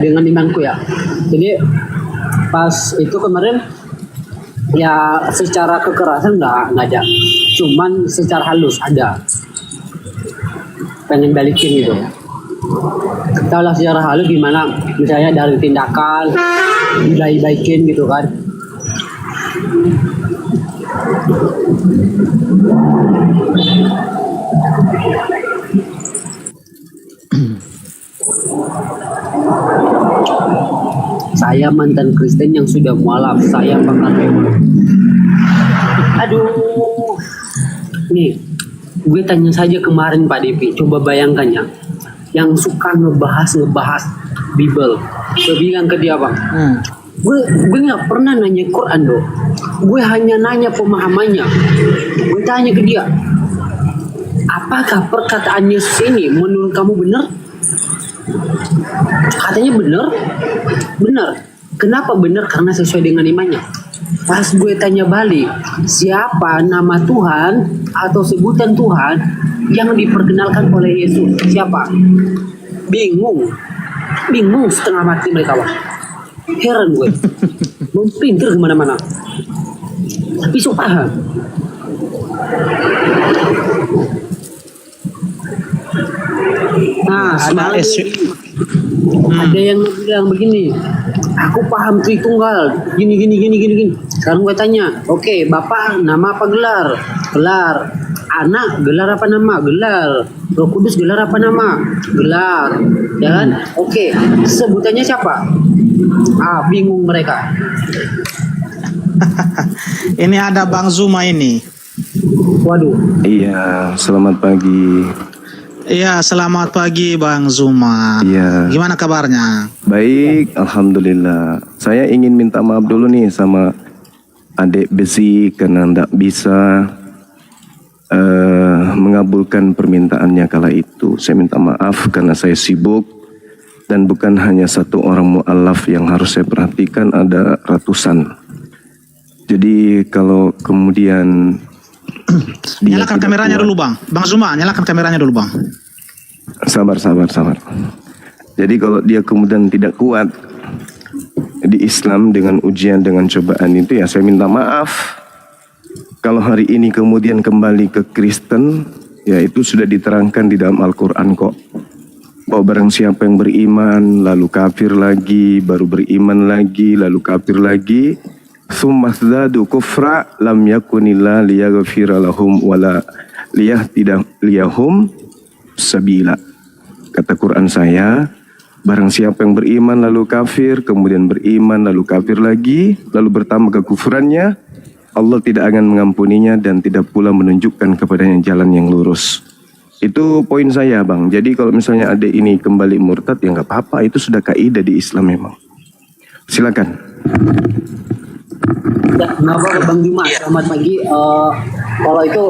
dengan imanku ya. Jadi pas itu kemarin ya secara kekerasan nggak ada, cuman secara halus ada pengen balikin gitu. Tahu lah secara halus gimana, misalnya dari tindakan dibaik-baikin gitu kan. Saya mantan Kristen yang sudah mualaf, saya bakal rewel. Aduh, nih, gue tanya saja kemarin Pak Depi, coba bayangkan ya, yang suka ngebahas Bible, gue bilang ke dia bang, gue nggak pernah nanya Quran doh, gue hanya nanya pemahamannya, gue tanya ke dia, apakah perkataan Yesus ini menurut kamu benar? Katanya benar. Kenapa benar? Karena sesuai dengan imannya. Pas gue tanya balik, siapa nama Tuhan atau sebutan Tuhan yang diperkenalkan oleh Yesus? Siapa? Bingung setengah mati mereka bang. Heran gue, mau pinter kemana-mana. Tapi so paham. Nah, semalam ada yang bilang begini, aku paham Tritunggal, gini. Sekarang gue tanya, oke, Bapak nama apa gelar? Anak gelar apa nama? Gelar. Roh Kudus gelar apa nama? Gelar. Ya kan? Oke, sebutannya siapa? Bingung mereka. Ini ada Bang Zuma ini. Waduh. Iya, selamat pagi. Iya, selamat pagi Bang Zuma. Iya. Gimana kabarnya? Baik, alhamdulillah. Saya ingin minta maaf dulu nih sama adik Besi karena tidak bisa mengabulkan permintaannya kala itu. Saya minta maaf karena saya sibuk dan bukan hanya satu orang mu'alaf yang harus saya perhatikan, ada ratusan. Jadi kalau kemudian nyalakan kameranya dulu Bang. Bang Zuma, nyalakan kameranya dulu Bang. Sabar. Jadi kalau dia kemudian tidak kuat di Islam dengan ujian, dengan cobaan itu, ya saya minta maaf. Kalau hari ini kemudian kembali ke Kristen, ya itu sudah diterangkan di dalam Al-Quran kok. Bahwa barang siapa yang beriman, lalu kafir lagi, baru beriman lagi, lalu kafir lagi, tsumma zdadu kufra lam yakunillah liyaghfira lahum wala liyahdiyahum sabila. Kata Quran saya, barang siapa yang beriman lalu kafir, kemudian beriman lalu kafir lagi, lalu bertambah kekufurannya, Allah tidak akan mengampuninya dan tidak pula menunjukkan kepadanya jalan yang lurus. Itu poin saya bang. Jadi kalau misalnya ada ini kembali murtad, ya nggak apa-apa, itu sudah kaidah di Islam memang. Silakan. Ya, kenapa Bang Juma? Selamat pagi. Kalau itu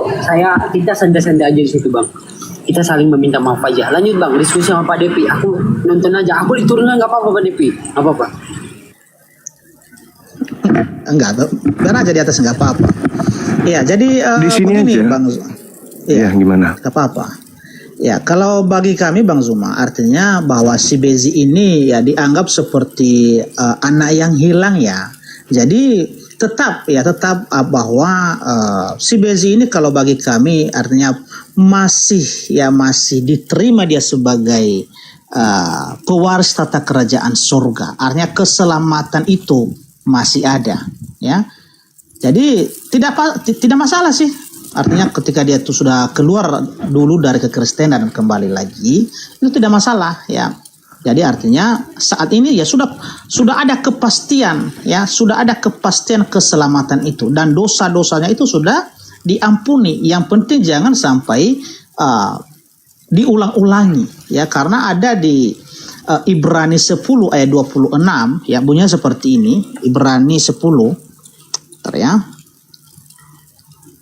kita santai-santai aja di situ Bang. Kita saling meminta maaf aja. Lanjut Bang, diskusi sama Pak Depi. Aku nonton aja. Aku diturunin nggak apa-apa Pak Depi. Nggak apa-apa. Enggak, biar aja di atas nggak apa-apa. Iya, jadi di sini begini, aja. Bang. Iya, gimana? Nggak apa-apa. Ya, kalau bagi kami Bang Zuma, artinya bahwa si Bezi ini ya dianggap seperti anak yang hilang ya. Jadi tetap bahwa si Bezi ini kalau bagi kami artinya masih diterima dia sebagai pewaris tata kerajaan surga. Artinya keselamatan itu masih ada, ya. Jadi tidak masalah sih. Artinya ketika dia itu sudah keluar dulu dari kekristenan dan kembali lagi, itu tidak masalah, ya. Jadi artinya saat ini ya sudah ada kepastian, ya, sudah ada kepastian keselamatan itu dan dosa-dosanya itu sudah diampuni. Yang penting jangan sampai diulang-ulangi, ya, karena ada di Ibrani 10 ayat 26, ya, bunyinya seperti ini. Ibrani 10, bentar ya.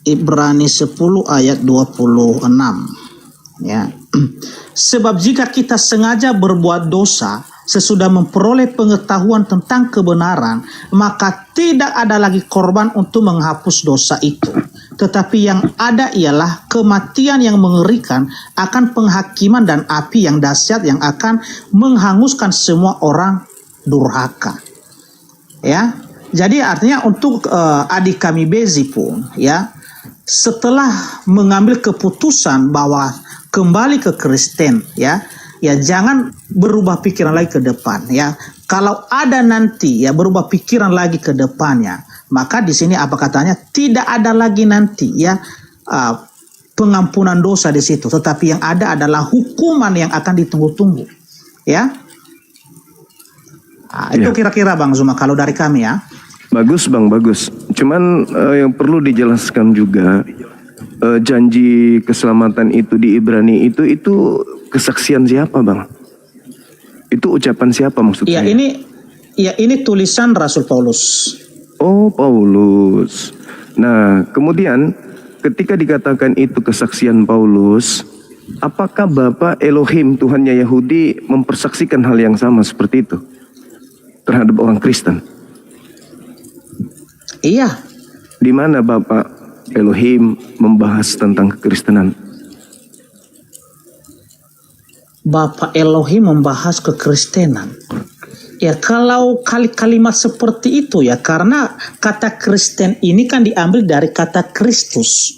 Ibrani 10 ayat 26, ya. Sebab jika kita sengaja berbuat dosa sesudah memperoleh pengetahuan tentang kebenaran, maka tidak ada lagi korban untuk menghapus dosa itu. tetapi yang ada ialah kematian yang mengerikan akan penghakiman dan api yang dahsyat yang akan menghanguskan semua orang durhaka. Ya, jadi artinya untuk adik kami Bezi pun, ya, setelah mengambil keputusan bahwa kembali ke Kristen, ya jangan berubah pikiran lagi ke depan, ya. Kalau ada nanti ya berubah pikiran lagi ke depannya, maka di sini apa katanya, tidak ada lagi nanti ya pengampunan dosa di situ, tetapi yang ada adalah hukuman yang akan ditunggu-tunggu, ya. Itu kira-kira Bang Zuma kalau dari kami, ya. Bagus Bang, bagus. Cuman yang perlu dijelaskan juga, janji keselamatan itu di Ibrani itu kesaksian siapa Bang? Itu ucapan siapa maksudnya? Ini tulisan Rasul Paulus. Oh, Paulus. Nah, kemudian ketika dikatakan itu kesaksian Paulus, apakah Bapa Elohim Tuhannya Yahudi mempersaksikan hal yang sama seperti itu terhadap orang Kristen? Iya. Di mana Bapak Elohim membahas tentang kekristenan? Bapak Elohim membahas kekristenan. Ya, kalau kalimat seperti itu ya, karena kata Kristen ini kan diambil dari kata Kristus.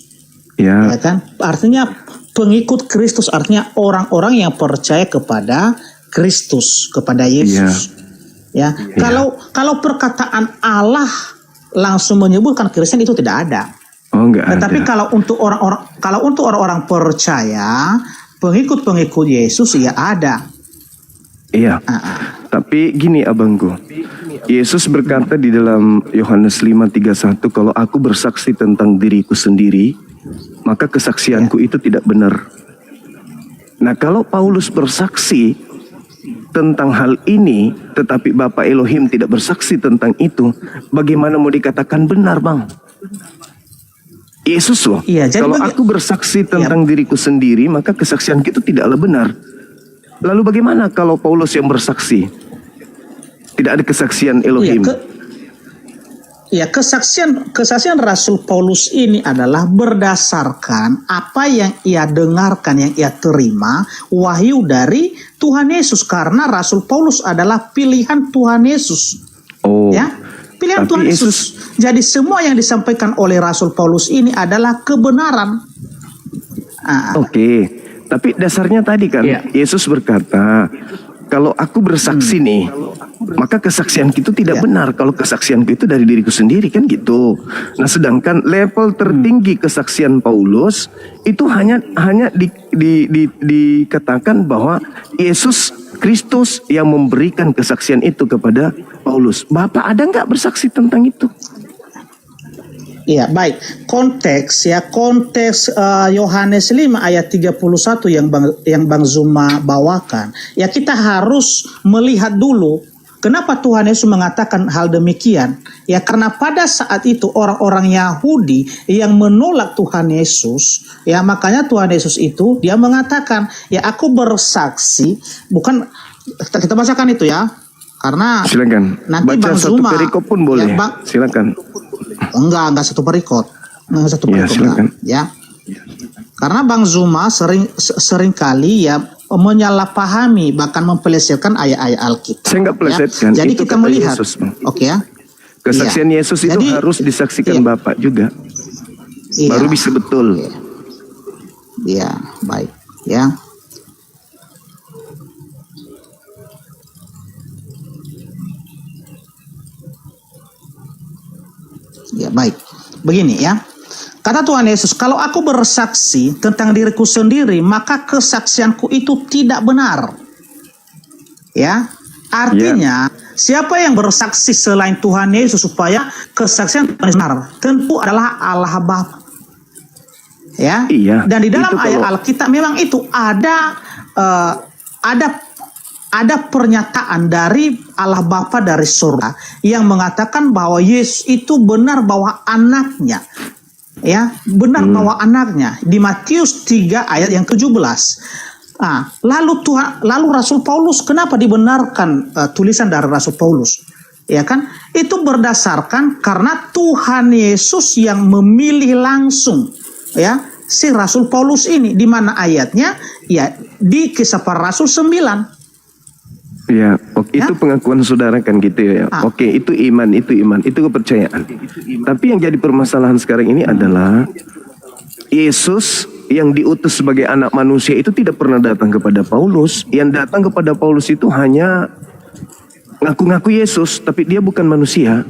Ya kan? Artinya pengikut Kristus, artinya orang-orang yang percaya kepada Kristus, kepada Yesus. Ya. Kalau perkataan Allah langsung menyebutkan Kristen itu tidak ada. Oh, enggak ada. Tetapi kalau untuk orang-orang percaya, pengikut-pengikut Yesus ya ada. Iya. Tapi gini abangku, Yesus berkata di dalam Yohanes 5:31, kalau aku bersaksi tentang diriku sendiri, maka kesaksianku itu tidak benar. Nah, kalau Paulus bersaksi tentang hal ini, tetapi Bapa Elohim tidak bersaksi tentang itu, bagaimana mau dikatakan benar, Bang? Yesus loh. Iya, jadi kalau aku bersaksi tentang diriku sendiri, maka kesaksian itu tidaklah benar. Lalu bagaimana kalau Paulus yang bersaksi? Tidak ada kesaksian Elohim. Kesaksian Rasul Paulus ini adalah berdasarkan apa yang ia dengarkan, yang ia terima wahyu dari Tuhan Yesus, karena Rasul Paulus adalah pilihan Tuhan Yesus. Oh. Ya. Pilihan Tuhan Yesus. Jadi semua yang disampaikan oleh Rasul Paulus ini adalah kebenaran. Oke. Tapi dasarnya tadi kan Yesus berkata, kalau aku bersaksi nih, maka kesaksianku itu tidak benar. Kalau kesaksianku itu dari diriku sendiri, kan gitu. Nah, sedangkan level tertinggi kesaksian Paulus itu hanya dikatakan bahwa Yesus Kristus yang memberikan kesaksian itu kepada Paulus. Bapak ada nggak bersaksi tentang itu? Iya, baik. Konteks Yohanes 5 ayat 31 yang Bang Zuma bawakan. Ya, kita harus melihat dulu kenapa Tuhan Yesus mengatakan hal demikian. Ya, karena pada saat itu orang-orang Yahudi yang menolak Tuhan Yesus, ya makanya Tuhan Yesus itu dia mengatakan, ya aku bersaksi, bukan, kita bacakan itu ya. Karena silakan. Nanti baca Bang satu Zuma, perikop pun boleh. Ya, silakan. Enggak satu perikop. Enggak satu perikop. Silakan. Ya. Karena Bang Zuma sering kali ya menyalahpahami, bahkan mempelesetkan ayat-ayat Alkitab. Saya nggak pelesetkan. Ya. Jadi itu kita melihat. Yesus, Oke ya. Kesaksian Yesus itu harus disaksikan Bapak juga. Baru bisa betul. Iya, baik. Ya. Ya, baik. Begini ya. Kata Tuhan Yesus, kalau aku bersaksi tentang diriku sendiri, maka kesaksianku itu tidak benar. Ya. Artinya, siapa yang bersaksi selain Tuhan Yesus supaya kesaksian benar? Tentu adalah Allah Bapa. Ya. Iya. Dan di dalam ayat Alkitab memang itu ada pernyataan dari Allah Bapa dari surga yang mengatakan bahwa Yesus itu benar bahwa anaknya, ya benar bahwa anaknya, di Matius 3 ayat yang 17. Lalu Rasul Paulus kenapa dibenarkan tulisan dari Rasul Paulus? ya kan? Itu berdasarkan karena Tuhan Yesus yang memilih langsung, ya, si Rasul Paulus ini, di mana ayatnya ya di Kisah Para Rasul 9. Ya, oke, Ya? itu pengakuan saudara kan gitu ya. Oke, itu iman, itu kepercayaan. Tapi yang jadi permasalahan sekarang ini adalah Yesus yang diutus sebagai anak manusia itu tidak pernah datang kepada Paulus. Yang datang kepada Paulus itu hanya ngaku-ngaku Yesus, tapi dia bukan manusia.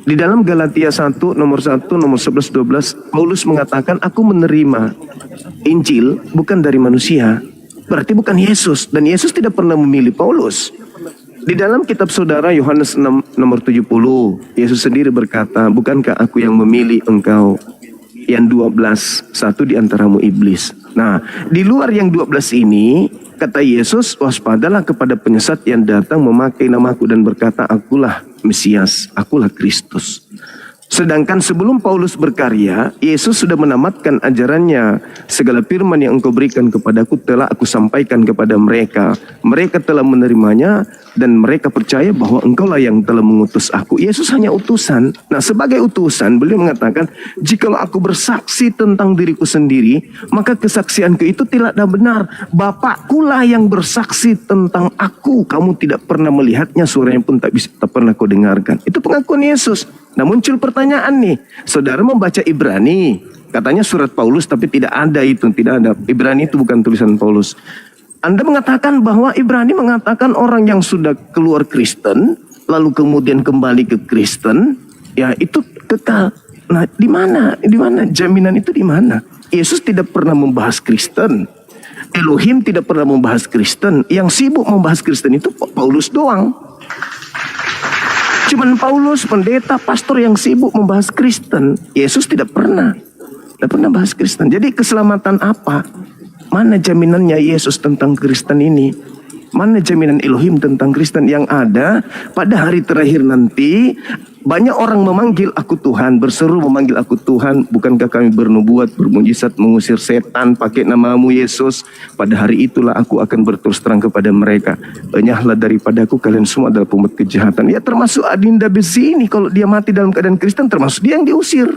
Di dalam Galatia 1, nomor 11, 12, Paulus mengatakan, aku menerima Injil bukan dari manusia. Berarti bukan Yesus. Dan Yesus tidak pernah memilih Paulus. Di dalam kitab saudara Yohanes 6, nomor 70, Yesus sendiri berkata, bukankah aku yang memilih engkau? Yang 12, satu di antaramu iblis. Nah, di luar yang 12 ini, kata Yesus, waspadalah kepada penyesat yang datang memakai namaku dan berkata, akulah Mesias, akulah Kristus. Sedangkan sebelum Paulus berkarya, Yesus sudah menamatkan ajarannya. Segala firman yang engkau berikan kepadaku telah aku sampaikan kepada mereka. Mereka telah menerimanya dan mereka percaya bahwa engkaulah yang telah mengutus aku. Yesus hanya utusan. Nah, sebagai utusan, beliau mengatakan, jikalau aku bersaksi tentang diriku sendiri, maka kesaksianku itu tidaklah benar. Bapakkulah yang bersaksi tentang aku. Kamu tidak pernah melihatnya, suaranya pun tak pernah kau dengarkan. Itu pengakuan Yesus. Nah, muncul pertanyaan nih, saudara membaca Ibrani, katanya surat Paulus tapi tidak ada itu, tidak ada. Ibrani itu bukan tulisan Paulus. Anda mengatakan bahwa Ibrani mengatakan orang yang sudah keluar Kristen, lalu kemudian kembali ke Kristen, ya itu kekal. Nah, di mana jaminan itu di mana? Yesus tidak pernah membahas Kristen. Elohim tidak pernah membahas Kristen. Yang sibuk membahas Kristen itu Paulus doang. Cuman Paulus, pendeta, pastor yang sibuk membahas Kristen. Yesus tidak pernah bahas Kristen. Jadi keselamatan apa? Mana jaminannya Yesus tentang Kristen ini? Mana jaminan Elohim tentang Kristen? Yang ada pada hari terakhir nanti, banyak orang memanggil aku Tuhan, berseru memanggil aku Tuhan. Bukankah kami bernubuat, bermujizat, mengusir setan pakai namamu Yesus? Pada hari itulah aku akan berterus terang kepada mereka, enyahlah daripadaku, kalian semua adalah pembuat kejahatan. Ya, termasuk Adinda Besi ini, kalau dia mati dalam keadaan Kristen, termasuk dia yang diusir.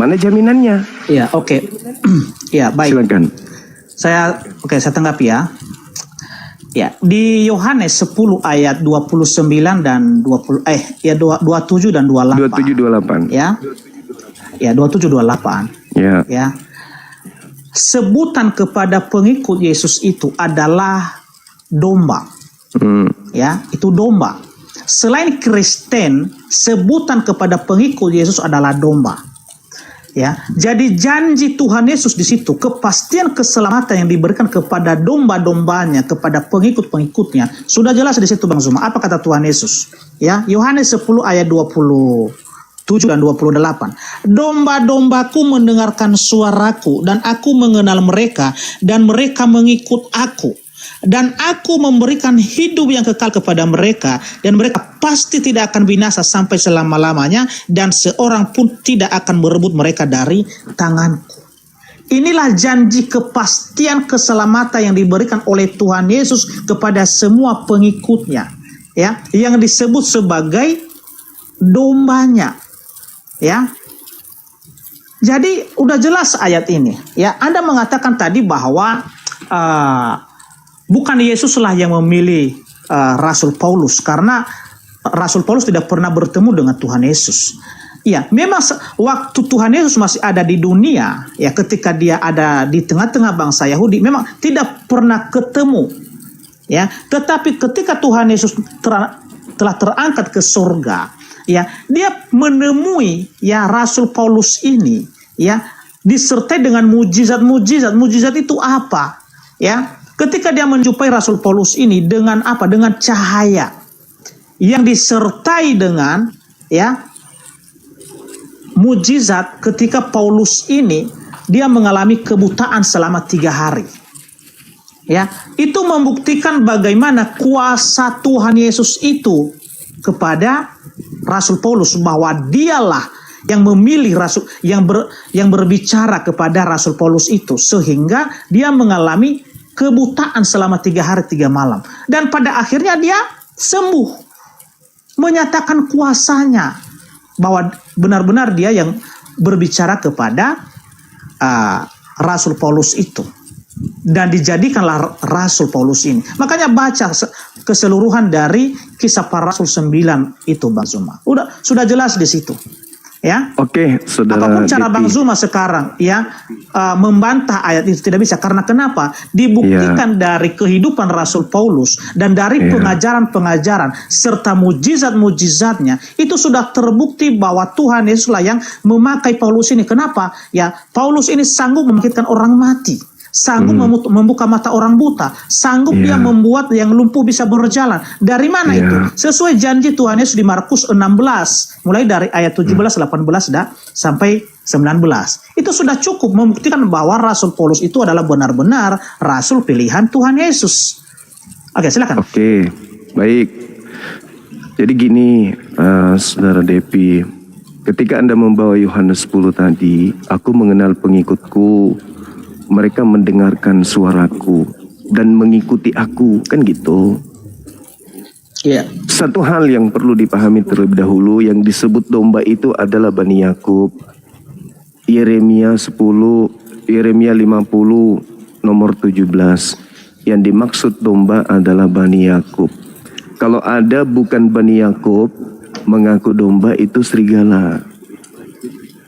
Mana jaminannya? Ya, oke. Ya, baik. Silakan. Saya tanggapi ya. Ya, di Yohanes 10 ayat 29 dan 27 dan 28. 27-28. Ya. Ya, 27-28. Ya. Ya. Sebutan kepada pengikut Yesus itu adalah domba. Ya, itu domba. Selain Kristen, sebutan kepada pengikut Yesus adalah domba. Ya, jadi janji Tuhan Yesus di situ, kepastian keselamatan yang diberikan kepada domba-dombanya, kepada pengikut-pengikutnya, sudah jelas di situ Bang Zuma. Apa kata Tuhan Yesus? Ya, Yohanes 10 ayat 27 dan 28. Domba-dombaku mendengarkan suaraku dan aku mengenal mereka dan mereka mengikut aku. Dan aku memberikan hidup yang kekal kepada mereka dan mereka pasti tidak akan binasa sampai selama-lamanya dan seorang pun tidak akan merebut mereka dari tanganku. Inilah janji kepastian keselamatan yang diberikan oleh Tuhan Yesus kepada semua pengikutnya, ya, yang disebut sebagai dombanya, ya. Jadi udah jelas ayat ini, ya. Anda mengatakan tadi bahwa bukan Yesuslah yang memilih Rasul Paulus, karena Rasul Paulus tidak pernah bertemu dengan Tuhan Yesus. Ya, memang waktu Tuhan Yesus masih ada di dunia, ya, ketika dia ada di tengah-tengah bangsa Yahudi, memang tidak pernah ketemu. Ya, tetapi ketika Tuhan Yesus telah terangkat ke surga, ya, dia menemui ya Rasul Paulus ini, ya, disertai dengan mujizat-mujizat. Mujizat itu apa? Ya, ketika dia menjumpai Rasul Paulus ini dengan apa? Dengan cahaya yang disertai dengan ya mujizat. Ketika Paulus ini dia mengalami kebutaan selama 3 hari. Ya, itu membuktikan bagaimana kuasa Tuhan Yesus itu kepada Rasul Paulus, bahwa dialah yang memilih Rasul yang berbicara kepada Rasul Paulus itu sehingga dia mengalami kebutaan selama 3 hari 3 malam. Dan pada akhirnya dia sembuh, menyatakan kuasanya, bahwa benar-benar dia yang berbicara kepada Rasul Paulus itu. Dan dijadikanlah Rasul Paulus ini. Makanya baca keseluruhan dari Kisah Para Rasul 9 itu, Bang Zuma. Sudah jelas di situ. Ya. Oke, Saudara Apapun cara Depi. Bang Zuma sekarang membantah ayat itu tidak bisa. Karena kenapa? Dibuktikan dari kehidupan Rasul Paulus dan dari pengajaran-pengajaran serta mujizat-mujizatnya, itu sudah terbukti bahwa Tuhan Yesuslah yang memakai Paulus ini. Kenapa? Ya, Paulus ini sanggup membangkitkan orang mati, sanggup membuka mata orang buta, sanggup dia membuat yang lumpuh bisa berjalan. Dari mana itu? Sesuai janji Tuhan Yesus di Markus 16, mulai dari ayat 17, 18 sampai 19. Itu sudah cukup membuktikan bahwa Rasul Paulus itu adalah benar-benar Rasul pilihan Tuhan Yesus. Oke, silakan. Oke, baik. Jadi gini, Saudara Depi, ketika Anda membawa Yohanes 10 tadi, aku mengenal pengikutku, mereka mendengarkan suaraku dan mengikuti aku, kan gitu. Iya. Satu hal yang perlu dipahami terlebih dahulu, yang disebut domba itu adalah Bani Yakub. Yeremia 10, Yeremia 50, nomor 17. Yang dimaksud domba adalah Bani Yakub. Kalau ada bukan Bani Yakub mengaku domba, itu serigala.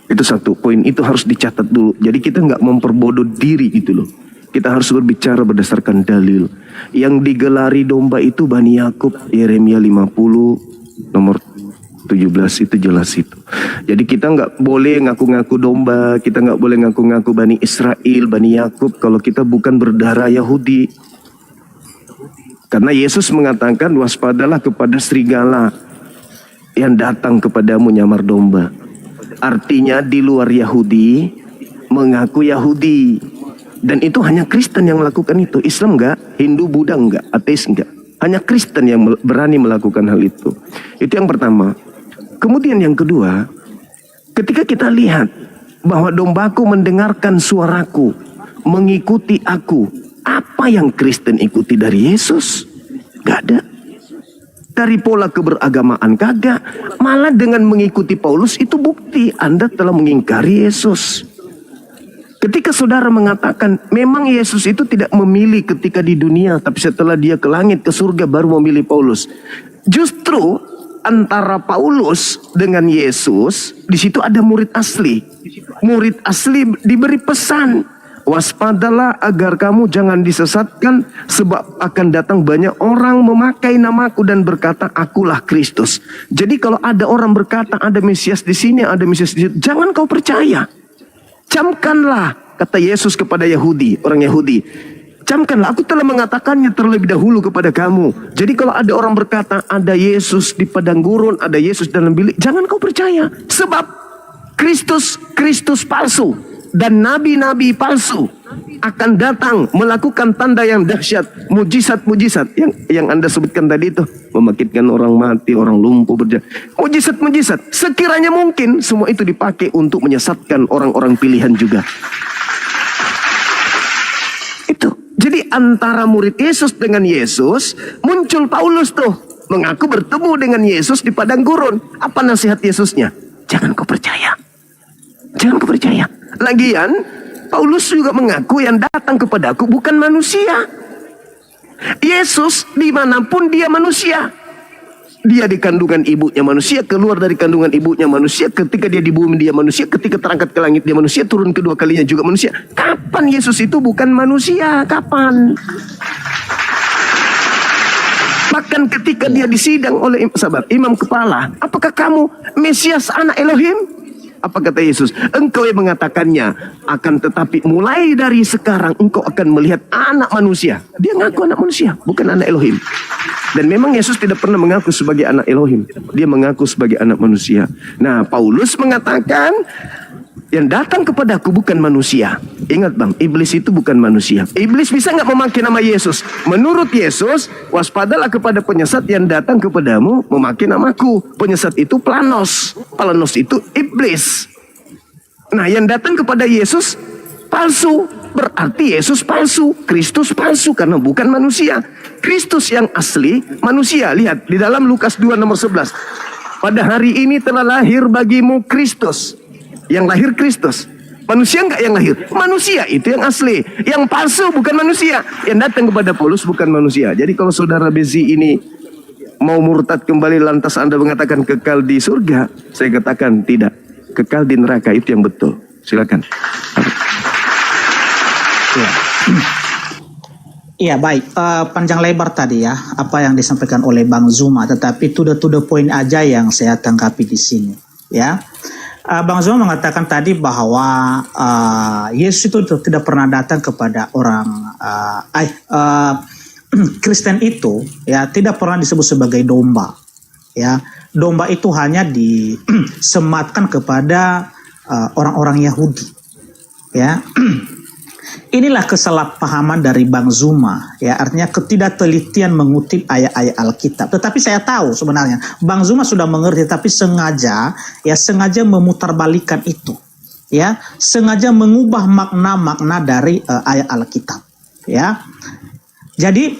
Itu satu poin, itu harus dicatat dulu. Jadi kita nggak memperbodoh diri gitu loh. Kita harus berbicara berdasarkan dalil. Yang digelari domba itu Bani Yakub, Yeremia 50 nomor 17 itu jelas itu. Jadi kita nggak boleh ngaku-ngaku domba, kita nggak boleh ngaku-ngaku Bani Israel, Bani Yakub kalau kita bukan berdarah Yahudi. Karena Yesus mengatakan waspadalah kepada serigala yang datang kepadamu nyamar domba. Artinya di luar Yahudi mengaku Yahudi, dan itu hanya Kristen yang melakukan itu. Islam enggak, Hindu, Buddha enggak, ateis enggak. Hanya Kristen yang berani melakukan hal itu. Itu yang pertama. Kemudian yang kedua, ketika kita lihat bahwa dombaku mendengarkan suaraku, mengikuti aku, apa yang Kristen ikuti dari Yesus? Enggak ada. Dari pola keberagamaan kagak. Malah dengan mengikuti Paulus itu bukti Anda telah mengingkari Yesus. Ketika saudara mengatakan memang Yesus itu tidak memilih ketika di dunia, tapi setelah dia ke langit, ke surga baru memilih Paulus. Justru antara Paulus dengan Yesus, di situ ada murid asli. Murid asli diberi pesan, waspadalah agar kamu jangan disesatkan, sebab akan datang banyak orang memakai namaku dan berkata akulah Kristus. Jadi kalau ada orang berkata ada Mesias di sini, ada Mesias di situ, jangan kau percaya. Camkanlah, kata Yesus kepada Yahudi, orang Yahudi. Camkanlah, aku telah mengatakannya terlebih dahulu kepada kamu. Jadi kalau ada orang berkata ada Yesus di padang gurun, ada Yesus dalam bilik, jangan kau percaya. Sebab Kristus palsu dan nabi-nabi palsu akan datang melakukan tanda yang dahsyat, mujizat-mujizat yang Anda sebutkan tadi itu, membangkitkan orang mati, orang lumpuh berjalan, mujizat-mujizat. Sekiranya mungkin semua itu dipakai untuk menyesatkan orang-orang pilihan juga. Itu. Jadi antara murid Yesus dengan Yesus muncul Paulus tuh mengaku bertemu dengan Yesus di padang gurun. Apa nasihat Yesusnya? Jangan kau percaya. Jangan kau percaya. Lagian Paulus juga mengaku yang datang kepadaku bukan manusia. Yesus dimanapun dia manusia. Dia di kandungan ibunya manusia, keluar dari kandungan ibunya manusia. Ketika dia di bumi dia manusia, ketika terangkat ke langit dia manusia, turun kedua kalinya juga manusia. Kapan Yesus itu bukan manusia? Kapan? Bahkan ketika dia disidang oleh imam kepala, apakah kamu Mesias anak Elohim? Apa kata Yesus? Engkau yang mengatakannya, akan tetapi mulai dari sekarang engkau akan melihat anak manusia. Dia ngaku anak manusia, bukan anak Elohim. Dan memang Yesus tidak pernah mengaku sebagai anak Elohim. Dia mengaku sebagai anak manusia. Nah, Paulus mengatakan, yang datang kepadaku bukan manusia. Ingat bang, iblis itu bukan manusia. Iblis bisa nggak memakai nama Yesus? Menurut Yesus, waspadalah kepada penyesat yang datang kepadamu memakai namaku. Penyesat itu planos. Planos itu iblis. Nah, yang datang kepada Yesus palsu. berarti Yesus palsu, Kristus palsu karena bukan manusia. Kristus yang asli manusia. Lihat di dalam Lukas 2 nomor 11. Pada hari ini telah lahir bagimu Kristus. Yang lahir Kristus. Manusia enggak yang lahir? Manusia itu yang asli. Yang palsu bukan manusia. Yang datang kepada Paulus bukan manusia. Jadi kalau saudara Bezi ini mau murtad kembali lantas Anda mengatakan kekal di surga, saya katakan tidak. Kekal di neraka itu yang betul. Silakan. Ya. Iya baik, panjang lebar tadi ya apa yang disampaikan oleh Bang Zuma, tetapi to the point aja yang saya tanggapi di sini ya. Bang Zuma mengatakan tadi bahwa Yesus itu tidak pernah datang kepada orang Kristen itu ya tidak pernah disebut sebagai domba ya. Domba itu hanya disematkan kepada orang-orang Yahudi ya. Inilah kesalahpahaman dari Bang Zuma ya, artinya ketidaktelitian mengutip ayat-ayat Alkitab. Tetapi saya tahu sebenarnya Bang Zuma sudah mengerti, tapi sengaja memutarbalikan itu ya, sengaja mengubah makna-makna dari ayat Alkitab ya. Jadi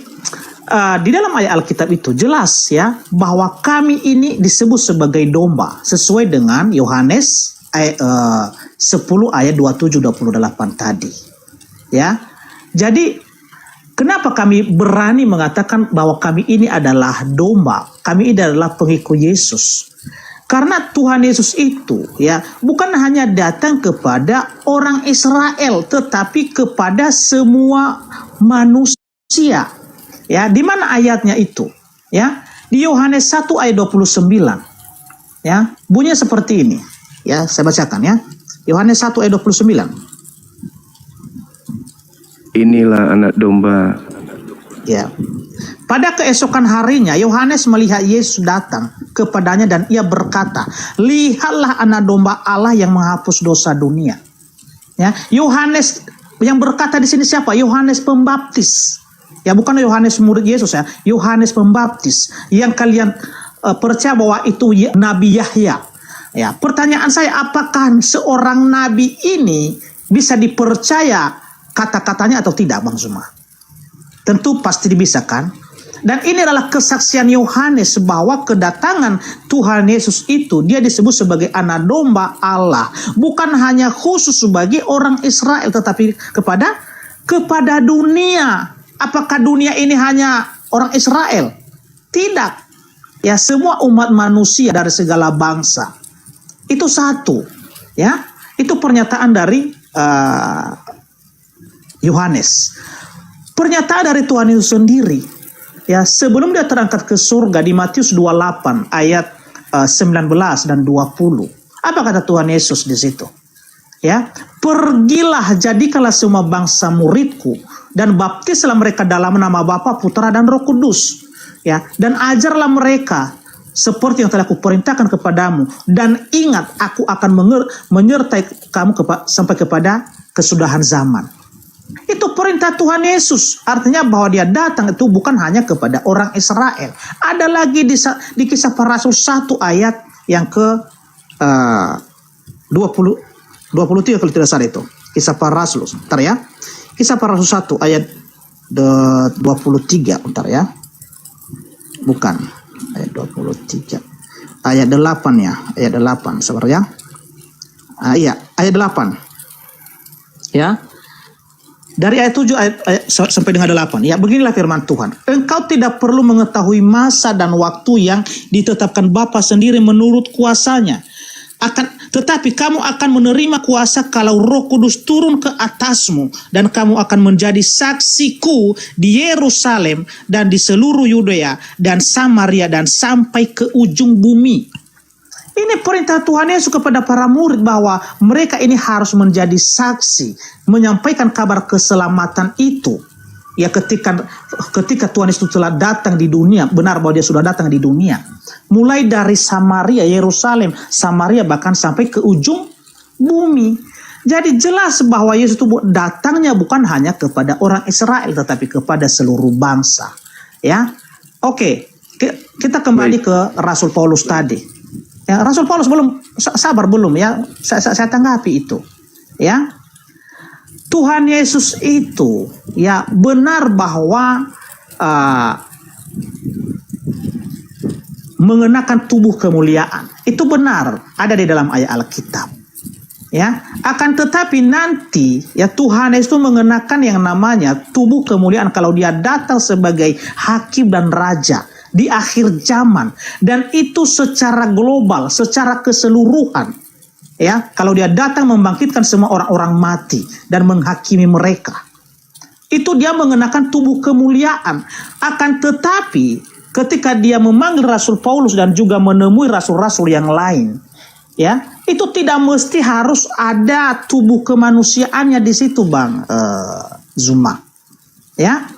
di dalam ayat Alkitab itu jelas ya bahwa kami ini disebut sebagai domba sesuai dengan Yohanes 10 ayat 27-28 tadi. Ya, jadi kenapa kami berani mengatakan bahwa kami ini adalah domba, kami ini adalah pengikut Yesus? Karena Tuhan Yesus itu ya bukan hanya datang kepada orang Israel, tetapi kepada semua manusia. Ya, di mana ayatnya itu? Ya, di Yohanes 1 ayat 29. Ya, bunyinya seperti ini. Ya, saya bacakan ya. Yohanes 1 ayat 29. Inilah anak domba. Ya. Pada keesokan harinya Yohanes melihat Yesus datang kepadanya dan ia berkata, "Lihatlah anak domba Allah yang menghapus dosa dunia." Ya, Yohanes yang berkata di sini siapa? Yohanes Pembaptis. Ya, bukan Yohanes murid Yesus ya. Yohanes Pembaptis yang kalian percaya bahwa itu Nabi Yahya. Ya, pertanyaan saya, apakah seorang nabi ini bisa dipercaya kata-katanya atau tidak, Bang Zuma? Tentu pasti bisa kan? Dan ini adalah kesaksian Yohanes bahwa kedatangan Tuhan Yesus itu dia disebut sebagai anak domba Allah, bukan hanya khusus sebagai orang Israel tetapi kepada dunia. Apakah dunia ini hanya orang Israel? Tidak. Ya, semua umat manusia dari segala bangsa. Itu satu, ya. Itu pernyataan dari Yohanes. Pernyataan dari Tuhan Yesus sendiri ya, sebelum dia terangkat ke surga di Matius 28 ayat 19 dan 20. Apa kata Tuhan Yesus di situ? Ya, pergilah jadikanlah semua bangsa muridku dan baptislah mereka dalam nama Bapa, Putra dan Roh Kudus. Ya, dan ajarlah mereka seperti yang telah kuperintahkan kepadamu, dan ingat aku akan menyertai kamu sampai kepada kesudahan zaman. Itu perintah Tuhan Yesus. Artinya bahwa dia datang itu bukan hanya kepada orang Israel. Ada lagi di Kisah Para Rasul 1 ayat yang ke 23 kalau tidak salah itu. Kisah Para Rasul. Bentar ya. Kisah Para Rasul 1 ayat 23. Bentar ya. Bukan. Ayat 23. Ayat 8 ya. Ayat 8. Sabar ya. Iya. Ayat 8. Ya. Dari ayat 7 sampai dengan 8. Ya, beginilah firman Tuhan. Engkau tidak perlu mengetahui masa dan waktu yang ditetapkan Bapa sendiri menurut kuasanya. Tetapi kamu akan menerima kuasa kalau Roh Kudus turun ke atasmu, dan kamu akan menjadi saksiku di Yerusalem dan di seluruh Yudea dan Samaria dan sampai ke ujung bumi. Ini perintah Tuhan Yesus kepada para murid bahwa mereka ini harus menjadi saksi, menyampaikan kabar keselamatan itu. Ya, ketika Tuhan Yesus telah datang di dunia, benar bahwa dia sudah datang di dunia. Mulai dari Samaria, Yerusalem, Samaria bahkan sampai ke ujung bumi. Jadi jelas bahwa Yesus itu datangnya bukan hanya kepada orang Israel tetapi kepada seluruh bangsa. Ya. Oke, kita kembali ke Rasul Paulus tadi. Ya, Rasul Paulus belum sabar belum ya, saya tanggapi itu. Ya. Tuhan Yesus itu ya benar bahwa mengenakan tubuh kemuliaan. Itu benar, ada di dalam ayat Alkitab. Ya, akan tetapi nanti ya Tuhan Yesus mengenakan yang namanya tubuh kemuliaan kalau dia datang sebagai hakim dan raja di akhir zaman, dan itu secara global, secara keseluruhan. Ya, kalau dia datang membangkitkan semua orang-orang mati dan menghakimi mereka. Itu dia mengenakan tubuh kemuliaan. Akan tetapi ketika dia memanggil Rasul Paulus dan juga menemui rasul-rasul yang lain, ya, itu tidak mesti harus ada tubuh kemanusiaannya di situ, Bang Zuma. Ya,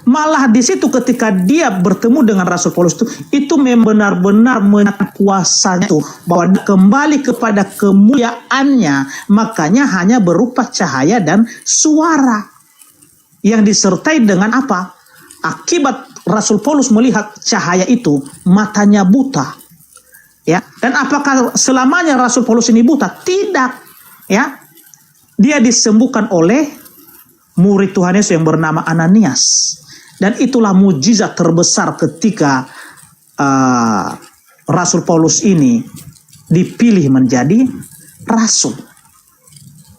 malah di situ ketika dia bertemu dengan Rasul Paulus itu benar-benar menyatakan kuasanya itu bahwa dia kembali kepada kemuliaannya, makanya hanya berupa cahaya dan suara yang disertai dengan apa? Akibat Rasul Paulus melihat cahaya itu, matanya buta. Ya, dan apakah selamanya Rasul Paulus ini buta? Tidak. Ya, dia disembuhkan oleh murid Tuhan Yesus yang bernama Ananias. Dan itulah mujizat terbesar ketika Rasul Paulus ini dipilih menjadi rasul.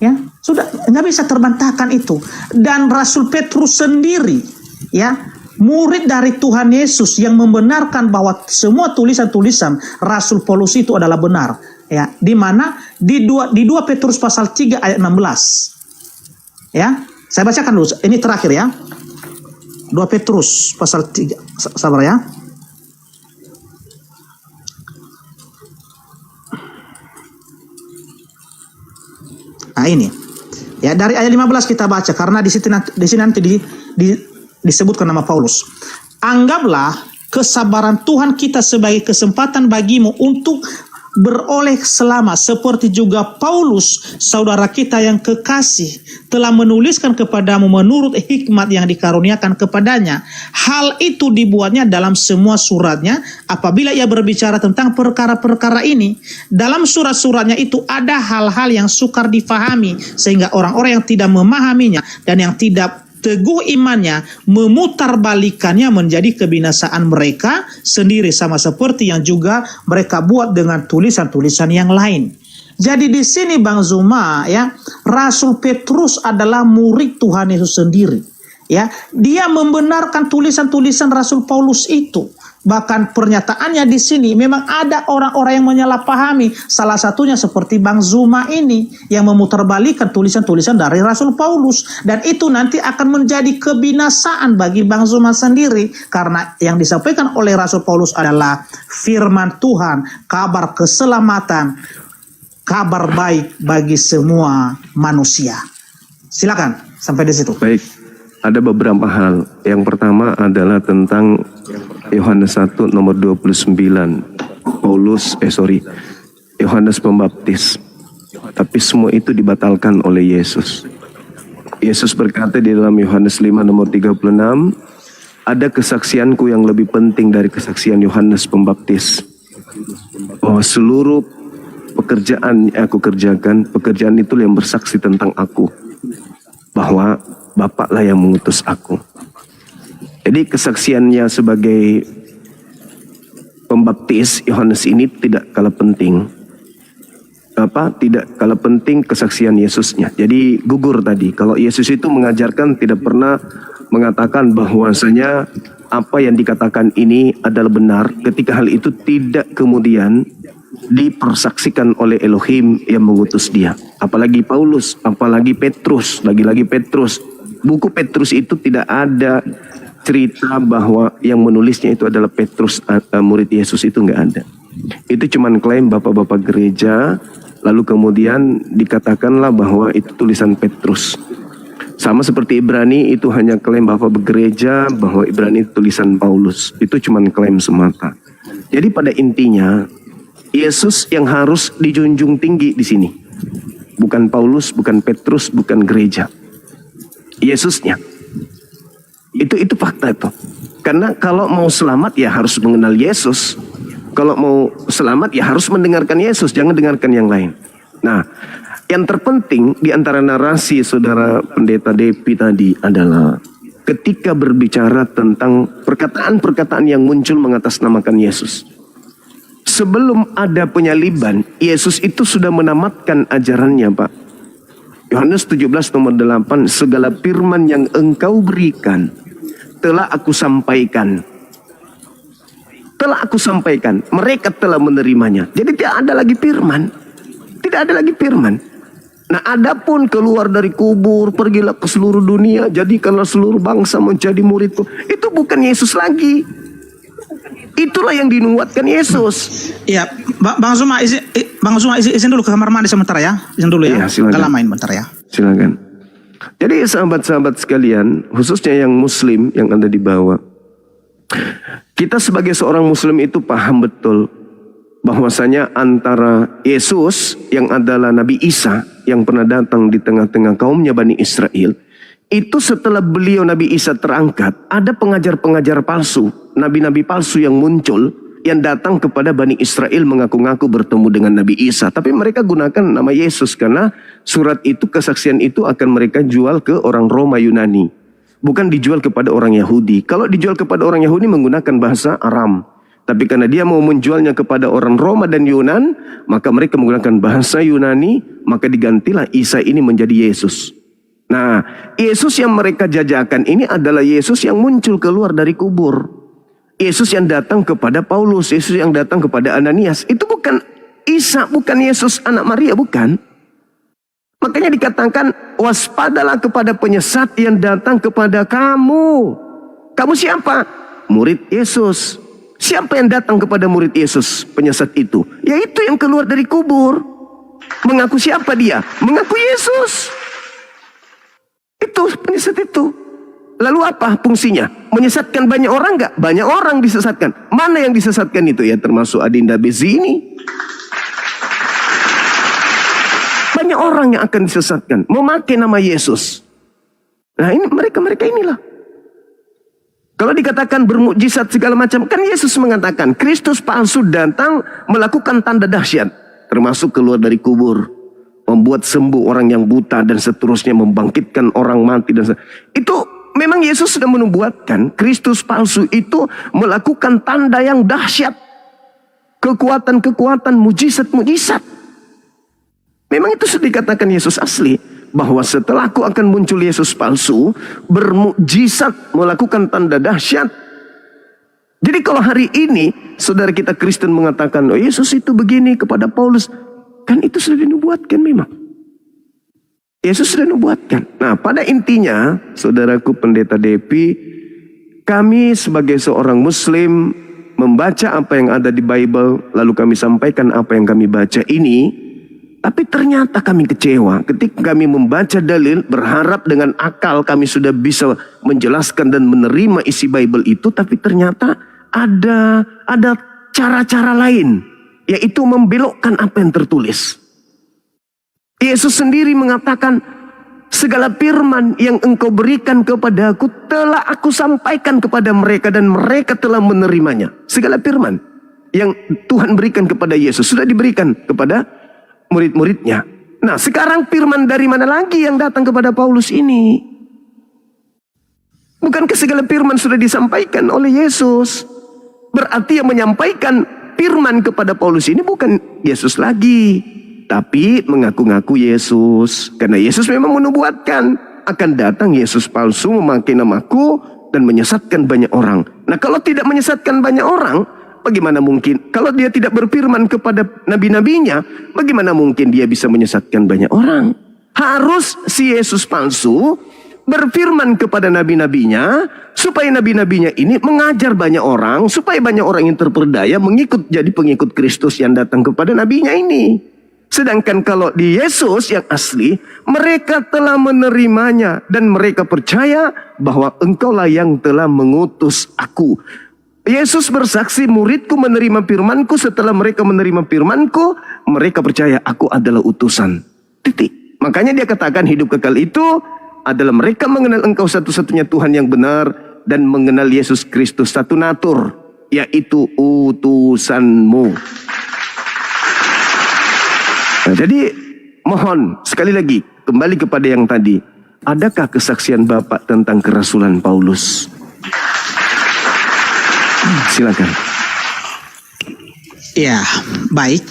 Ya, sudah nggak bisa terbantahkan itu. Dan Rasul Petrus sendiri, ya, murid dari Tuhan Yesus yang membenarkan bahwa semua tulisan-tulisan Rasul Paulus itu adalah benar. Ya, di mana di 2 Petrus pasal 3 ayat 16. Ya, saya bacakan dulu. Ini terakhir ya. 2 Petrus pasal 3. Sabar ya. Nah, ini. Ya, dari ayat 15 kita baca karena di sini nanti disebutkan nama Paulus. Anggaplah kesabaran Tuhan kita sebagai kesempatan bagimu untuk beroleh selamat, seperti juga Paulus saudara kita yang kekasih telah menuliskan kepadamu menurut hikmat yang dikaruniakan kepadanya. Hal itu dibuatnya dalam semua suratnya apabila ia berbicara tentang perkara-perkara ini. Dalam surat-suratnya itu ada hal-hal yang sukar difahami, sehingga orang-orang yang tidak memahaminya dan yang tidak teguh imannya memutarbalikannya menjadi kebinasaan mereka sendiri, sama seperti yang juga mereka buat dengan tulisan-tulisan yang lain. Jadi di sini Bang Zuma, ya, Rasul Petrus adalah murid Tuhan Yesus sendiri. Ya, dia membenarkan tulisan-tulisan Rasul Paulus itu. Bahkan pernyataannya di sini memang ada orang-orang yang menyalahpahami. Salah satunya seperti Bang Zuma ini yang memutarbalikkan tulisan-tulisan dari Rasul Paulus, dan itu nanti akan menjadi kebinasaan bagi Bang Zuma sendiri karena yang disampaikan oleh Rasul Paulus adalah firman Tuhan, kabar keselamatan, kabar baik bagi semua manusia. Silakan sampai di situ. Baik, ada beberapa hal. Yang pertama adalah tentang Yohanes 1 nomor 29. Yohanes Pembaptis. Tapi semua itu dibatalkan oleh Yesus. Yesus berkata di dalam Yohanes 5 nomor 36, ada kesaksianku yang lebih penting dari kesaksian Yohanes Pembaptis. Bahwa seluruh pekerjaan yang aku kerjakan, pekerjaan itu yang bersaksi tentang aku. Bahwa Bapaklah yang mengutus aku. Jadi kesaksiannya sebagai pembaptis Yohanes ini tidak kalah penting. Tidak kalah penting kesaksian Yesusnya. Jadi gugur tadi. Kalau Yesus itu mengajarkan tidak pernah mengatakan bahwasanya apa yang dikatakan ini adalah benar ketika hal itu tidak kemudian dipersaksikan oleh Elohim yang mengutus dia. Apalagi Paulus, apalagi Petrus, lagi-lagi Petrus. Buku Petrus itu tidak ada cerita bahwa yang menulisnya itu adalah Petrus, murid Yesus, itu nggak ada. Itu cuman klaim bapak-bapak gereja, lalu kemudian dikatakanlah bahwa itu tulisan Petrus. Sama seperti Ibrani, itu hanya klaim bapak gereja bahwa Ibrani itu tulisan Paulus. Itu cuman klaim semata. Jadi pada intinya Yesus yang harus dijunjung tinggi di sini, bukan Paulus, bukan Petrus, bukan gereja. Yesusnya. Itu fakta itu. Karena kalau mau selamat ya harus mengenal Yesus. Kalau mau selamat ya harus mendengarkan Yesus, jangan dengarkan yang lain. Nah, Yang terpenting di antara narasi saudara pendeta Depi tadi adalah ketika berbicara tentang perkataan-perkataan yang muncul mengatasnamakan Yesus. Sebelum ada penyaliban, Yesus itu sudah menamatkan ajarannya, Pak. Yohanes 17 nomor 8, segala firman yang engkau berikan telah aku sampaikan. Telah aku sampaikan, mereka telah menerimanya. Jadi tidak ada lagi firman. Tidak ada lagi firman. Nah, adapun keluar dari kubur, pergilah ke seluruh dunia, jadikanlah seluruh bangsa menjadi muridku. Itu bukan Yesus lagi. Itulah yang dinubuatkan Yesus. Iya, Bang Zuma izin dulu ke kamar mandi sebentar ya. Izin dulu ya. Iya, silakan. Kita lamain bentar ya. Silakan. Jadi sahabat-sahabat sekalian, khususnya yang muslim yang ada di bawah. Kita sebagai seorang muslim itu paham betul bahwasanya antara Yesus yang adalah Nabi Isa yang pernah datang di tengah-tengah kaumnya Bani Israel, itu setelah beliau Nabi Isa terangkat, ada pengajar-pengajar palsu, nabi-nabi palsu yang muncul, yang datang kepada Bani Israel mengaku-ngaku bertemu dengan Nabi Isa. Tapi mereka gunakan nama Yesus karena surat itu, kesaksian itu akan mereka jual ke orang Roma Yunani. Bukan dijual kepada orang Yahudi. Kalau dijual kepada orang Yahudi menggunakan bahasa Aram. Tapi karena dia mau menjualnya kepada orang Roma dan Yunan, maka mereka menggunakan bahasa Yunani, maka digantilah Isa ini menjadi Yesus. Nah, Yesus yang mereka jajakan ini adalah Yesus yang muncul keluar dari kubur. Yesus yang datang kepada Paulus, Yesus yang datang kepada Ananias. Itu bukan Isa, bukan Yesus anak Maria, bukan. Makanya dikatakan, waspadalah kepada penyesat yang datang kepada kamu. Kamu siapa? Murid Yesus. Siapa yang datang kepada murid Yesus penyesat itu? Yaitu yang keluar dari kubur. Mengaku siapa dia? Mengaku Yesus. Itu penyesat itu. Lalu apa fungsinya? Menyesatkan banyak orang enggak? Banyak orang disesatkan. Mana yang disesatkan itu? Ya termasuk Adinda Bezi ini. Banyak orang yang akan disesatkan. Memakai nama Yesus. Nah ini mereka inilah. Kalau dikatakan bermukjizat segala macam, kan Yesus mengatakan Kristus palsu datang melakukan tanda dahsyat, termasuk keluar dari kubur, membuat sembuh orang yang buta dan seterusnya, membangkitkan orang mati dan itu memang Yesus sudah menubuatkan. Kristus palsu itu melakukan tanda yang dahsyat, kekuatan-kekuatan, mujizat-mujizat. Memang itu sudah dikatakan Yesus asli. Bahwa setelah aku akan muncul Yesus palsu, bermukjizat, melakukan tanda dahsyat. Jadi kalau hari ini saudara kita Kristen mengatakan, oh Yesus itu begini kepada Paulus, kan itu sudah dinubuatkan memang. Yesus sudah dinubuatkan. Nah pada intinya, saudaraku pendeta Depi, kami sebagai seorang muslim membaca apa yang ada di Bible, lalu kami sampaikan apa yang kami baca ini. Tapi ternyata kami kecewa ketika kami membaca dalil, berharap dengan akal kami sudah bisa menjelaskan dan menerima isi Bible itu, tapi ternyata ada cara-cara lain, yaitu membelokkan apa yang tertulis. Yesus sendiri mengatakan, segala firman yang engkau berikan kepada aku telah aku sampaikan kepada mereka dan mereka telah menerimanya. Segala firman yang Tuhan berikan kepada Yesus sudah diberikan kepada murid-muridnya. Nah sekarang firman dari mana lagi yang datang kepada Paulus ini? Bukankah segala firman sudah disampaikan oleh Yesus? Berarti yang menyampaikan firman kepada Paulus ini bukan Yesus lagi, tapi mengaku-ngaku Yesus. Karena Yesus memang menubuatkan akan datang Yesus palsu memakai namaku dan menyesatkan banyak orang. Nah kalau tidak menyesatkan banyak orang, bagaimana mungkin? Kalau dia tidak berfirman kepada nabi-nabinya, bagaimana mungkin dia bisa menyesatkan banyak orang? Harus si Yesus palsu berfirman kepada nabi-nabinya, supaya nabi-nabinya ini mengajar banyak orang, supaya banyak orang yang terperdaya jadi pengikut Kristus yang datang kepada nabinya ini. Sedangkan kalau di Yesus yang asli, mereka telah menerimanya dan mereka percaya bahwa engkaulah yang telah mengutus aku. Yesus bersaksi, muridku menerima firmanku, setelah mereka menerima firmanku, mereka percaya aku adalah utusan. Titik. Makanya dia katakan hidup kekal itu adalah mereka mengenal engkau satu-satunya Tuhan yang benar dan mengenal Yesus Kristus satu natur, yaitu utusanmu. Nah, jadi mohon sekali lagi kembali kepada yang tadi. Adakah kesaksian Bapak tentang kerasulan Paulus? Silakan. Ya, baik.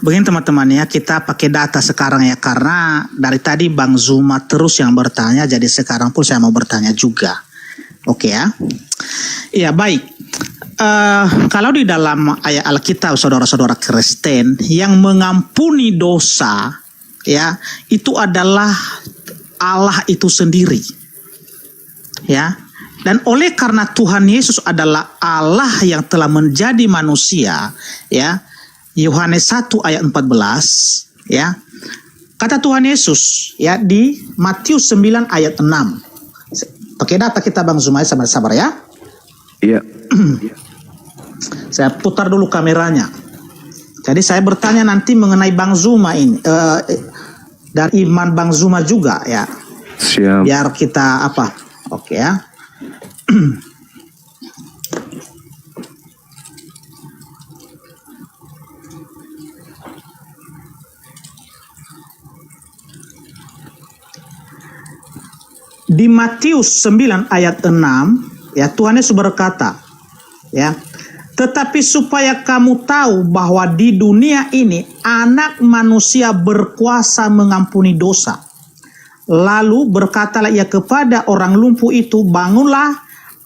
Begini teman-teman ya, kita pakai data sekarang ya, karena dari tadi Bang Zuma terus yang bertanya, jadi sekarang pun saya mau bertanya juga. Oke ya. Ya baik. Kalau di dalam ayat Alkitab saudara-saudara Kristen, yang mengampuni dosa ya itu adalah Allah itu sendiri. Ya. Dan oleh karena Tuhan Yesus adalah Allah yang telah menjadi manusia, ya. Yohanes 1 ayat 14, ya. Kata Tuhan Yesus ya di Matius 9 ayat 6. Pakai data kita Bang Zuma, sabar-sabar ya. Iya. Saya putar dulu kameranya. Jadi saya bertanya nanti mengenai Bang Zuma ini, dari iman Bang Zuma juga ya. Siap. Biar kita apa? Oke ya. Di Matius 9 ayat 6 ya, Tuhan Yesus berkata ya, tetapi supaya kamu tahu bahwa di dunia ini anak manusia berkuasa mengampuni dosa. Lalu berkatalah ia kepada orang lumpuh itu, bangunlah,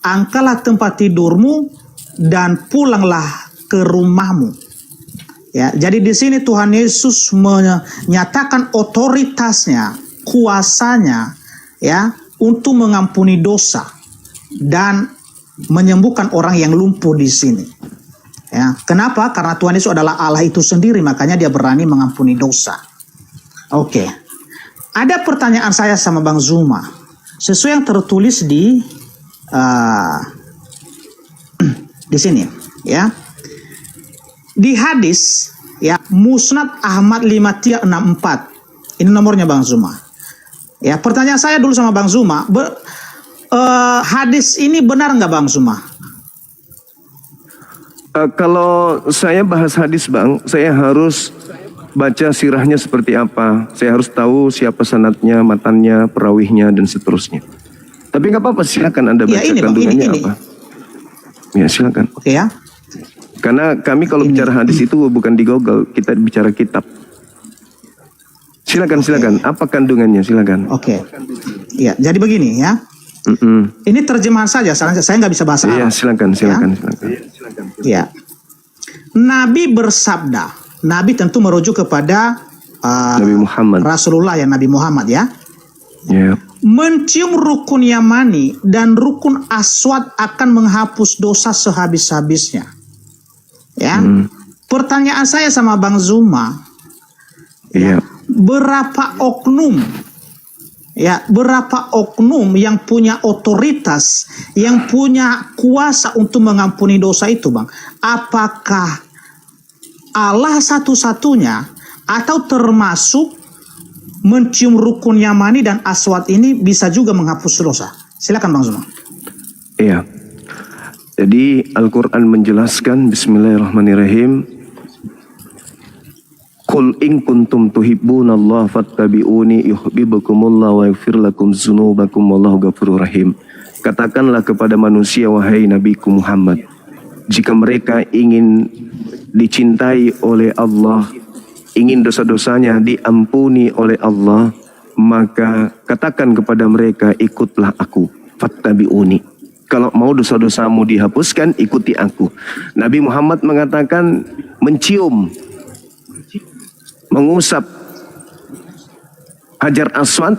angkatlah tempat tidurmu dan pulanglah ke rumahmu. Ya, jadi di sini Tuhan Yesus menyatakan otoritasnya, kuasanya ya untuk mengampuni dosa dan menyembuhkan orang yang lumpuh di sini. Ya, kenapa? Karena Tuhan Yesus adalah Allah itu sendiri, makanya dia berani mengampuni dosa. Oke. Ada pertanyaan saya sama Bang Zuma, sesuai yang tertulis di sini, ya. Di hadis, ya, Musnad Ahmad 5364. Ini nomornya Bang Zuma. Ya, pertanyaan saya dulu sama Bang Zuma, hadis ini benar nggak Bang Zuma? Kalau saya bahas hadis Bang, saya harus baca sirahnya seperti apa. Saya harus tahu siapa sanadnya, matannya, perawihnya, dan seterusnya. Tapi nggak apa-apa, silakan Anda baca Ya, ini, Bang, kandungannya ini. apa. Ya silakan. Oke ya. Karena kami kalau bicara hadis itu bukan di Google, kita bicara kitab. Silakan. Apa kandungannya? Silakan. Oke. Ya, jadi begini ya. Ini terjemahan saja, saya nggak bisa bahasa Iya, Arab. silakan. Ya. Nabi bersabda. Nabi tentu merujuk kepada Nabi Muhammad. Rasulullah ya, Nabi Muhammad ya. Ya. Mencium rukun Yamani dan rukun Aswad akan menghapus dosa sehabis-habisnya. Ya. Pertanyaan saya sama Bang Zuma. Iya. Berapa oknum yang punya otoritas, yang punya kuasa untuk mengampuni dosa itu, Bang? Apakah Allah satu-satunya atau termasuk mencium rukun Yamani dan Aswad ini bisa juga menghapus dosa? Silakan Bang Zuma. Iya. Jadi Al-Quran menjelaskan, Bismillahirrahmanirrahim, Qul in kuntum tuhibbunallaha fattabi'uni yuhibbukumullah wa yaghfir lakum dzunubakum wallahu ghafurur rahim. Katakanlah kepada manusia, wahai Nabiku Muhammad, jika mereka ingin dicintai oleh Allah, ingin dosa-dosanya diampuni oleh Allah, maka katakan kepada mereka, ikutlah aku, fattabi'uni. Kalau mau dosa-dosamu dihapuskan, ikuti aku. Nabi Muhammad mengatakan, mencium, mengusap Hajar Aswad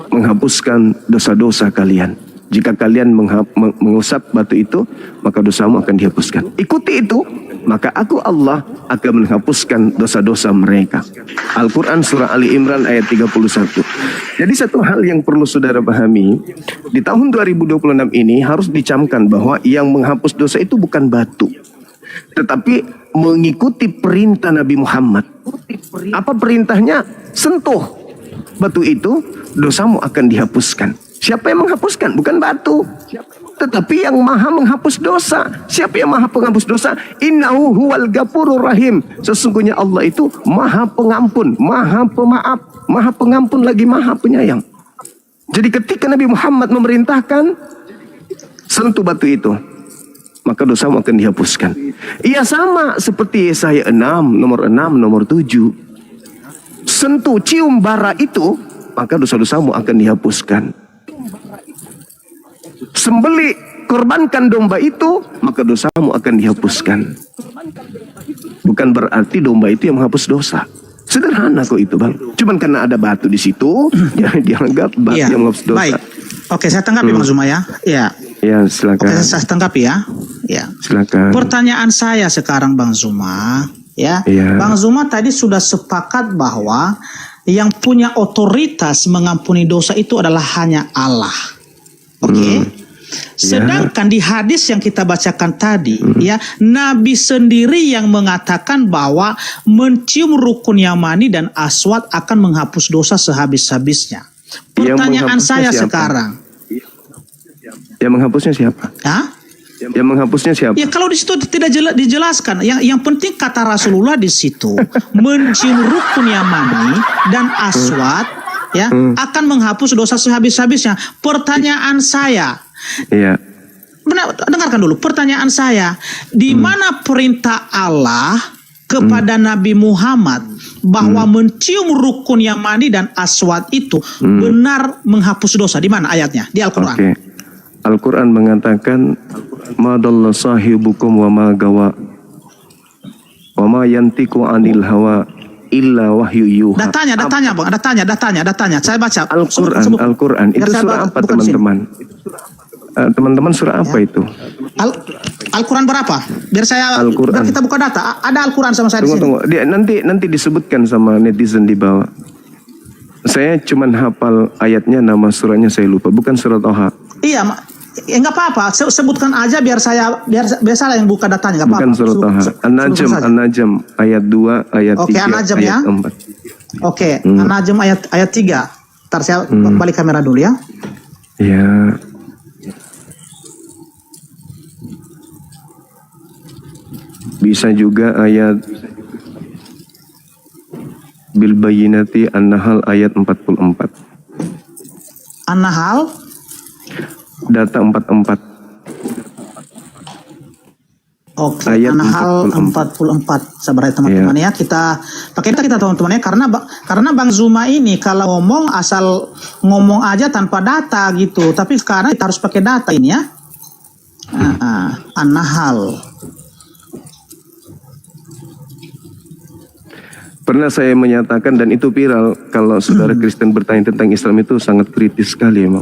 menghapuskan dosa-dosa kalian. Jika kalian mengusap batu itu, maka dosamu akan dihapuskan. Ikuti itu, maka aku Allah akan menghapuskan dosa-dosa mereka. Al-Quran surah Ali Imran ayat 31. Jadi satu hal yang perlu saudara pahami, di tahun 2026 ini harus dicamkan bahwa yang menghapus dosa itu bukan batu, tetapi mengikuti perintah Nabi Muhammad. Apa perintahnya? Sentuh batu itu, dosamu akan dihapuskan. Siapa yang menghapuskan? Bukan batu. tetapi yang maha menghapus dosa. Siapa yang maha penghapus dosa? Innahu huwal ghafurur rahim. Sesungguhnya Allah itu maha pengampun, maha pemaaf, maha pengampun lagi maha penyayang. Jadi ketika Nabi Muhammad memerintahkan, sentuh batu itu, maka dosamu akan dihapuskan. Ia sama seperti Yesaya 6, nomor 6, nomor 7. Sentuh, cium bara itu, maka dosa-dosamu akan dihapuskan. Sembeli, korbankan domba itu, maka dosamu akan dihapuskan. Bukan berarti domba itu yang menghapus dosa. Sederhana kok itu, Bang. Cuman karena ada batu di situ, ya dianggap batu yang menghapus dosa. Baik. Oke, saya tanggapi Bang Zuma ya. Ya. Ya, silakan. Oke, saya tanggapi ya. Ya. Silakan. Pertanyaan saya sekarang Bang Zuma, ya. Iya. Bang Zuma tadi sudah sepakat bahwa yang punya otoritas mengampuni dosa itu adalah hanya Allah. Oke. Sedangkan di hadis yang kita bacakan tadi, ya, Nabi sendiri yang mengatakan bahwa mencium rukun yamani dan aswad akan menghapus dosa sehabis-habisnya. Pertanyaan saya siapa? sekarang, Yang menghapusnya siapa? Hah? Yang menghapusnya siapa? Ya kalau di situ tidak dijelaskan. Yang penting kata Rasulullah di situ mencium rukun yamani dan aswad ya akan menghapus dosa sehabis-habisnya. Pertanyaan saya, Iya. benar, dengarkan dulu. Pertanyaan saya, di mana perintah Allah kepada Nabi Muhammad bahwa mencium rukun yamani dan aswad itu benar menghapus dosa? Di mana ayatnya? Di Al-Quran. Oke. Al-Quran mengatakan ma dalla sahibukum wa ma gawa wa ma yantiku anil hawa illa wahyu yuha. Datanya Bang, datanya. Saya baca. Al-Quran itu surah apa teman-teman? Teman-teman surah apa itu? Al-Quran berapa? Biar kita buka data. Ada Al-Quran sama saya di sini. Tunggu. Nanti disebutkan sama netizen di bawah. Saya cuman hafal ayatnya, nama surahnya saya lupa. Bukan surah Toha. Iya, enggak apa-apa. Sebutkan aja biar saya yang buka datanya, enggak apa-apa. Bukan surah Toha. An-Najm ayat 2, ayat 3, Oke, An-Najm ayat ya. 4. Oke, An-Najm ayat 3. Ntar saya balik kamera dulu ya. Ya. Bisa juga ayat bil bayyinati An-Nahl ayat 44. An-Nahl Data 44. Oke, Ayat An-Nahl 44. Sabar ya teman-teman ya. Kita teman-teman ya, karena Bang Zuma ini kalau ngomong asal ngomong aja tanpa data gitu. Tapi sekarang kita harus pakai data ini ya. An-Nahl. Pernah saya menyatakan dan itu viral, kalau saudara Kristen bertanya tentang Islam itu sangat kritis sekali emang.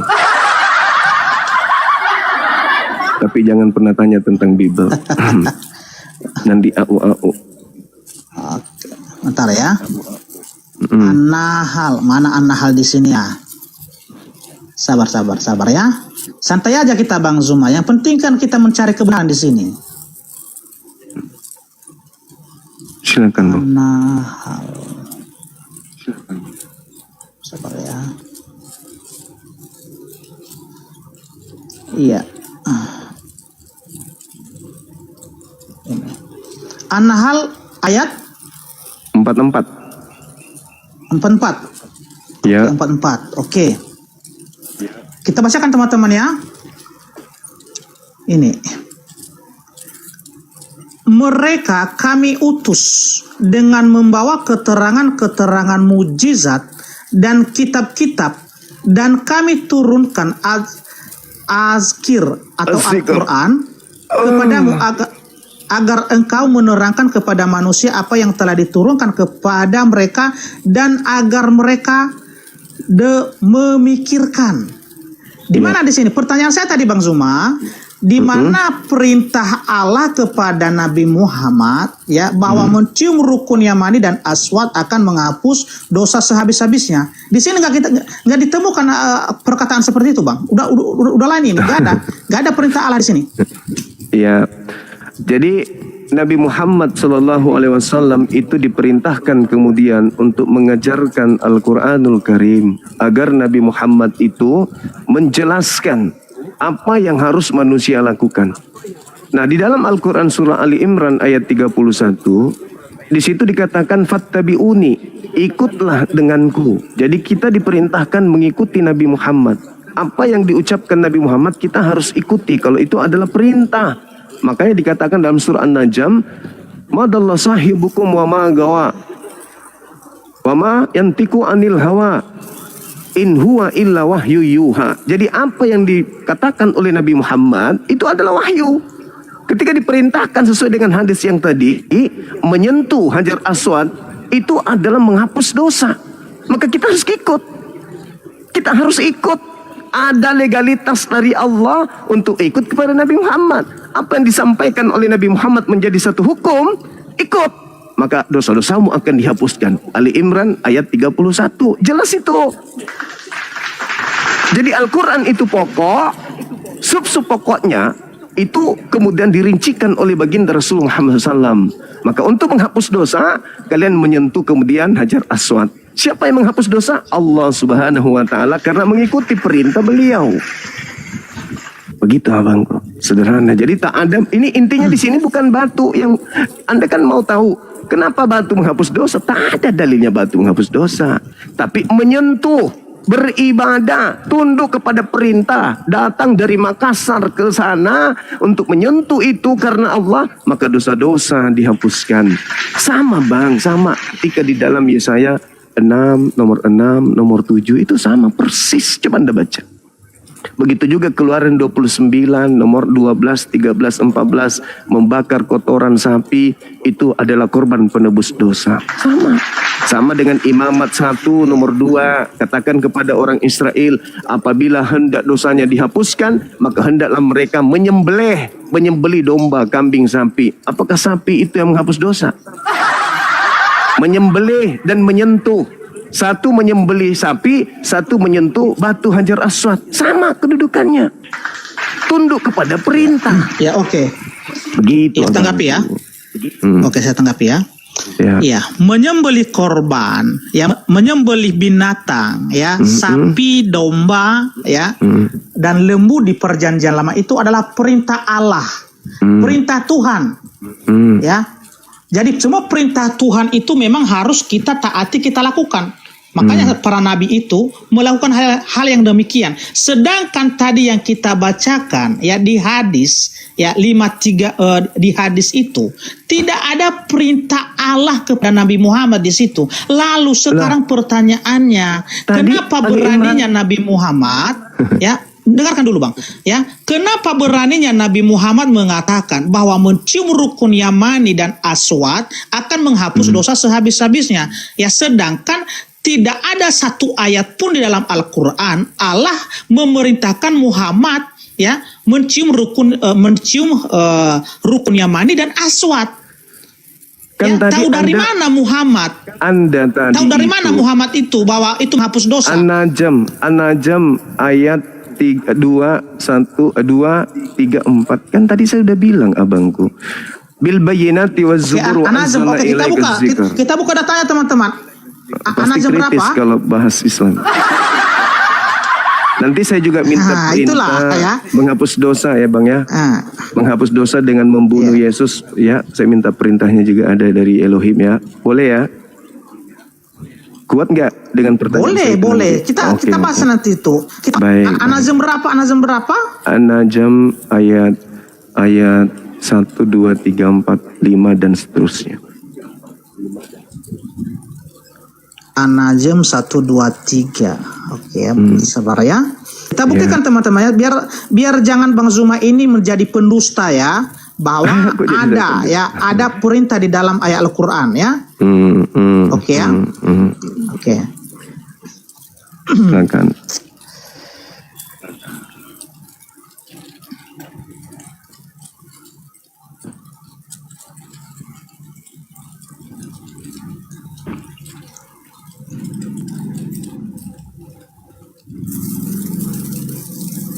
Tapi jangan pernah tanya tentang Bible. Nanti au. Oke, bentar ya. An-Nahl, mana An-Nahl di sini ya? Sabar ya. Santai aja kita Bang Zuma. Yang penting kan kita mencari kebenaran di sini. Silakan, Bang. An-Nahl. Sabar ya. Iya. Ini. An-Nahl ayat 44. 44. Ya. 44. Oke. Kita bacakan teman-teman ya. Ini. Mereka kami utus dengan membawa keterangan-keterangan mujizat dan kitab-kitab, dan kami turunkan azkir atau Al-Quran kepadamu agar engkau menerangkan kepada manusia apa yang telah diturunkan kepada mereka, dan agar mereka memikirkan. Di mana di sini? Pertanyaan saya tadi Bang Zuma, di mana perintah Allah kepada Nabi Muhammad ya bahwa mencium rukun yamani dan aswad akan menghapus dosa sehabis-habisnya? Di sini nggak ditemukan perkataan seperti itu, Bang. Udah lain ini, nggak ada perintah Allah di sini. Ya. Jadi Nabi Muhammad SAW itu diperintahkan kemudian untuk mengajarkan Al-Quranul Karim agar Nabi Muhammad itu menjelaskan apa yang harus manusia lakukan. Nah, di dalam Al-Quran surah Ali Imran ayat 31, di situ dikatakan fattabi'uni, ikutlah denganku. Jadi kita diperintahkan mengikuti Nabi Muhammad. Apa yang diucapkan Nabi Muhammad kita harus ikuti, kalau itu adalah perintah. Makanya dikatakan dalam surah An-Najm, madallah sahibukum wa ma gawa wa ma yantiku anil hawa in huwa illa wahyu yuha. Jadi apa yang dikatakan oleh Nabi Muhammad itu adalah wahyu. Ketika diperintahkan sesuai dengan hadis yang tadi, menyentuh Hajar Aswad itu adalah menghapus dosa. Maka kita harus ikut. Kita harus ikut. Ada legalitas dari Allah untuk ikut kepada Nabi Muhammad. Apa yang disampaikan oleh Nabi Muhammad menjadi satu hukum, ikut. Maka dosa-dosamu akan dihapuskan. Ali Imran ayat 31. Jelas itu. Jadi Al-Quran itu pokok. Sub-sub pokoknya itu kemudian dirincikan oleh baginda Rasulullah Muhammad SAW. Maka untuk menghapus dosa, kalian menyentuh kemudian Hajar Aswad. Siapa yang menghapus dosa? Allah Subhanahu wa Ta'ala, karena mengikuti perintah beliau. Begitu abangku, sederhana. Jadi tak ada, ini intinya di sini bukan batu yang Anda kan mau tahu kenapa batu menghapus dosa. Tak ada dalilnya batu menghapus dosa, tapi menyentuh, beribadah, tunduk kepada perintah, datang dari Makassar ke sana untuk menyentuh itu karena Allah, maka dosa-dosa dihapuskan. Sama bang, sama. Ketika di dalam Yesaya 6, nomor 6, nomor 7 itu sama persis. Coba Anda baca. Begitu juga Keluaran 29, nomor 12, 13, 14, membakar kotoran sapi itu adalah korban penebus dosa. Sama. Sama dengan Imamat 1, nomor 2, katakan kepada orang Israel, apabila hendak dosanya dihapuskan, maka hendaklah mereka menyembelih domba, kambing, sapi. Apakah sapi itu yang menghapus dosa? Menyembelih dan menyentuh. Satu menyembelih sapi, satu menyentuh batu Hajar Aswad. Sama kedudukannya. Tunduk kepada perintah. Ya, oke. Begitu. Ya, tanggapi ya. Oke, saya tanggapi ya. Ya. Ya, menyembelih korban, ya, menyembelih binatang, ya, sapi, domba, ya, dan lembu di perjanjian lama itu adalah perintah Allah, perintah Tuhan, ya. Jadi semua perintah Tuhan itu memang harus kita taati, kita lakukan. Makanya para nabi itu melakukan hal yang demikian. Sedangkan tadi yang kita bacakan ya di hadis ya 53 di hadis itu tidak ada perintah Allah kepada Nabi Muhammad di situ. Lalu sekarang pertanyaannya, kenapa beraninya Nabi Muhammad ya? Dengarkan dulu bang, ya. Kenapa beraninya Nabi Muhammad mengatakan bahwa mencium rukun Yamani dan Aswad akan menghapus dosa sehabis-habisnya? Ya, sedangkan tidak ada satu ayat pun di dalam Al-Quran Allah memerintahkan Muhammad ya mencium rukun Yamani dan Aswad. Kan ya, tahu dari mana Muhammad? Anda tadi tahu dari mana Muhammad itu bahwa itu menghapus dosa? An-Najm ayat 2, 1, 2, 3, 4. Kan tadi saya udah bilang abangku. Bil bayyinati waz zubur wa anzalna ilaika dzikr. Kita buka datanya teman-teman. Pasti kritis berapa? Kalau bahas Islam. Nanti saya juga minta perintah ya. Menghapus dosa ya bang ya. Menghapus dosa dengan membunuh Yesus ya. Saya minta perintahnya juga ada dari Elohim ya. Boleh ya? Kuat nggak dengan pertanyaan? Boleh. Kita bahas nanti itu. An-Najm berapa? An-Najm ayat 1, 2, 3, 4, 5 dan seterusnya. An-Najm 1, 2, 3. Oke, sabar ya. Kita buktikan teman-teman ya, biar jangan Bang Zuma ini menjadi pendusta ya, bahwa ada perintah di dalam ayat Al-Qur'an ya. Oke ya. Oke. Silakan.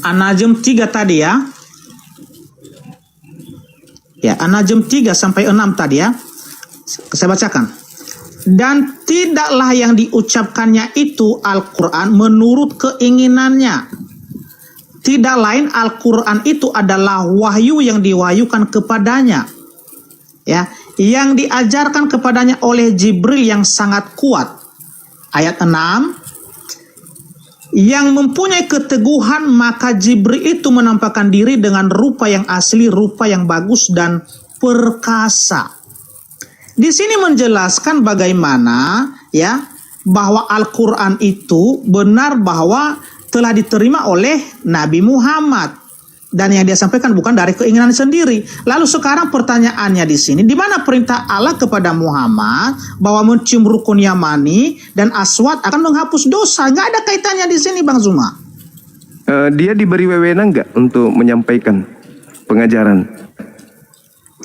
An-Najm 3 tadi ya. Ya, An-Najm 3 sampai 6 tadi ya. Saya bacakan. Dan tidaklah yang diucapkannya itu Al-Quran menurut keinginannya. tidak lain Al-Quran itu adalah wahyu yang diwahyukan kepadanya, ya, yang diajarkan kepadanya oleh Jibril yang sangat kuat. Ayat 6, yang mempunyai keteguhan, maka Jibril itu menampakkan diri dengan rupa yang asli, rupa yang bagus dan perkasa. Di sini menjelaskan bagaimana, ya, bahwa Al-Quran itu benar bahwa telah diterima oleh Nabi Muhammad dan yang dia sampaikan bukan dari keinginan sendiri. Lalu sekarang pertanyaannya di sini, di mana perintah Allah kepada Muhammad bahwa mencium rukun yamani dan aswad akan menghapus dosa? Nggak ada kaitannya di sini, Bang Zuma. Dia diberi wewenang nggak untuk menyampaikan pengajaran?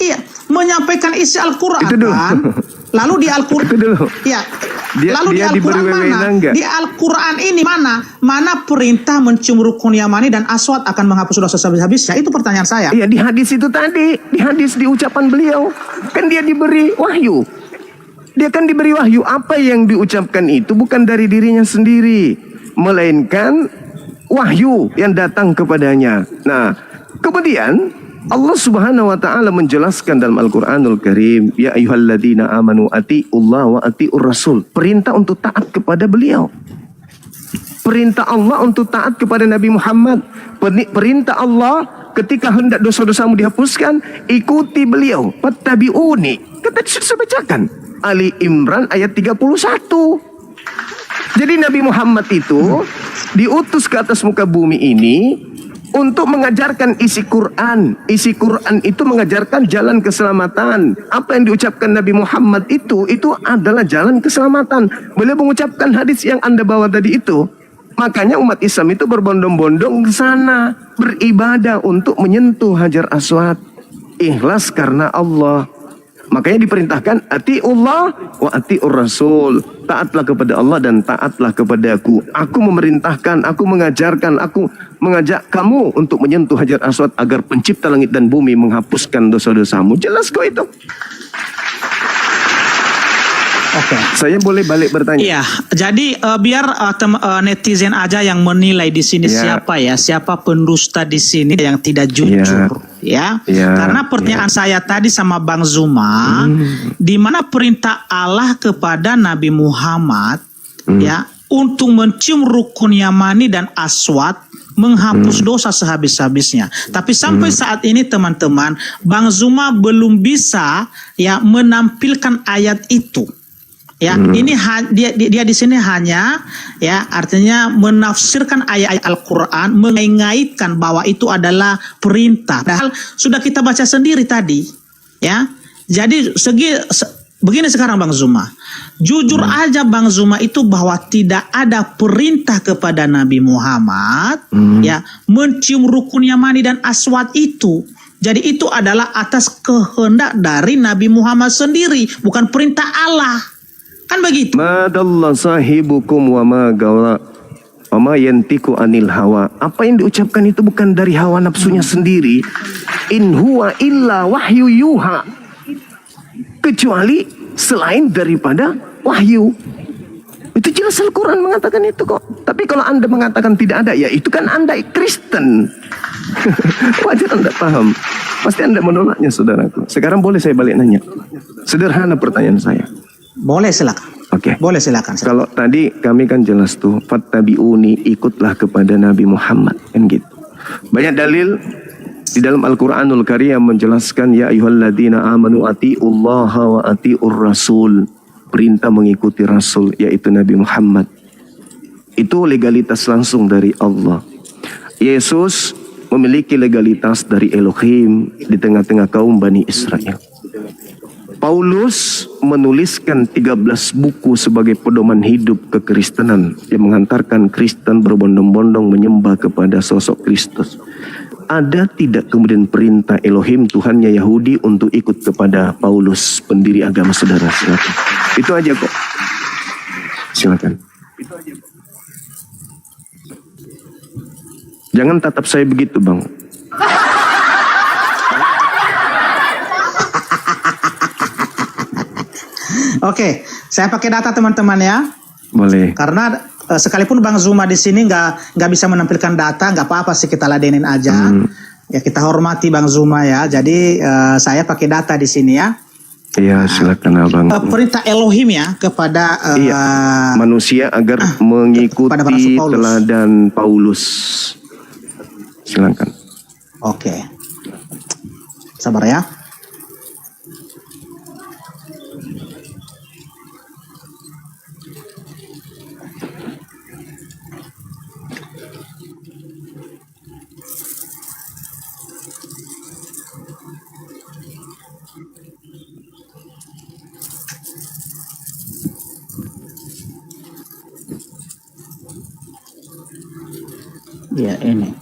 Iya, menyampaikan isi Al-Quran Itu dulu. kan. Lalu di Al-Quran, Itu dulu. ya. Dia Lalu di diberi Al-Quran wewenang mana? nggak? Di Al-Quran ini mana perintah mencium rukun yamani dan aswad akan menghapus dosa habis-habisnya? Itu pertanyaan saya. Iya, di hadis itu tadi, di hadis, di ucapan beliau, kan dia diberi wahyu. Dia kan diberi wahyu. Apa yang diucapkan itu bukan dari dirinya sendiri, melainkan wahyu yang datang kepadanya. Nah, kemudian Allah Subhanahu wa taala menjelaskan dalam Al-Qur'anul Karim, ya ayyuhalladzina amanu atiiullah wa atiur rasul. Perintah untuk taat kepada beliau. Perintah Allah untuk taat kepada Nabi Muhammad. Perintah Allah ketika hendak dosa-dosamu dihapuskan, ikuti beliau. Fattabi'uni. Kita sudah bacakan Ali Imran ayat 31. Jadi Nabi Muhammad itu diutus ke atas muka bumi ini untuk mengajarkan isi Quran. Isi Quran itu mengajarkan jalan keselamatan. Apa yang diucapkan Nabi Muhammad itu adalah jalan keselamatan. Beliau mengucapkan hadis yang Anda bawa tadi itu. Makanya umat Islam itu berbondong-bondong ke sana, beribadah untuk menyentuh Hajar Aswad. Ikhlas karena Allah. Makanya diperintahkan atiullah wa atiur rasul. Taatlah kepada Allah dan taatlah kepadaku. Aku memerintahkan, aku mengajarkan, aku mengajak kamu untuk menyentuh Hajar Aswad agar pencipta langit dan bumi menghapuskan dosa-dosamu. Jelas kok itu. Oke. Saya boleh balik bertanya? Iya, jadi biar netizen aja yang menilai di sini siapa pendusta di sini yang tidak jujur, ya. Karena pertanyaan saya tadi sama Bang Zuma, di mana perintah Allah kepada Nabi Muhammad, ya, untuk mencium rukun yamani dan aswad menghapus dosa sehabis-habisnya. Tapi sampai saat ini teman-teman, Bang Zuma belum bisa ya menampilkan ayat itu. Ya, ini dia di sini hanya ya artinya menafsirkan ayat-ayat Al-Qur'an, mengait-ngaitkan bahwa itu adalah perintah. Padahal sudah kita baca sendiri tadi, ya. Jadi begini sekarang Bang Zuma. Jujur aja Bang Zuma itu bahwa tidak ada perintah kepada Nabi Muhammad ya mencium rukun yamani dan aswad itu. Jadi itu adalah atas kehendak dari Nabi Muhammad sendiri, bukan perintah Allah. Kan begitu. Madallah sahibukum wa ma gawa wa ma yantiku anil hawa. Apa yang diucapkan itu bukan dari hawa nafsunya sendiri. In huwa illa wahyu yuha. Kecuali selain daripada wahyu. Itu jelas Al-Quran mengatakan itu kok. Tapi kalau Anda mengatakan tidak ada, ya itu kan Anda Kristen. Wajar Anda paham. Pasti Anda menolaknya saudaraku. Sekarang boleh saya balik nanya. Sederhana pertanyaan saya. Boleh silakan. Oke. Boleh silakan. Kalau tadi kami kan jelas tuh, fattabi'uni, ikutlah kepada Nabi Muhammad, kan gitu. Banyak dalil di dalam Al-Qur'anul Karim yang menjelaskan ya ayyuhalladzina amanu atiullaha wa atiur rasul. Perintah mengikuti rasul yaitu Nabi Muhammad. Itu legalitas langsung dari Allah. Yesus memiliki legalitas dari Elohim di tengah-tengah kaum Bani Israel. Paulus menuliskan 13 buku sebagai pedoman hidup kekristenan yang mengantarkan Kristen berbondong-bondong menyembah kepada sosok Kristus. Ada tidak kemudian perintah Elohim Tuhannya Yahudi untuk ikut kepada Paulus, pendiri agama saudara? Silakan. Itu aja kok. Silakan. Jangan tatap saya begitu, Bang. Oke, saya pakai data teman-teman ya. Boleh. Karena sekalipun Bang Zuma di sini nggak bisa menampilkan data, nggak apa-apa sih, kita ladenin aja. Ya kita hormati Bang Zuma ya. Jadi saya pakai data di sini ya. Iya, silakan Abang. Perintah Elohim ya kepada manusia agar kepada Rasul mengikuti Paulus. teladan Paulus. Silakan. Oke. Sabar ya. Ya ini.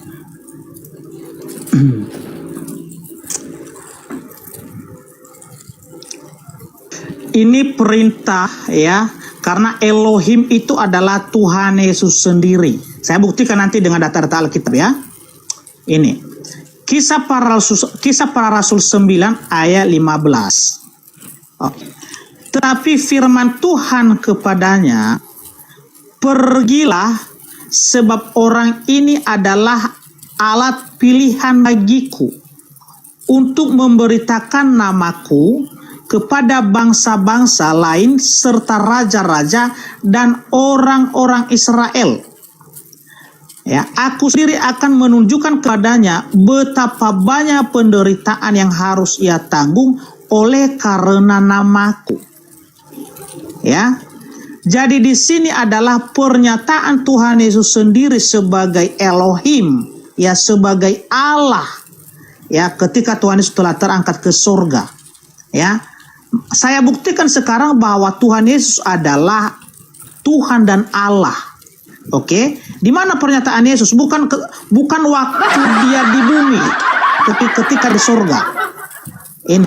Ini perintah ya, karena Elohim itu adalah Tuhan Yesus sendiri. Saya buktikan nanti dengan data-data Alkitab ya. Ini Kisah Para Rasul 9 ayat 15. Oke. Tetapi firman Tuhan kepadanya, pergilah, sebab orang ini adalah alat pilihan bagiku untuk memberitakan namaku kepada bangsa-bangsa lain serta raja-raja dan orang-orang Israel. Ya, aku sendiri akan menunjukkan kepadanya betapa banyak penderitaan yang harus ia tanggung oleh karena namaku. Ya. Jadi di sini adalah pernyataan Tuhan Yesus sendiri sebagai Elohim, ya, sebagai Allah. Ya, ketika Tuhan Yesus telah terangkat ke surga. Ya. Saya buktikan sekarang bahwa Tuhan Yesus adalah Tuhan dan Allah. Oke, di mana pernyataan Yesus? Bukan waktu dia di bumi, tapi ketika di surga. Ini,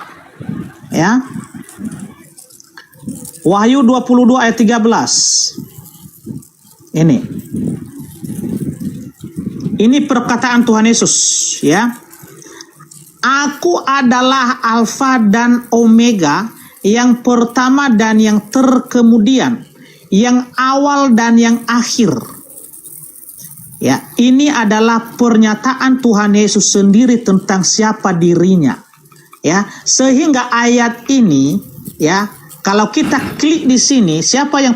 ya. Wahyu 22 ayat 13. Ini perkataan Tuhan Yesus, ya. Aku adalah Alfa dan Omega, yang pertama dan yang terkemudian, yang awal dan yang akhir. Ya, ini adalah pernyataan Tuhan Yesus sendiri tentang siapa dirinya. Ya, sehingga ayat ini, ya, kalau kita klik di sini, siapa yang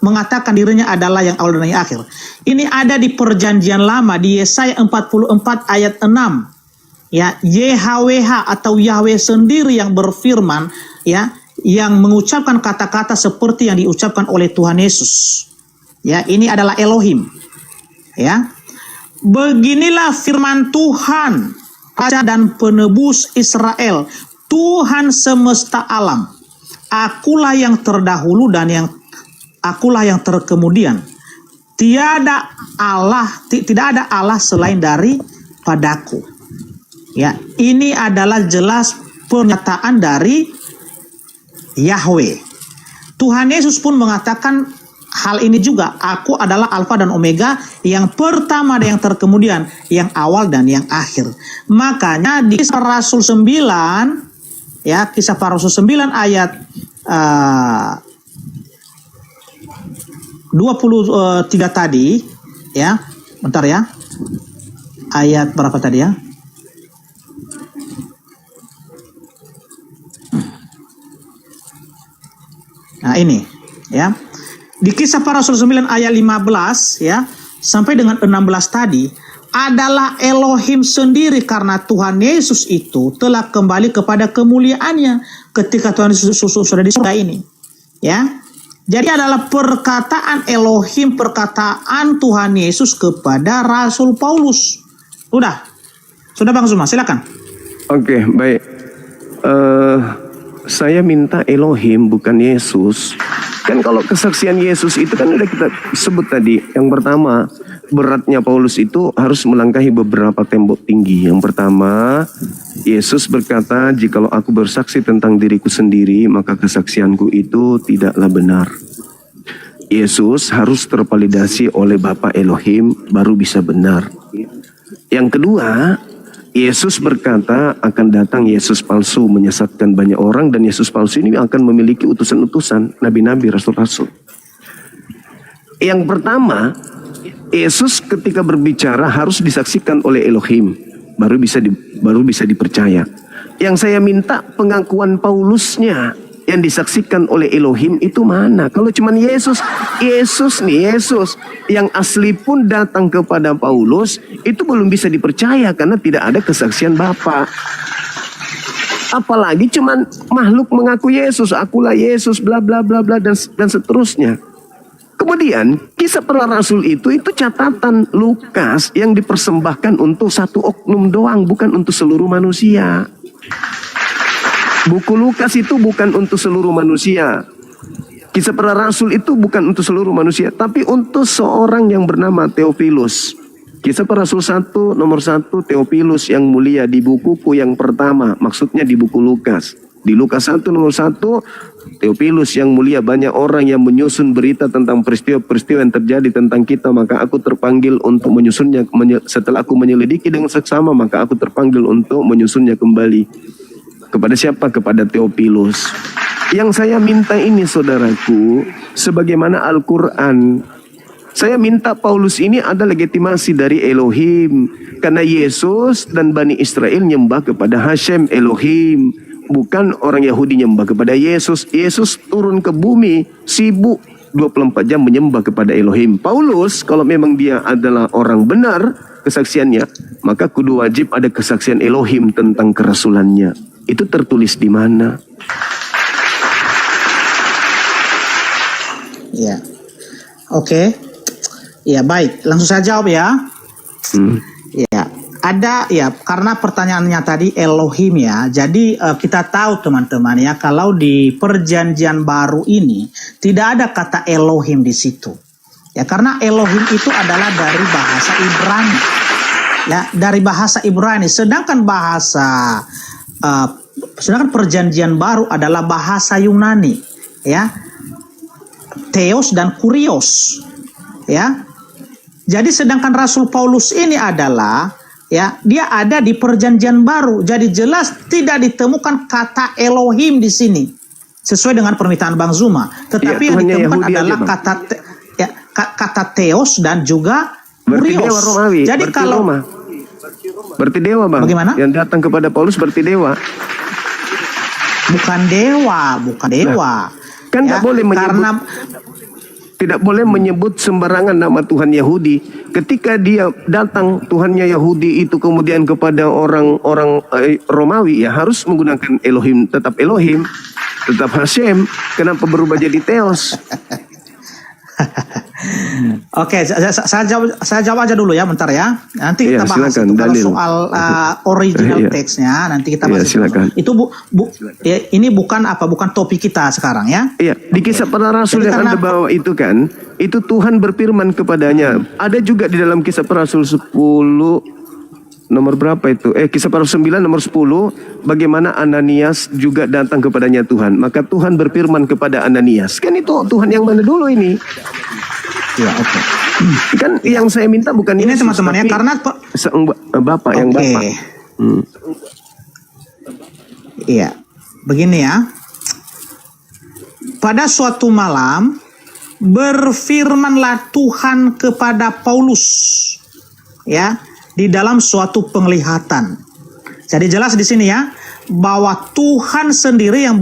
mengatakan dirinya adalah yang awal dan yang akhir? Ini ada di Perjanjian Lama di Yesaya 44 ayat 6. Ya, YHWH atau Yahweh sendiri yang berfirman, ya, yang mengucapkan kata-kata seperti yang diucapkan oleh Tuhan Yesus. Ya, ini adalah Elohim. Ya. Beginilah firman Tuhan, Raja dan Penebus Israel, Tuhan semesta alam. Akulah yang terdahulu dan akulah yang terkemudian. Tidak ada Allah selain daripadaku. Ya, ini adalah jelas pernyataan dari Yahweh. Tuhan Yesus pun mengatakan hal ini juga. Aku adalah Alfa dan Omega, yang pertama dan yang terkemudian, yang awal dan yang akhir. Makanya di Kisah Rasul 9, ya, Kisah Para Rasul 9 ayat 23 tadi, ya. Bentar ya. Ayat berapa tadi ya? Nah, ini, ya. Di Kisah Para Rasul 9 ayat 15, ya, sampai dengan 16 tadi adalah Elohim sendiri, karena Tuhan Yesus itu telah kembali kepada kemuliaannya ketika Tuhan Yesus sudah di surga ini. Ya. Jadi adalah perkataan Elohim, perkataan Tuhan Yesus kepada Rasul Paulus. Sudah Bang Zuma, silakan. Oke, baik. Saya minta Elohim bukan Yesus. Kan kalau kesaksian Yesus itu kan udah kita sebut tadi. Yang pertama, beratnya Paulus itu harus melangkahi beberapa tembok tinggi. Yang pertama, Yesus berkata, "Jikalau aku bersaksi tentang diriku sendiri, maka kesaksianku itu tidaklah benar." Yesus harus tervalidasi oleh Bapa Elohim baru bisa benar. Yang kedua, Yesus berkata akan datang Yesus palsu menyesatkan banyak orang, dan Yesus palsu ini akan memiliki utusan-utusan, nabi-nabi, rasul-rasul. Yang pertama, Yesus ketika berbicara harus disaksikan oleh Elohim, baru bisa dipercaya. Yang saya minta pengakuan Paulusnya yang disaksikan oleh Elohim itu mana? Kalau cuman Yesus yang asli pun datang kepada Paulus, itu belum bisa dipercaya karena tidak ada kesaksian Bapa. Apalagi cuman makhluk mengaku Yesus, akulah Yesus, bla bla bla bla, dan seterusnya. Kemudian kisah para rasul itu catatan Lukas yang dipersembahkan untuk satu oknum doang, bukan untuk seluruh manusia. Buku Lukas itu bukan untuk seluruh manusia. Kisah para rasul itu bukan untuk seluruh manusia, tapi untuk seorang yang bernama Theophilus. Kisah para rasul 1 nomor 1 Theophilus yang mulia di bukuku yang pertama, maksudnya di buku Lukas. Di Lukas 1 nomor 1 Theophilus yang mulia, banyak orang yang menyusun berita tentang peristiwa-peristiwa yang terjadi tentang kita, maka aku terpanggil untuk menyusunnya. Setelah aku menyelidiki dengan seksama, maka aku terpanggil untuk menyusunnya kembali. Kepada siapa? Kepada Theophilus. Yang saya minta ini saudaraku, sebagaimana Al-Quran, saya minta Paulus ini ada legitimasi dari Elohim. Karena Yesus dan Bani Israel nyembah kepada Hashem Elohim, bukan orang Yahudi nyembah kepada Yesus. Yesus turun ke bumi, sibuk 24 jam menyembah kepada Elohim. Paulus kalau memang dia adalah orang benar kesaksiannya, maka kudu wajib ada kesaksian Elohim tentang kerasulannya. Itu tertulis di mana? Ya, oke. Ya baik, langsung saya jawab ya. Ya, ada ya, karena pertanyaannya tadi Elohim ya. Jadi kita tahu teman-teman ya, kalau di Perjanjian Baru ini tidak ada kata Elohim di situ. Ya, karena Elohim itu adalah dari bahasa Ibrani. Ya, dari bahasa Ibrani. Sedangkan Perjanjian Baru adalah bahasa Yunani, ya. Theos dan Kurios, ya. Jadi sedangkan Rasul Paulus ini adalah, ya, dia ada di Perjanjian Baru. Jadi jelas tidak ditemukan kata Elohim di sini, sesuai dengan permintaan Bang Zuma. Tetapi yang ditemukan Yahudi adalah kata Theos dan juga Kurios. Jadi kalau berarti dewa, Bang. Bagaimana? Yang datang kepada Paulus berarti dewa. Bukan dewa. Nah, kan tidak boleh menyebut sembarangan nama Tuhan Yahudi. Ketika dia datang Tuhannya Yahudi itu kemudian kepada orang-orang Romawi, ya harus menggunakan Elohim, tetap Hashem. Kenapa berubah jadi Theos? Oke, saya jawab aja dulu ya, bentar ya. Nanti kita bahas silakan, itu kalau soal original text-nya, nanti kita bahas. Itu ini bukan topik kita sekarang ya. Iya, di Kisah Para Rasul yang Anda bawa itu kan, itu Tuhan berfirman kepadanya. Ada juga di dalam Kisah Para Rasul 10 nomor berapa itu? Kisah Para Rasul 9 nomor 10, bagaimana Ananias juga datang kepadanya Tuhan. Maka Tuhan berfirman kepada Ananias. Kan itu Tuhan yang mana dulu ini? Ya, oke. Kan yang saya minta bukan ini teman-teman ya, karena Bapak yang Bapak. Iya. Begini ya. Pada suatu malam berfirmanlah Tuhan kepada Paulus, ya, di dalam suatu penglihatan. Jadi jelas di sini ya, bahwa Tuhan sendiri yang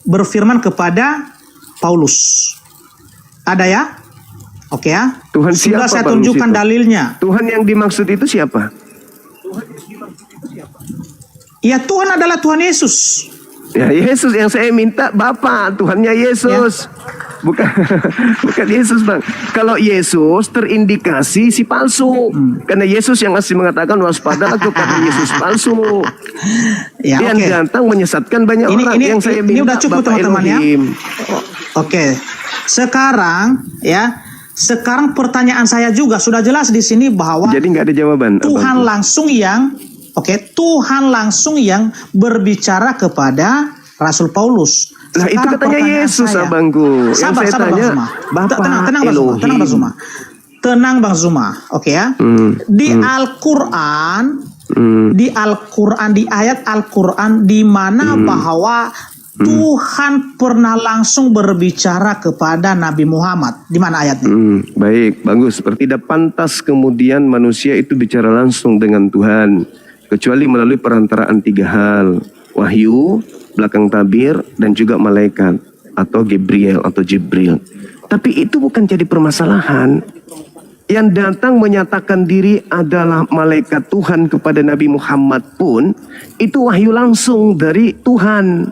berfirman kepada Paulus. Ada ya? Oke ya. Tuhan siapa? Sudah saya tunjukkan dalilnya. Tuhan yang dimaksud itu siapa? Ya, Tuhan adalah Tuhan Yesus. Ya, Yesus yang saya minta Bapa, Tuhannya Yesus. Ya. Bukan Yesus, Bang. Kalau Yesus terindikasi si palsu. Karena Yesus yang asli mengatakan waspadalah kepada Yesus palsu. Ya, yang datang menyesatkan banyak orang. Yang saya minta udah cukup teman-teman ya. Oke. Sekarang ya. Sekarang pertanyaan saya juga sudah jelas di sini bahwa jadi nggak ada jawaban. Tuhan langsung yang berbicara kepada Rasul Paulus. Nah, itu katanya Yesus, abangku. Sabar, tenang Bang Zuma. Oke ya. Di Al-Quran, di ayat Al-Quran di mana bahwa Tuhan pernah langsung berbicara kepada Nabi Muhammad. Di mana ayatnya? Baik, bagus. Tidak pantas kemudian manusia itu bicara langsung dengan Tuhan, kecuali melalui perantaraan 3 hal. Wahyu, belakang tabir, dan juga malaikat atau Gabriel atau Jibril. Tapi itu bukan jadi permasalahan. Yang datang menyatakan diri adalah malaikat Tuhan kepada Nabi Muhammad pun itu wahyu langsung dari Tuhan,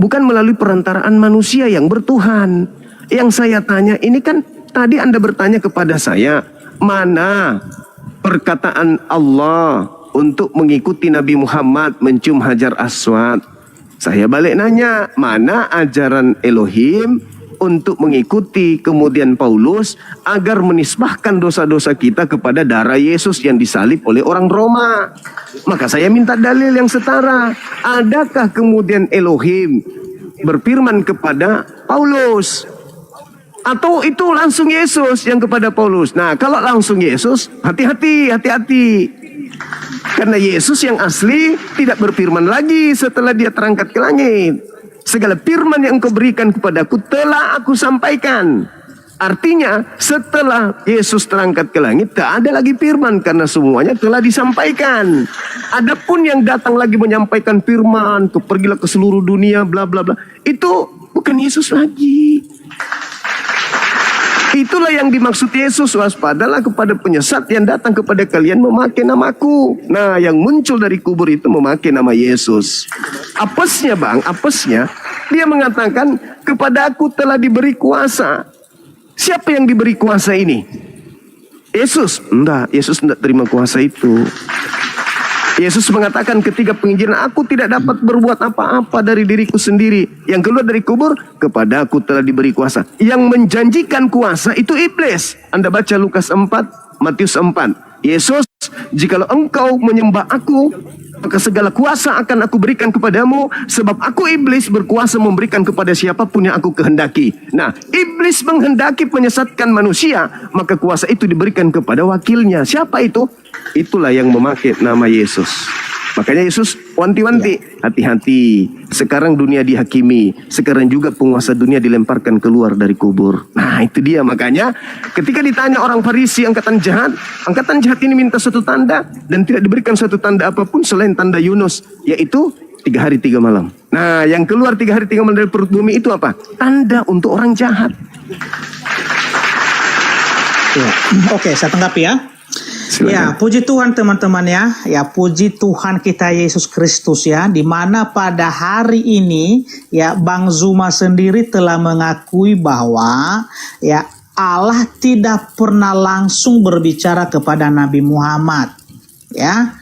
bukan melalui perantaraan manusia yang bertuhan. Yang saya tanya ini kan, tadi Anda bertanya kepada saya, mana perkataan Allah untuk mengikuti Nabi Muhammad mencium Hajar Aswad? Saya balik nanya, mana ajaran Elohim untuk mengikuti kemudian Paulus agar menisbahkan dosa-dosa kita kepada darah Yesus yang disalib oleh orang Roma? Maka saya minta dalil yang setara. Adakah kemudian Elohim berfirman kepada Paulus? Atau itu langsung Yesus yang kepada Paulus? Nah, kalau langsung Yesus, hati-hati. Karena Yesus yang asli tidak berfirman lagi setelah dia terangkat ke langit. Segala firman yang engkau berikan kepadaku telah aku sampaikan. Artinya setelah Yesus terangkat ke langit tak ada lagi firman, karena semuanya telah disampaikan. Adapun yang datang lagi menyampaikan firman, pergilah ke seluruh dunia bla bla bla, itu bukan Yesus lagi. Itulah yang dimaksud Yesus, waspadalah kepada penyesat yang datang kepada kalian memakai namaku. Nah, yang muncul dari kubur itu memakai nama Yesus. Apesnya bang, dia mengatakan kepada aku telah diberi kuasa. Siapa yang diberi kuasa ini? Yesus? Enggak, Yesus tidak terima kuasa itu. Yesus mengatakan ketika penginjilan, aku tidak dapat berbuat apa-apa dari diriku sendiri. Yang keluar dari kubur, kepada aku telah diberi kuasa. Yang menjanjikan kuasa itu iblis. Anda baca Lukas 4, Matius 4. Yesus, jikalau engkau menyembah aku, maka segala kuasa akan aku berikan kepadamu, sebab aku iblis berkuasa memberikan kepada siapapun yang aku kehendaki. Nah, iblis menghendaki menyesatkan manusia, maka kuasa itu diberikan kepada wakilnya. Siapa itu? Itulah yang memakai nama Yesus. Makanya Yesus wanti-wanti, hati-hati. Sekarang dunia dihakimi, sekarang juga penguasa dunia dilemparkan keluar dari kubur. Nah, itu dia. Makanya ketika ditanya orang Farisi angkatan jahat ini minta suatu tanda dan tidak diberikan suatu tanda apapun selain tanda Yunus, yaitu 3 hari 3 malam. Nah, yang keluar 3 hari 3 malam dari perut bumi itu apa? Tanda untuk orang jahat. Ya. Oke, saya tanggapi ya. Silakan. Ya, puji Tuhan teman-teman ya. Ya, puji Tuhan kita Yesus Kristus ya. Di mana pada hari ini ya Bang Zuma sendiri telah mengakui bahwa ya Allah tidak pernah langsung berbicara kepada Nabi Muhammad. Ya.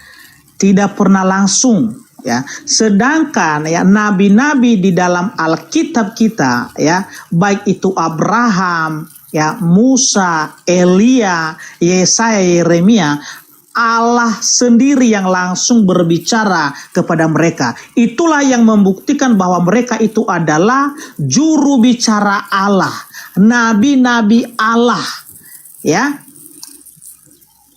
Tidak pernah langsung ya. Sedangkan ya nabi-nabi di dalam Alkitab kita ya, baik itu Abraham, ya Musa, Elia, Yesaya, Yeremia, Allah sendiri yang langsung berbicara kepada mereka. Itulah yang membuktikan bahwa mereka itu adalah juru bicara Allah, nabi-nabi Allah, ya.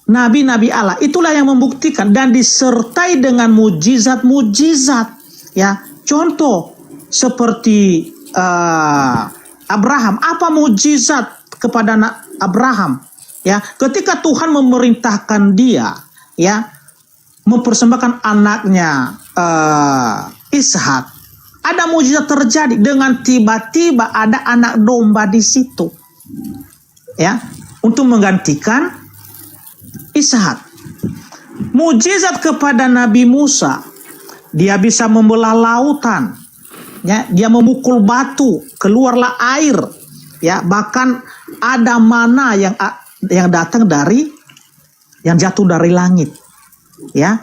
Nabi-nabi Allah, itulah yang membuktikan dan disertai dengan mujizat-mujizat, ya. Contoh seperti Abraham, apa mujizat kepada Abraham? Ya, ketika Tuhan memerintahkan dia, ya, mempersembahkan anaknya Ishak, ada mujizat terjadi dengan tiba-tiba ada anak domba di situ, ya, untuk menggantikan Ishak. Mujizat kepada Nabi Musa, dia bisa membelah lautan, ya, dia memukul batu, keluarlah air, ya, bahkan ada mana yang datang dari, yang jatuh dari langit, ya.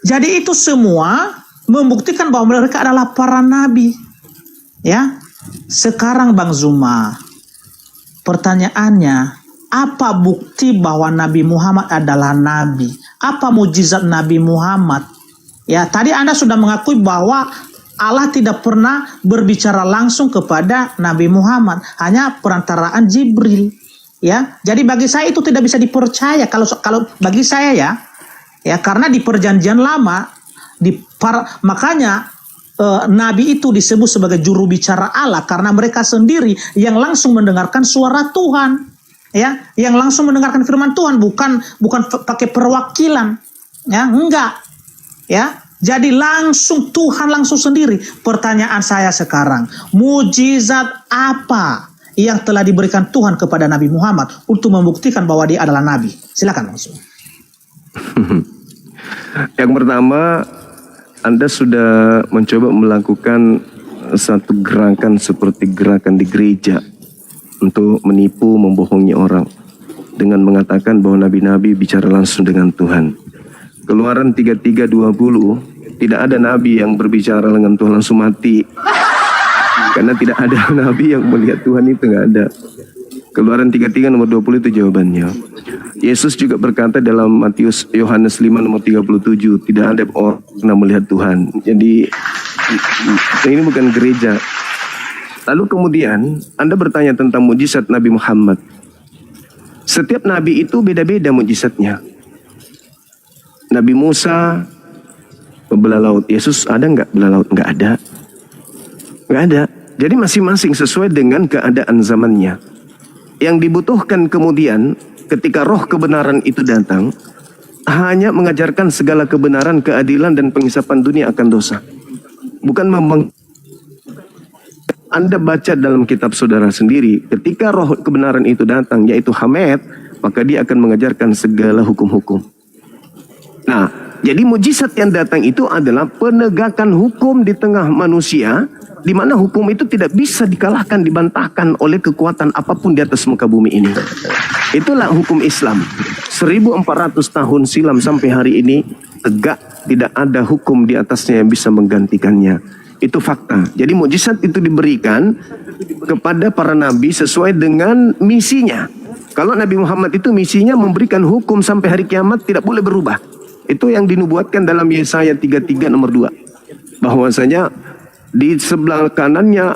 Jadi itu semua membuktikan bahwa mereka adalah para nabi, ya. Sekarang Bang Zuma, pertanyaannya, apa bukti bahwa Nabi Muhammad adalah nabi? Apa mujizat Nabi Muhammad? Ya, tadi Anda sudah mengakui bahwa Allah tidak pernah berbicara langsung kepada Nabi Muhammad, hanya perantaraan Jibril, ya. Jadi bagi saya itu tidak bisa dipercaya kalau bagi saya ya, karena di perjanjian lama makanya nabi itu disebut sebagai juru bicara Allah karena mereka sendiri yang langsung mendengarkan suara Tuhan, ya, yang langsung mendengarkan firman Tuhan, bukan pakai perwakilan, ya, enggak, ya. Jadi langsung Tuhan langsung sendiri. Pertanyaan saya sekarang, mujizat apa yang telah diberikan Tuhan kepada Nabi Muhammad untuk membuktikan bahwa dia adalah nabi? Silakan langsung. Yang pertama, Anda sudah mencoba melakukan satu gerakan seperti gerakan di gereja untuk menipu, membohongi orang dengan mengatakan bahwa nabi-nabi bicara langsung dengan Tuhan. Keluaran 33:20, tidak ada nabi yang berbicara dengan Tuhan langsung mati. Karena tidak ada nabi yang melihat Tuhan, itu nggak ada. Keluaran 33 nomor 20 itu jawabannya. Yesus juga berkata dalam Yohanes 5 nomor 37, tidak ada orang yang melihat Tuhan. Jadi ini bukan gereja. Lalu kemudian Anda bertanya tentang mujizat Nabi Muhammad. Setiap nabi itu beda-beda mujizatnya. Nabi Musa belah laut. Yesus ada nggak belah laut? Nggak ada. Nggak ada. Jadi masing-masing sesuai dengan keadaan zamannya. Yang dibutuhkan kemudian ketika roh kebenaran itu datang, hanya mengajarkan segala kebenaran, keadilan, dan penghisapan dunia akan dosa. Bukan Anda baca dalam kitab saudara sendiri, ketika roh kebenaran itu datang, yaitu Hamed, maka dia akan mengajarkan segala hukum-hukum. Nah, jadi mujizat yang datang itu adalah penegakan hukum di tengah manusia, di mana hukum itu tidak bisa dikalahkan, dibantahkan oleh kekuatan apapun di atas muka bumi ini. Itulah hukum Islam. 1400 tahun silam sampai hari ini tegak, tidak ada hukum di atasnya yang bisa menggantikannya. Itu fakta. Jadi mujizat itu diberikan kepada para nabi sesuai dengan misinya. Kalau Nabi Muhammad itu misinya memberikan hukum sampai hari kiamat, tidak boleh berubah. Itu yang dinubuatkan dalam Yesaya 33 nomor 2. Bahwasanya di sebelah kanannya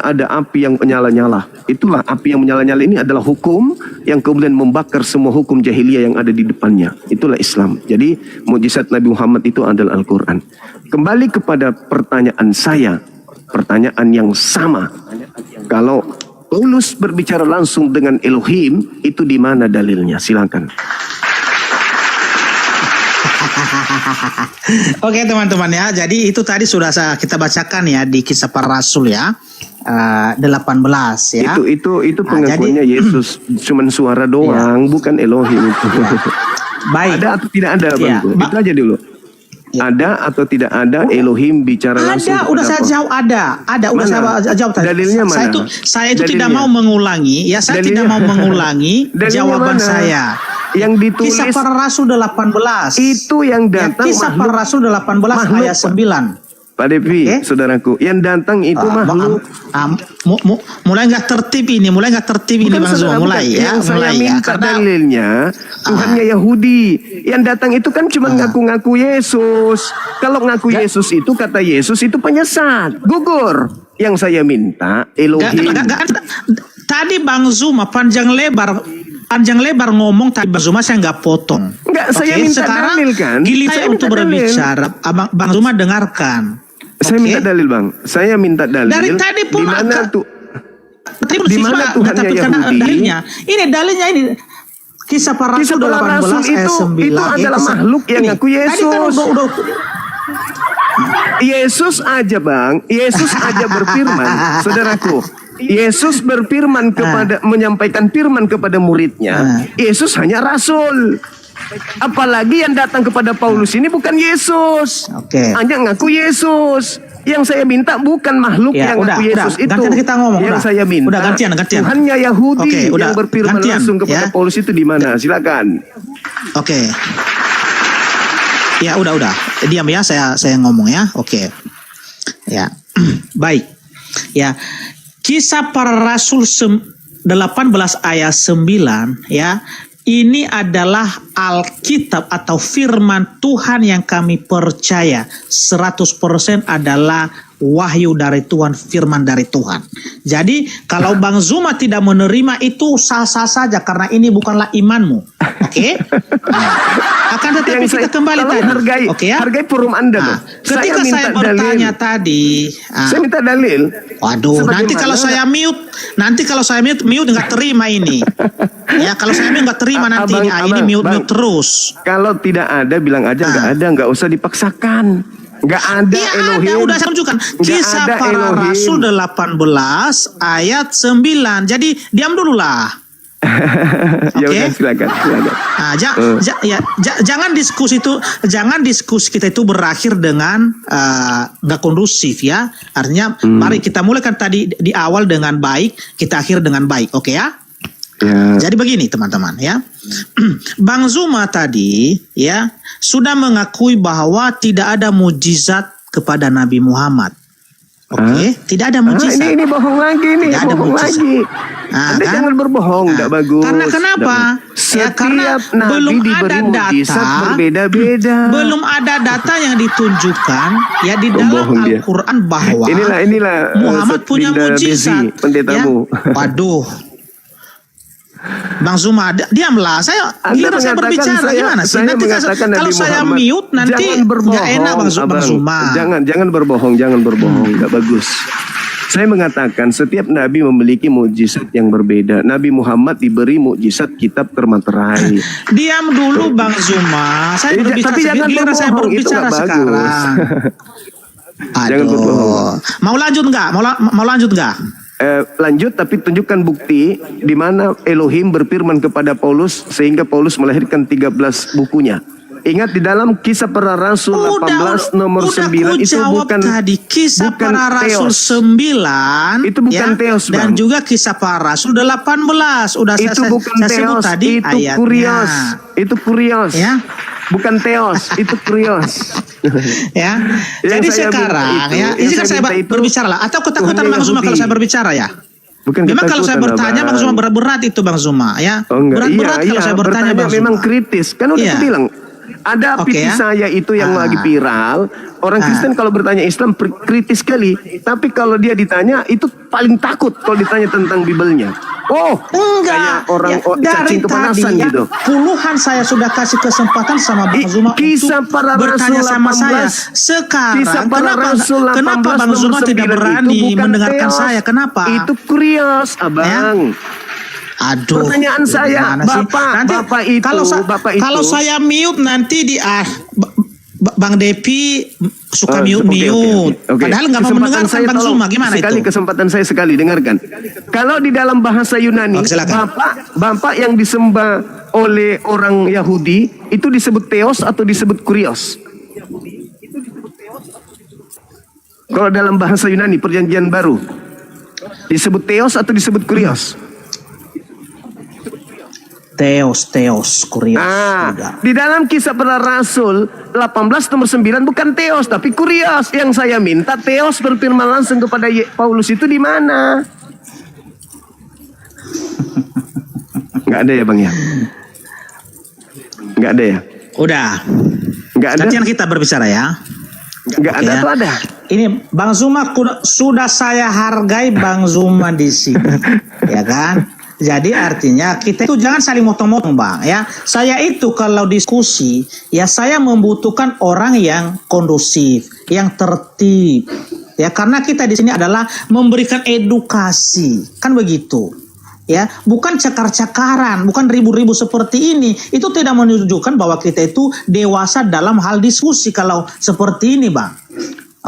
ada api yang menyala-nyala. Itulah api yang menyala-nyala ini adalah hukum yang kemudian membakar semua hukum jahiliyah yang ada di depannya. Itulah Islam. Jadi mujizat Nabi Muhammad itu adalah Al-Quran. Kembali kepada pertanyaan saya, pertanyaan yang sama. Kalau Paulus berbicara langsung dengan Elohim, itu di mana dalilnya? Silakan. Oke teman-teman ya, jadi itu tadi sudah kita bacakan ya di Kisah Para Rasul ya, 18 ya. Itu pengakuannya Yesus, cuman suara doang, bukan Elohim itu. Baik. Ada atau tidak ada, Bang? Itu aja dulu. Ada atau tidak ada Elohim bicara langsung? Ada, udah saya jawab ada, udah saya jawab tadi. Dalilnya mana? Saya itu tidak mau mengulangi, ya saya tidak mau mengulangi jawaban mana? Saya. Yang ditulis Kisah Para Rasul 18. Itu yang datang ya, Kisah Para Rasul 18 ayat 9. Pak Devi, saudaraku, yang datang itu makhluk. Mulai nggak tertib ini, Bang Zul, mulai ya. Yang saya mulai minta ya, dalilnya, Tuhannya Yahudi. Yang datang itu kan cuma ngaku-ngaku Yesus. Kalau ngaku Yesus itu, kata Yesus itu penyesat, gugur. Yang saya minta Elohim. Tadi Bang Zuma panjang lebar ngomong, tadi Bang Zuma saya nggak potong. Enggak, saya minta sekarang dalil kan. Giliran untuk berbicara, Bang Zuma dengarkan. Saya minta dalil, Bang. Saya minta dalil. Dari tadi pun di mana tuh? Di mana Tuhannya Yahudi? Ini dalilnya ini. Kisah Para Rasul 18 ayat 9. Itu adalah makhluk yang ngaku Yesus. Yesus aja, Bang. Yesus aja berfirman, saudaraku. Yesus berfirman menyampaikan firman kepada muridnya. Yesus hanya rasul. Apalagi yang datang kepada Paulus ini bukan Yesus. Hanya ngaku Yesus. Yang saya minta bukan makhluk yang ngaku Yesus itu. Gantian kita ngomong. Yang saya minta gantian. Tuhannya Yahudi yang berfirman langsung kepada Paulus itu di mana? Silakan. Ya udah. Diam ya, saya ngomong ya. Ya. Baik. Ya. Kisah Para Rasul 18 ayat 9 ya. Ini adalah Alkitab atau firman Tuhan yang kami percaya 100% adalah wahyu dari Tuhan, firman dari Tuhan. Jadi kalau Bang Zuma tidak menerima itu sah-sah saja karena ini bukanlah imanmu. Oke? Akan tetapi Yang kita kembali tadi. hargai, Oke ya? hargai forum Anda, Bang. Ketika saya bertanya tadi, Saya minta dalil. waduh, nanti Sebagaimana- kalau saya mute nggak terima ini. Ya, kalau saya mute nggak terima nanti ini. Ini mute Bang. terus. Kalau tidak ada bilang aja nggak ada, nggak usah dipaksakan. Nggak ada Iya Elohim. ada, udah saya tunjukkan. Nggak Kisah ada para Elohim. Rasul 18 ayat 9. Jadi diam dulu lah. Ya Oke. udah, silakan. Nah, jangan diskusi kita itu berakhir dengan nggak kondusif ya. Artinya mari kita mulaikan tadi di awal dengan baik, kita akhir dengan baik. Oke ya? Ya. Jadi begini teman-teman ya. Bang Zuma tadi ya sudah mengakui bahwa tidak ada mujizat kepada Nabi Muhammad. Oke, tidak ada mujizat. Ini bohong lagi nih, Tidak ada bohong mujizat. lagi. Ah, Anda kan? jangan berbohong, tidak bagus. Karena kenapa? Setiap karena nabi belum diberi ada mujizat data, berbeda-beda. belum ada data yang ditunjukkan ya di dalam Bohong dia. Al-Quran bahwa Inilah Muhammad Ustaz punya Dinda mujizat. Bezi, pendetamu. Ya? Waduh. Bang Zuma, diamlah. Saya Anda saya mengatakan berbicara gimana sih? saya Nanti mengatakan kalau Nabi saya Muhammad. mute nanti Jangan berbohong, nggak enak Bang Abang. Zuma. Jangan berbohong, nggak bagus. Saya mengatakan setiap nabi memiliki mujizat yang berbeda. Nabi Muhammad diberi mujizat kitab termaterai. Diam dulu Bang Zuma. Saya berbicara. Tapi jangan Giliran saya berbohong, itu berbicara nggak bagus. sekarang. Jangan Aduh. berbohong. Mau lanjut nggak? Mau lanjut nggak? Lanjut, tapi tunjukkan bukti di mana Elohim berfirman kepada Paulus sehingga Paulus melahirkan 13 bukunya. Ingat di dalam Kisah Para Rasul 18 nomor 9 itu bukan tadi Kisah bukan Para Rasul Theos. 9 Itu bukan Theos, dan Bang. juga Kisah Para Rasul 18 udah Itu bukan saya sebut Theos, tadi itu ayatnya. Kurios. Itu Kurios. Ya. Bukan Theos, itu Kurios. Ya. Yang Jadi saya sekarang minta itu, ya, yang izinkan saya saya minta itu berbicara lah atau ketakutan Tuhan Bang Zuma Yahudi. kalau saya berbicara ya? Bukan Memang kalau saya ketakutan, bertanya Bang Zuma Abang. berat-berat itu Bang Zuma ya. Oh enggak, Berat-berat kalau saya bertanya Bang Zuma. memang kritis. Kan udah Iya. aku bilang. Ada Oke, PT ya. saya itu yang lagi viral. Orang Kristen kalau bertanya Islam kritis sekali. Tapi kalau dia ditanya itu paling takut kalau ditanya tentang Bibelnya. Oh, Enggak, kayak orang dari cacing kepanasan tadi, gitu. Puluhan saya sudah kasih kesempatan sama Bang Zuma Kisah untuk Para bertanya Rasul sama 18. saya. Sekarang Kisah Para Rasul 18 kenapa Bang nomor Zuma tidak 9 berani itu bukan mendengarkan Theos. saya? Kenapa? Itu Kurios, Abang. Aduh. Pertanyaan saya, gimana sih? Bapak itu, Bapak itu. kalau saya mute nanti Bang Depi suka mute. Oke. Padahal nggak mau Kesempatan mendengarkan saya Bang tolong, Zuma. Gimana sekali itu? kesempatan saya sekali dengarkan. Kalau di dalam bahasa Yunani, Oke, silakan. Bapak yang disembah oleh orang Yahudi itu disebut Theos atau disebut Kurios? Kalau dalam bahasa Yunani Perjanjian Baru disebut Theos atau disebut Kurios? Theos, Kurios. Udah. Di dalam Kisah Para Rasul 18 nomor 9 bukan Theos tapi Kurios. Yang saya minta Theos berfirman langsung kepada Paulus itu di mana? Nggak ada ya Bang ya? Nggak ada ya? Udah. Nggak ada? Nanti yang kita berbicara ya. Nggak Oke ada ya. atau ada? Ini Bang Zuma sudah saya hargai Bang Zuma di sini, ya kan? Jadi artinya kita itu jangan saling motong-motong Bang ya. Saya itu kalau diskusi ya saya membutuhkan orang yang kondusif, yang tertib. Ya karena kita di sini adalah memberikan edukasi, kan begitu. Ya, bukan cakar-cakaran, bukan ribu-ribu seperti ini. Itu tidak menunjukkan bahwa kita itu dewasa dalam hal diskusi kalau seperti ini, Bang.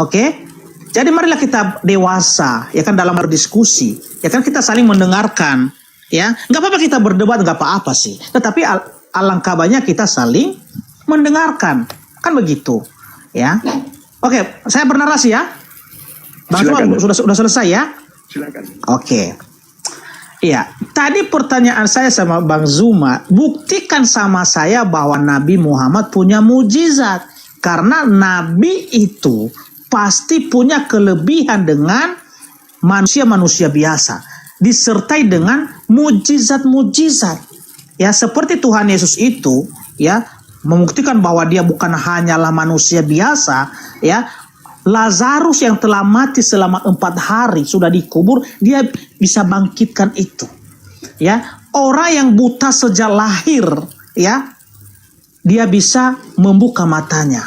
Oke? Jadi marilah kita dewasa, ya kan dalam berdiskusi. Ya kan kita saling mendengarkan. Ya, nggak apa-apa kita berdebat, nggak apa-apa sih. Tetapi alangkah banyak kita saling mendengarkan, kan begitu, ya. Oke, saya bernarasi ya, Bang Zuma sudah selesai ya. Silakan. Oke, iya. Tadi pertanyaan saya sama Bang Zuma, buktikan sama saya bahwa Nabi Muhammad punya mujizat, karena Nabi itu pasti punya kelebihan dengan manusia-manusia biasa. Disertai dengan mujizat-mujizat. Ya seperti Tuhan Yesus itu ya, membuktikan bahwa dia bukan hanyalah manusia biasa, ya. Lazarus yang telah mati selama 4 hari sudah dikubur, dia bisa bangkitkan itu. Ya, orang yang buta sejak lahir, ya, dia bisa membuka matanya.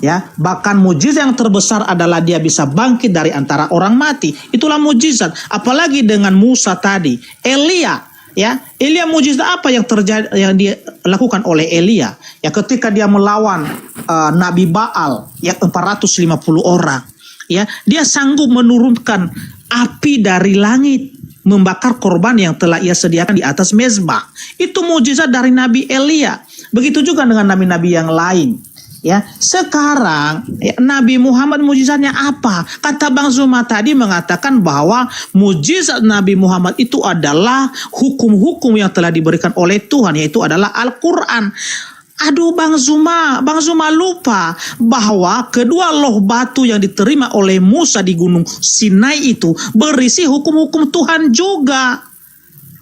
Ya, bahkan mujizat yang terbesar adalah dia bisa bangkit dari antara orang mati. Itulah mujizat. Apalagi dengan Musa tadi, Elia, ya, Elia mujizat apa yang terjadi, yang dilakukan oleh Elia? Ya, ketika dia melawan Nabi Baal yang 450 orang, ya, dia sanggup menurunkan api dari langit membakar korban yang telah ia sediakan di atas mezbah. Itu mujizat dari Nabi Elia. Begitu juga dengan nabi-nabi yang lain. Ya, sekarang ya, Nabi Muhammad mujizatnya apa? Kata Bang Zuma tadi mengatakan bahwa mujizat Nabi Muhammad itu adalah hukum-hukum yang telah diberikan oleh Tuhan, yaitu adalah Al-Quran. Aduh Bang Zuma lupa bahwa kedua loh batu yang diterima oleh Musa di Gunung Sinai itu berisi hukum-hukum Tuhan juga.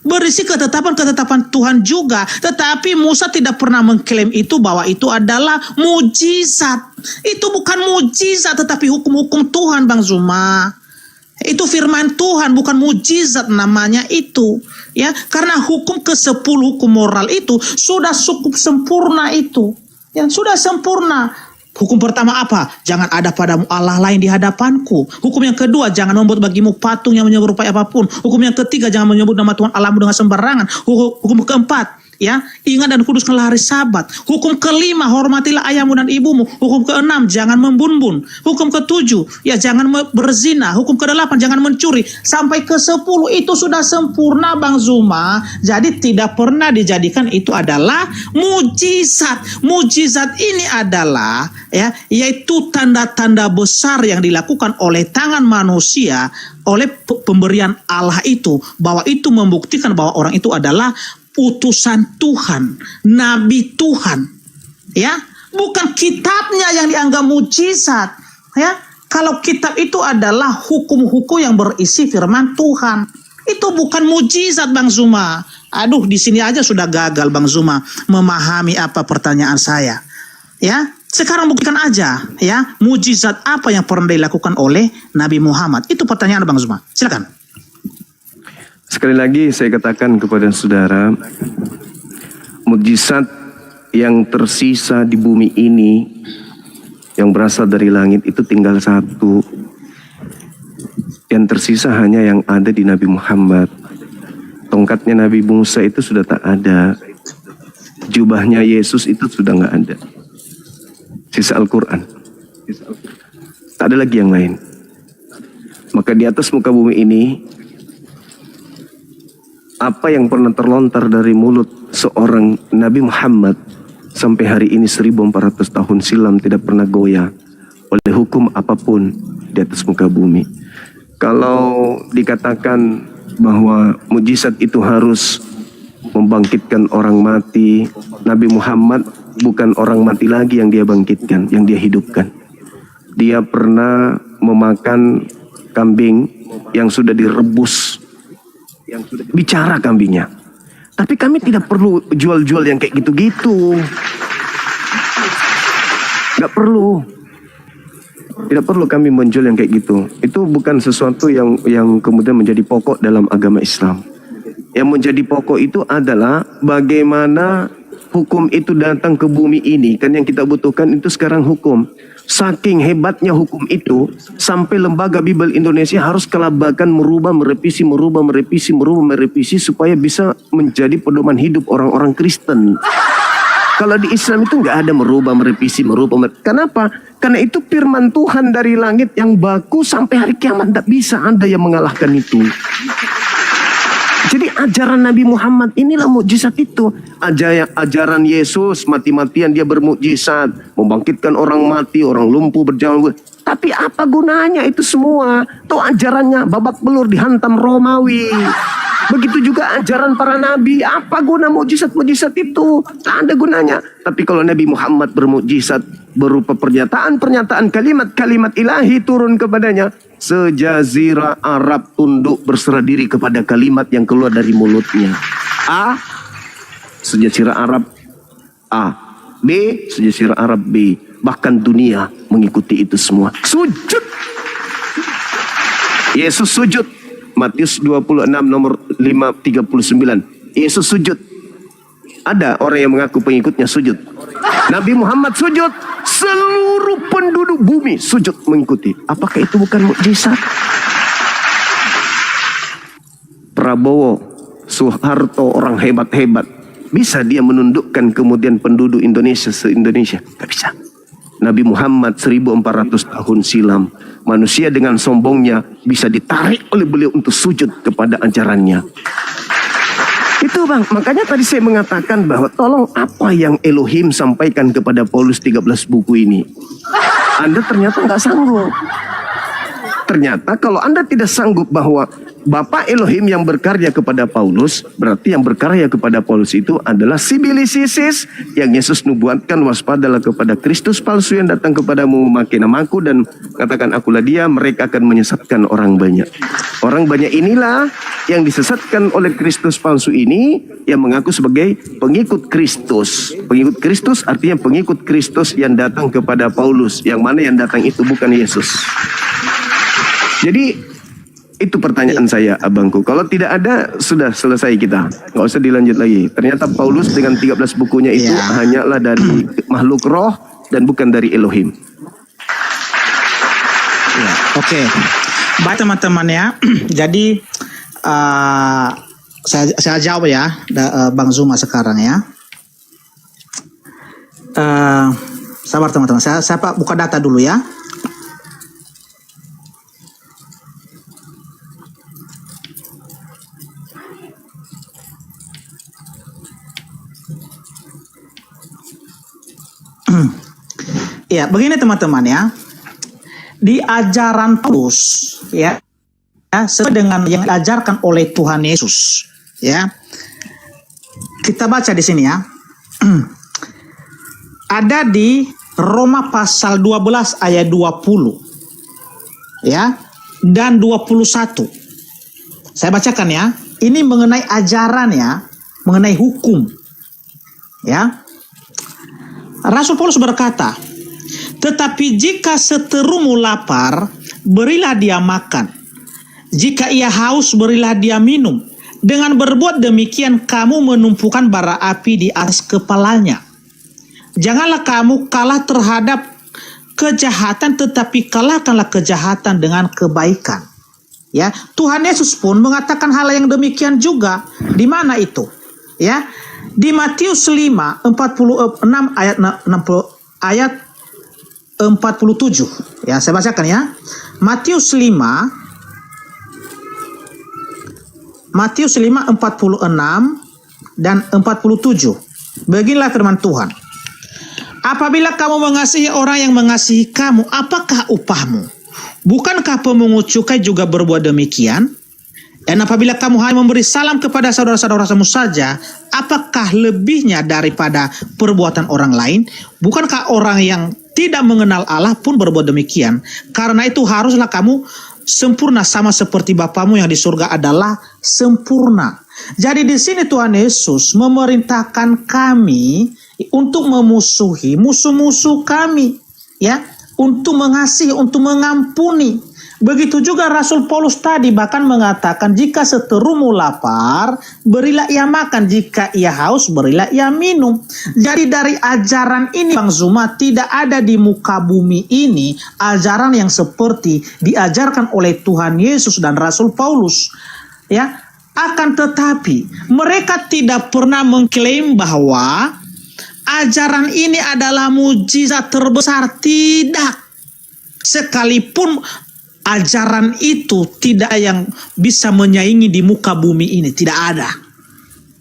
Berisi ketetapan-ketetapan Tuhan juga. Tetapi Musa tidak pernah mengklaim itu bahwa itu adalah mujizat. Itu bukan mujizat tetapi hukum-hukum Tuhan Bang Zuma. Itu firman Tuhan, bukan mujizat namanya itu. Ya, karena hukum ke-10 hukum moral itu sudah cukup sempurna itu. Ya, sudah sempurna. Hukum pertama apa? Jangan ada padamu Allah lain di hadapanku. Hukum yang kedua, jangan membuat bagimu patung yang menyerupai apapun. Hukum yang ketiga, jangan menyebut nama Tuhan Allahmu dengan sembarangan. Hukum keempat, ya, ingat dan kuduskanlah hari Sabat. Hukum kelima, hormatilah ayahmu dan ibumu. Hukum keenam, jangan membunbun. Hukum ketujuh, ya, jangan berzina. Hukum kedelapan, jangan mencuri. Sampai ke-10 itu sudah sempurna Bang Zuma. Jadi tidak pernah dijadikan itu adalah mujizat. Mujizat ini adalah, ya, yaitu tanda-tanda besar yang dilakukan oleh tangan manusia, oleh pemberian Allah itu, bahwa itu membuktikan bahwa orang itu adalah utusan Tuhan, nabi Tuhan, ya, bukan kitabnya yang dianggap mujizat, ya. Kalau kitab itu adalah hukum-hukum yang berisi firman Tuhan, itu bukan mujizat Bang Zuma. Aduh, di sini aja sudah gagal Bang Zuma memahami apa pertanyaan saya, ya. Sekarang buktikan aja, ya, mujizat apa yang pernah dilakukan oleh Nabi Muhammad. Itu pertanyaan Bang Zuma. Silakan. Sekali lagi saya katakan kepada saudara, mujizat yang tersisa di bumi ini yang berasal dari langit itu tinggal satu. Yang tersisa hanya yang ada di Nabi Muhammad. Tongkatnya Nabi Musa itu sudah tak ada. Jubahnya Yesus itu sudah nggak ada. Sisa Al-Quran. Tak ada lagi yang lain. Maka di atas muka bumi ini, apa yang pernah terlontar dari mulut seorang Nabi Muhammad sampai hari ini 1400 tahun silam tidak pernah goyah oleh hukum apapun di atas muka bumi. Kalau dikatakan bahwa mujizat itu harus membangkitkan orang mati, Nabi Muhammad bukan orang mati lagi yang dia bangkitkan, yang dia hidupkan. Dia pernah memakan kambing yang sudah direbus, bicara kambingnya. Tapi kami tidak perlu jual-jual yang kayak gitu-gitu. Nggak perlu. Tidak perlu kami menjual yang kayak gitu. Itu bukan sesuatu yang kemudian menjadi pokok dalam agama Islam. Yang menjadi pokok itu adalah bagaimana hukum itu datang ke bumi ini. Kan yang kita butuhkan itu sekarang hukum. Saking hebatnya hukum itu, sampai lembaga Bible Indonesia harus kelabakan merubah, merevisi supaya bisa menjadi pedoman hidup orang-orang Kristen. Kalau di Islam itu nggak ada merubah, merevisi. Kenapa? Karena itu firman Tuhan dari langit yang baku sampai hari kiamat. Tidak bisa ada yang mengalahkan itu. Jadi ajaran Nabi Muhammad inilah mukjizat itu. Ajaran Yesus mati-matian dia bermukjizat, membangkitkan orang mati, orang lumpuh berjalan. Tapi apa gunanya itu semua? Tuh ajarannya babak belur dihantam Romawi. Begitu juga ajaran para nabi. Apa guna mukjizat-mukjizat itu? Tak ada gunanya. Tapi kalau Nabi Muhammad bermukjizat berupa pernyataan-pernyataan kalimat-kalimat ilahi turun kepadanya, sejazirah Arab tunduk berserah diri kepada kalimat yang keluar dari mulutnya. Sejazirah Arab A. B. Sejazirah Arab B. Bahkan dunia mengikuti itu semua. Sujud. Yesus sujud. Matius 26 nomor 539. Yesus sujud. Ada orang yang mengaku pengikutnya sujud. Nabi Muhammad sujud. Seluruh penduduk bumi sujud mengikuti. Apakah itu bukan mukjizat? Prabowo, Soeharto, orang hebat-hebat, bisa dia menundukkan kemudian penduduk Indonesia se-Indonesia? Tidak bisa. Nabi Muhammad 1400 tahun silam, manusia dengan sombongnya bisa ditarik oleh beliau untuk sujud kepada ajarannya. Itu bang, makanya tadi saya mengatakan bahwa tolong apa yang Elohim sampaikan kepada Paulus 13 buku ini, Anda ternyata nggak sanggup. Ternyata kalau Anda tidak sanggup bahwa Bapa Elohim yang berkarya kepada Paulus, berarti yang berkarya kepada Paulus itu adalah Sibilisisis yang Yesus nubuatkan, waspadalah kepada Kristus palsu yang datang kepadamu memakai namaku dan katakan akulah dia, mereka akan menyesatkan orang banyak. Orang banyak inilah yang disesatkan oleh Kristus palsu ini yang mengaku sebagai pengikut Kristus. Pengikut Kristus artinya pengikut Kristus yang datang kepada Paulus, yang mana yang datang itu bukan Yesus. Jadi itu pertanyaan saya, abangku. Kalau tidak ada, sudah selesai kita. Nggak usah dilanjut lagi. Ternyata Paulus dengan 13 bukunya itu hanyalah dari makhluk roh dan bukan dari Elohim. Ya, oke. Baik teman-teman ya. Jadi saya jawab ya, Bang Zuma sekarang ya. Sabar teman-teman. Saya buka data dulu ya. Ya, begini teman-teman ya. Di ajaran Paulus ya, sesuai dengan yang diajarkan oleh Tuhan Yesus ya. Kita baca di sini ya. Ada di Roma pasal 12 ayat 20 ya dan 21. Saya bacakan ya. Ini mengenai ajaran ya, mengenai hukum ya. Rasul Paulus berkata, tetapi jika seterumu lapar, berilah dia makan. Jika ia haus, berilah dia minum. Dengan berbuat demikian, kamu menumpukan bara api di atas kepalanya. Janganlah kamu kalah terhadap kejahatan, tetapi kalahkanlah kejahatan dengan kebaikan. Ya, Tuhan Yesus pun mengatakan hal yang demikian juga. Di mana itu? Ya, di Matius 5 46 ayat 47. Ya, saya bacakan ya. Matius 5 46 dan 47. Beginilah firman Tuhan. Apabila kamu mengasihi orang yang mengasihi kamu, apakah upahmu? Bukankah pemungut cukai juga berbuat demikian? Dan apabila kamu hanya memberi salam kepada saudara-saudaramu saja, apakah lebihnya daripada perbuatan orang lain? Bukankah orang yang tidak mengenal Allah pun berbuat demikian? Karena itu haruslah kamu sempurna sama seperti Bapamu yang di surga adalah sempurna. Jadi di sini Tuhan Yesus memerintahkan kami untuk memusuhi musuh-musuh kami, ya, untuk mengasihi, untuk mengampuni. Begitu juga Rasul Paulus tadi bahkan mengatakan, jika seterumu lapar, berilah ia makan. Jika ia haus, berilah ia minum. Jadi dari ajaran ini, Bang Zuma, tidak ada di muka bumi ini ajaran yang seperti diajarkan oleh Tuhan Yesus dan Rasul Paulus. Ya, akan tetapi mereka tidak pernah mengklaim bahwa ajaran ini adalah mujizat terbesar. Tidak. Sekalipun ajaran itu tidak yang bisa menyaingi di muka bumi ini, tidak ada.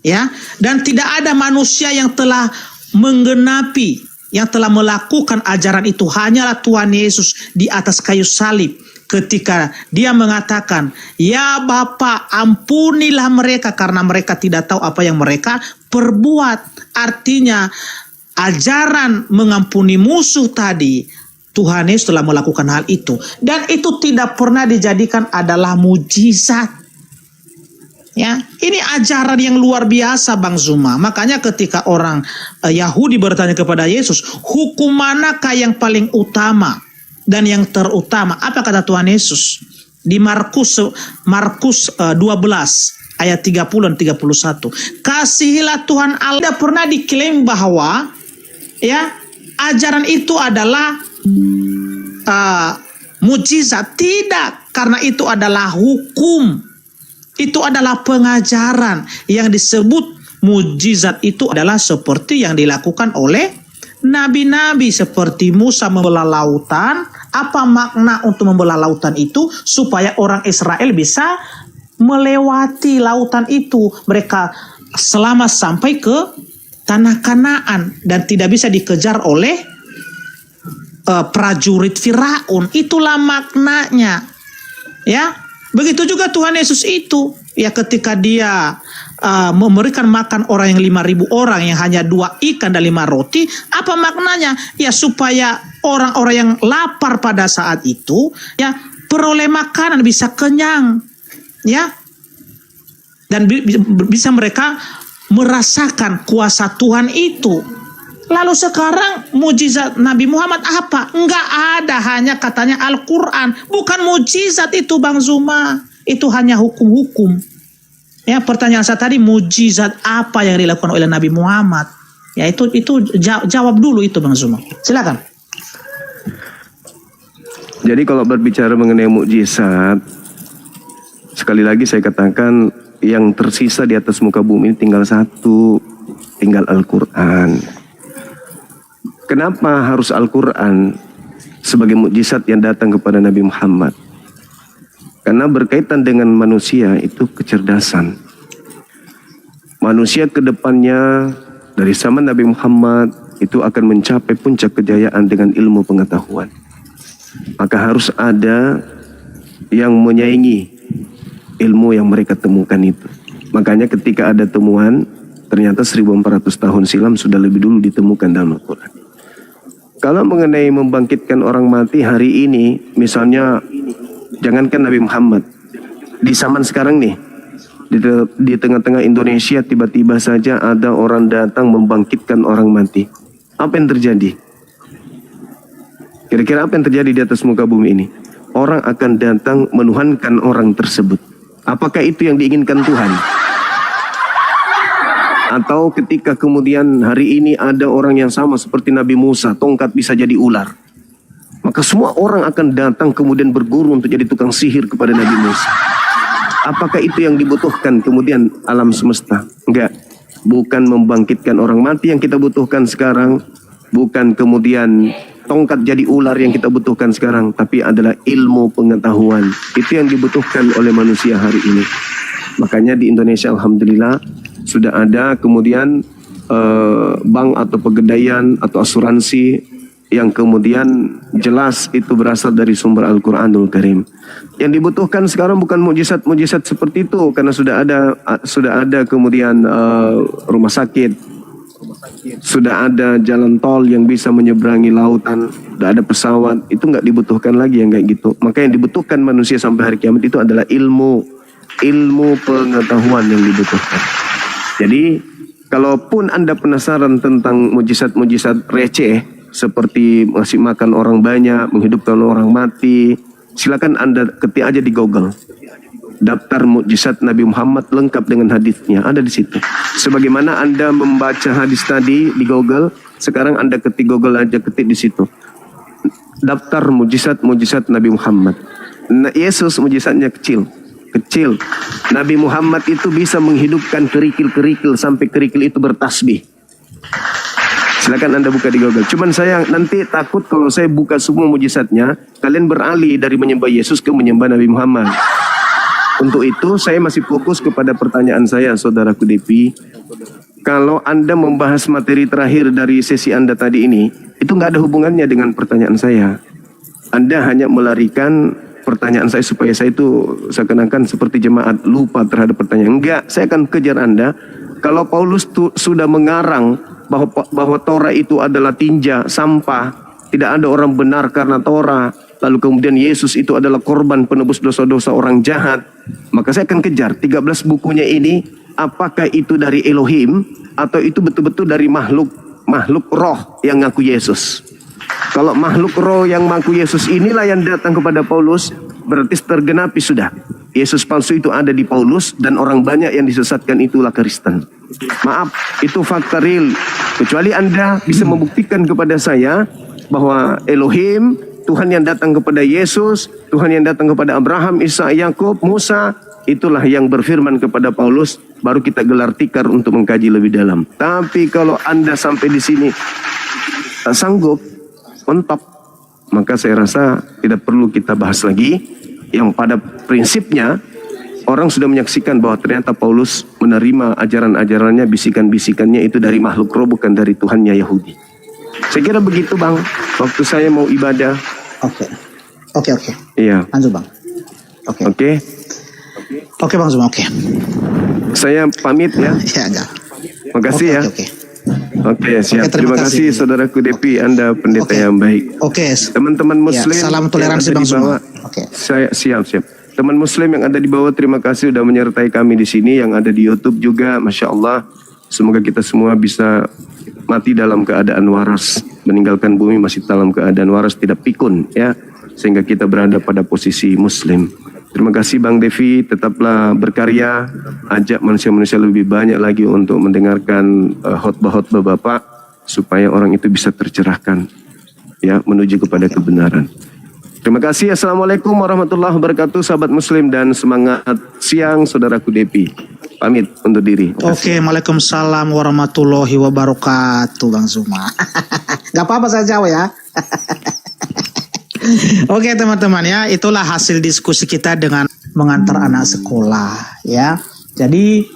Ya, dan tidak ada manusia yang telah menggenapi, yang telah melakukan ajaran itu. Hanyalah Tuhan Yesus di atas kayu salib ketika dia mengatakan, "Ya Bapa, ampunilah mereka karena mereka tidak tahu apa yang mereka perbuat." Artinya ajaran mengampuni musuh tadi, Tuhan Yesus telah melakukan hal itu. Dan itu tidak pernah dijadikan adalah mujizat. Ya, ini ajaran yang luar biasa Bang Zuma. Makanya ketika orang Yahudi bertanya kepada Yesus, hukum manakah yang paling utama dan yang terutama? Apa kata Tuhan Yesus? Di Markus 12 ayat 30 dan 31. Kasihilah Tuhan Allah. Tidak pernah diklaim bahwa ya ajaran itu adalah mujizat. Tidak, karena itu adalah hukum. Itu adalah pengajaran. Yang disebut mujizat itu adalah seperti yang dilakukan oleh nabi-nabi, seperti Musa membelah lautan. Apa makna untuk membelah lautan itu? Supaya orang Israel bisa melewati lautan itu. Mereka selamat sampai ke tanah Kanaan dan tidak bisa dikejar oleh prajurit Firaun. Itulah maknanya. Ya, begitu juga Tuhan Yesus itu. Ya, ketika dia memberikan makan orang yang 5.000 orang yang hanya 2 ikan dan 5 roti, apa maknanya? Ya, supaya orang-orang yang lapar pada saat itu ya peroleh makanan, bisa kenyang, ya, dan bisa mereka merasakan kuasa Tuhan itu. Lalu sekarang mujizat Nabi Muhammad apa? Enggak ada, hanya katanya Al-Quran. Bukan mujizat itu Bang Zuma. Itu hanya hukum-hukum. Ya, pertanyaan saya tadi, mujizat apa yang dilakukan oleh Nabi Muhammad? Ya, itu jawab dulu itu Bang Zuma. Silakan. Jadi kalau berbicara mengenai mukjizat, sekali lagi saya katakan yang tersisa di atas muka bumi ini tinggal satu, tinggal Al-Quran. Kenapa harus Al-Quran sebagai mukjizat yang datang kepada Nabi Muhammad? Karena berkaitan dengan manusia itu kecerdasan. Manusia ke depannya dari zaman Nabi Muhammad itu akan mencapai puncak kejayaan dengan ilmu pengetahuan. Maka harus ada yang menyaingi ilmu yang mereka temukan itu. Makanya ketika ada temuan, ternyata 1400 tahun silam sudah lebih dulu ditemukan dalam Al-Quran. Kalau mengenai membangkitkan orang mati hari ini, misalnya jangankan Nabi Muhammad, di zaman sekarang nih, di tengah-tengah Indonesia tiba-tiba saja ada orang datang membangkitkan orang mati. Apa yang terjadi? Kira-kira apa yang terjadi di atas muka bumi ini? Orang akan datang menuhankan orang tersebut. Apakah itu yang diinginkan Tuhan? Atau ketika kemudian hari ini ada orang yang sama seperti Nabi Musa, tongkat bisa jadi ular. Maka semua orang akan datang kemudian berguru untuk jadi tukang sihir kepada Nabi Musa. Apakah itu yang dibutuhkan kemudian alam semesta? Enggak. Bukan membangkitkan orang mati yang kita butuhkan sekarang. Bukan kemudian tongkat jadi ular yang kita butuhkan sekarang. Tapi adalah ilmu pengetahuan. Itu yang dibutuhkan oleh manusia hari ini. Makanya di Indonesia alhamdulillah sudah ada kemudian bank atau pegadaian atau asuransi yang kemudian jelas itu berasal dari sumber Al-Quranul Karim. Yang dibutuhkan sekarang bukan mujizat-mujizat seperti itu, karena sudah ada kemudian rumah sakit, sudah ada jalan tol yang bisa menyeberangi lautan, sudah ada pesawat. Itu nggak dibutuhkan lagi yang kayak gitu. Maka yang dibutuhkan manusia sampai hari kiamat itu adalah ilmu pengetahuan yang dibutuhkan. Jadi kalaupun Anda penasaran tentang mujizat-mujizat receh seperti ngasih makan orang banyak, menghidupkan orang mati, silakan Anda ketik aja di Google. Daftar mukjizat Nabi Muhammad lengkap dengan hadisnya ada di situ. Sebagaimana Anda membaca hadis tadi di Google, sekarang Anda ketik Google aja, ketik di situ. Daftar mukjizat Nabi Muhammad. Nah, Yesus mukjizatnya kecil. Nabi Muhammad itu bisa menghidupkan kerikil-kerikil sampai kerikil itu bertasbih. Silakan Anda buka di Google. Cuman saya nanti takut kalau saya buka semua mujizatnya, kalian beralih dari menyembah Yesus ke menyembah Nabi Muhammad. Untuk itu saya masih fokus kepada pertanyaan saya, saudaraku Depi. Kalau Anda membahas materi terakhir dari sesi Anda tadi ini, itu nggak ada hubungannya dengan pertanyaan saya. Anda hanya melarikan pertanyaan saya supaya saya itu seakan-akan seperti jemaat lupa terhadap pertanyaan. Enggak, saya akan kejar Anda. Kalau Paulus sudah mengarang bahwa Torah itu adalah tinja, sampah, tidak ada orang benar karena Torah, lalu kemudian Yesus itu adalah korban penebus dosa-dosa orang jahat, maka saya akan kejar 13 bukunya ini, apakah itu dari Elohim atau itu betul-betul dari makhluk roh yang ngaku Yesus. Kalau makhluk roh yang mengaku Yesus inilah yang datang kepada Paulus, berarti tergenapi sudah. Yesus palsu itu ada di Paulus dan orang banyak yang disesatkan itulah Kristen. Maaf, itu fakta real. Kecuali Anda bisa membuktikan kepada saya bahwa Elohim, Tuhan yang datang kepada Yesus, Tuhan yang datang kepada Abraham, Isa, Yakub, Musa, itulah yang berfirman kepada Paulus, baru kita gelar tikar untuk mengkaji lebih dalam. Tapi kalau Anda sampai di sini tak sanggup, mentok, maka saya rasa tidak perlu kita bahas lagi. Yang pada prinsipnya orang sudah menyaksikan bahwa ternyata Paulus menerima ajaran-ajarannya, bisikan-bisikannya itu dari makhluk roh, bukan dari Tuhannya Yahudi. Saya kira begitu Bang, waktu saya mau ibadah. Oke. Iya. Lanjut Bang. Oke. Oke Bang Zuma, oke. Saya pamit ya. Ya, enggak. Makasih ya. Oke, siap. Terima Terima kasih kasih. saudaraku Depi, Anda pendeta yang baik. Oke. Teman-teman Muslim, Ya, salam toleransi yang ada Bang di bawah, Zuma. Oke. Saya siap. Teman Muslim yang ada di bawah, terima kasih sudah menyertai kami di sini. Yang ada di YouTube juga, Masya Allah. Semoga kita semua bisa mati dalam keadaan waras, meninggalkan bumi masih dalam keadaan waras, tidak pikun ya, sehingga kita berada pada posisi Muslim. Terima kasih Bang Devi, tetaplah berkarya, ajak manusia-manusia lebih banyak lagi untuk mendengarkan khotbah-khotbah Bapak, supaya orang itu bisa tercerahkan ya, menuju kepada kebenaran. Terima kasih. Assalamualaikum warahmatullahi wabarakatuh, sahabat Muslim, dan semangat siang saudaraku Depi. Pamit undur diri. Oke, Waalaikumsalam warahmatullahi wabarakatuh Bang Zuma. Gak apa-apa saya jawab ya. Oke teman-teman ya, itulah hasil diskusi kita dengan mengantar anak sekolah ya. Jadi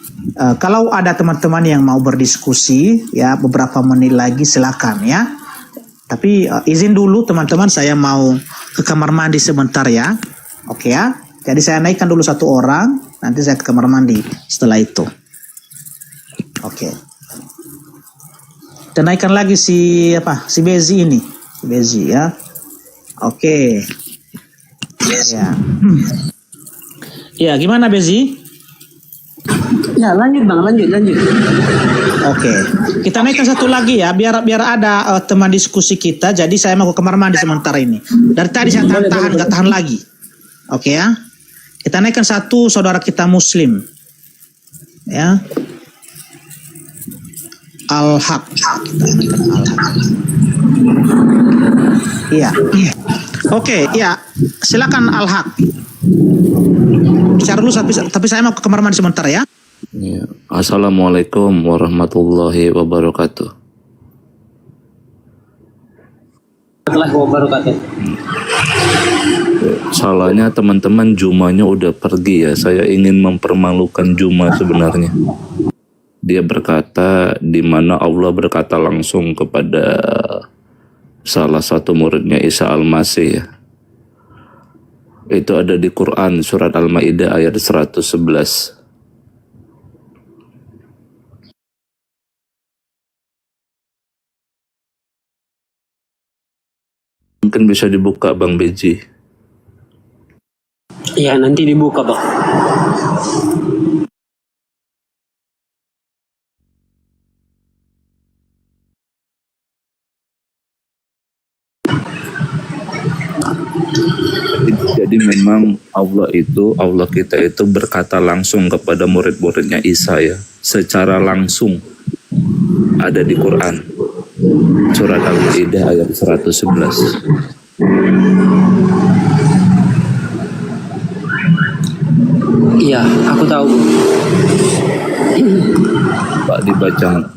kalau ada teman-teman yang mau berdiskusi ya beberapa menit lagi silakan ya. Tapi izin dulu teman-teman, saya mau ke kamar mandi sebentar ya. Oke ya. Jadi saya naikkan dulu satu orang, nanti saya ke kamar mandi setelah itu. Oke. Dan naikkan lagi si Bezi ini, si Bezi ya. Oke. Ya. Ya, gimana Bezi? Ya, lanjut Bang, lanjut. Oke. Kita naikkan satu lagi ya, biar ada teman diskusi kita. Jadi saya mau ke kamar mandi sementara ini. Dari tadi saya tahan, nggak tahan lagi. Oke ya. Kita naikkan satu saudara kita Muslim. Ya. Al-Haq. Kita naikkan Al-Haq. Iya. Oke, ya. Silakan Al-Haq. Bicara dulu tapi saya mau ke kamar mandi sebentar ya. Ya. Assalamualaikum warahmatullahi wabarakatuh. Warahmatullahi wabarakatuh. Salahnya teman-teman Jumanya udah pergi ya. Saya ingin mempermalukan Juma sebenarnya. Dia berkata di mana Allah berkata langsung kepada salah satu muridnya Isa Al-Masih ya. Itu ada di Quran surat Al-Maidah ayat 111. Mungkin bisa dibuka Bang Beji. Iya, nanti dibuka Bang. Jadi memang Allah kita itu berkata langsung kepada murid-muridnya Isa ya, secara langsung ada di Quran surat Al-Maidah ayat 111. Iya, aku tahu. Pak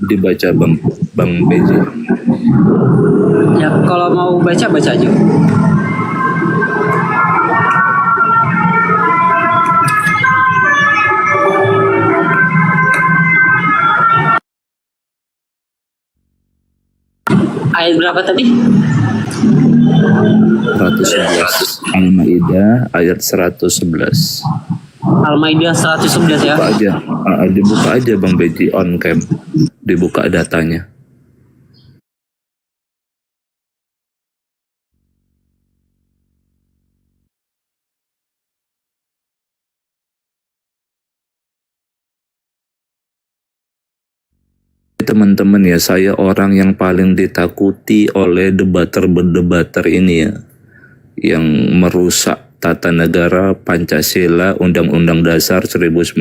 dibaca Bang Beji. Ya, kalau mau baca aja. Ayat berapa tadi? 111. Al-Maidah ayat 111. Al-Maidah 111 ya. Buka aja. Dibuka aja Bang Beji on cam. Dibuka datanya. Teman-teman ya, saya orang yang paling ditakuti oleh debater-debater ini ya, yang merusak tata negara, Pancasila, Undang-Undang Dasar 1945.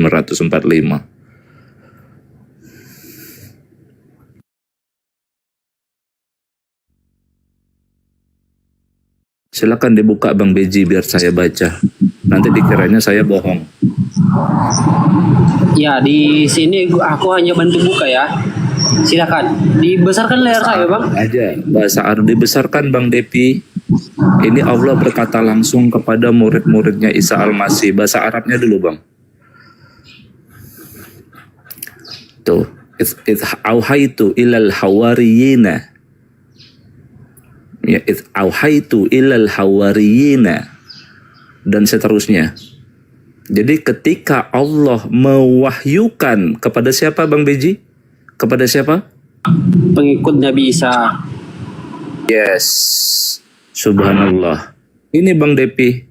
Silakan dibuka Bang Beji biar saya baca. Nanti dikiranya saya bohong. Ya, di sini aku hanya bantu buka ya. Silakan. Dibesarkan layar saya, Bang. Aja bahasa Arab dibesarkan Bang Depi. Ini Allah berkata langsung kepada murid-muridnya Isa Al-Masih. Bahasa Arabnya dulu Bang. Tuh, auhaitu ilal hawariyina. Ya, auhaitu ilal hawariyina, dan seterusnya. Jadi ketika Allah mewahyukan kepada siapa Bang Beji? Kepada siapa? Pengikut Nabi Isa. Yes. Subhanallah. Ini Bang Depi,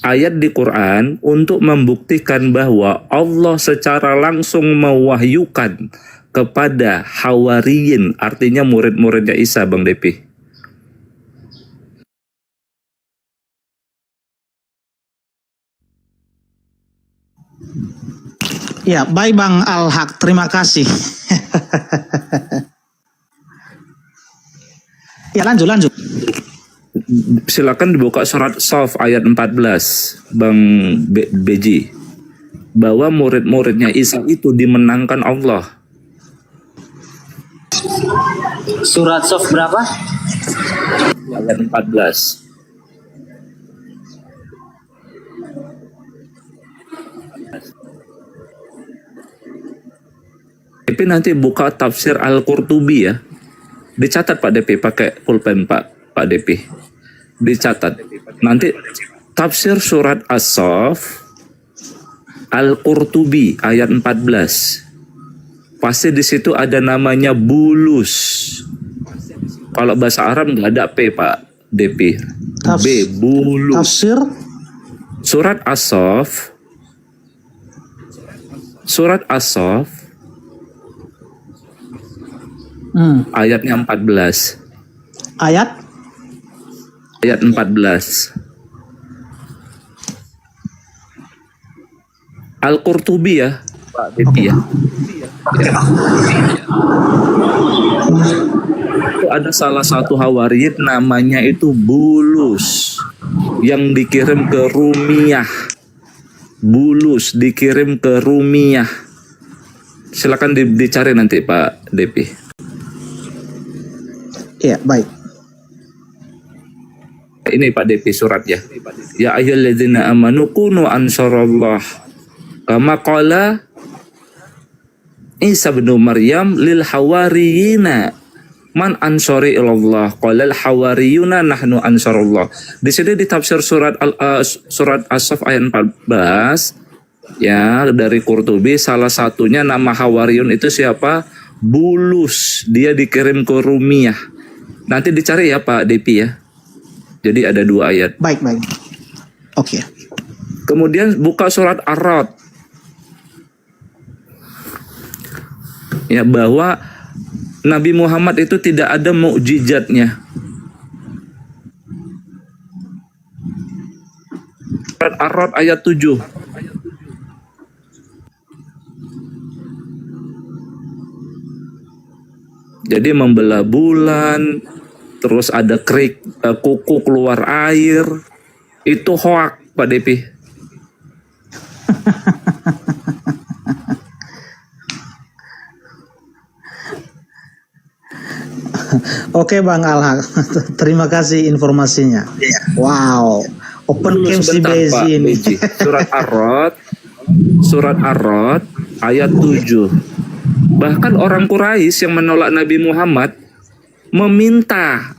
ayat di Quran untuk membuktikan bahwa Allah secara langsung mewahyukan kepada hawariyin, artinya murid-muridnya Isa Bang Depi. Ya, baik Bang Al-Haq, terima kasih. Ya, lanjut. Silakan dibuka surat Shaf ayat 14 Bang Beji, bahwa murid-muridnya Isa itu dimenangkan Allah. Surat Shaf berapa? Ayat 14. Tapi nanti buka tafsir Al-Qurtubi ya. Dicatat Pak DP, pakai pulpen Pak DP. Dicatat. Nanti tafsir surat As-Saff Al-Qurtubi ayat 14. Pasti di situ ada namanya bulus. Kalau bahasa Arab nggak ada P Pak DP. B, bulus. Tafsir Surat As-Saff. Surat As-Saff ayatnya 14. ayat Ayat 14. Al-Qurtubi ya, Pak Depi ya. Itu ada salah satu hawariyin namanya itu Bulus yang dikirim ke Rumiyah. Bulus dikirim ke Rumiyah. Silakan dicari nanti Pak Depi. ya, baik. Ini Pak Depi surat ya. Ya ayyuhalladzina amanu kunu ansarallah. Kama qala Isa bin Maryam lil hawariyina man ansari ilallah qala al hawariyuna nahnu ansarullah. Di sini di tafsir surat surat As-Saff ayat 14 ya, dari Qurtubi, salah satunya nama hawariyun itu siapa? Bulus. Dia dikirim ke Rumiyah. Nanti dicari ya Pak Depi ya. Jadi ada 2 ayat. Baik. Oke. Kemudian buka surat Ar-Ra'd. Ya, bahwa Nabi Muhammad itu tidak ada mukjizatnya. Surat Ar-Ra'd ayat 7. Jadi membelah bulan, terus ada kuku keluar air, itu hoak Pak Depi. Oke Bang Al-Haq, terima kasih informasinya. Wow, open camp si Sebentar, Pak Bezi ini. Beji. Surat Ar-Ra'd ayat 7. Bahkan orang Quraisy yang menolak Nabi Muhammad meminta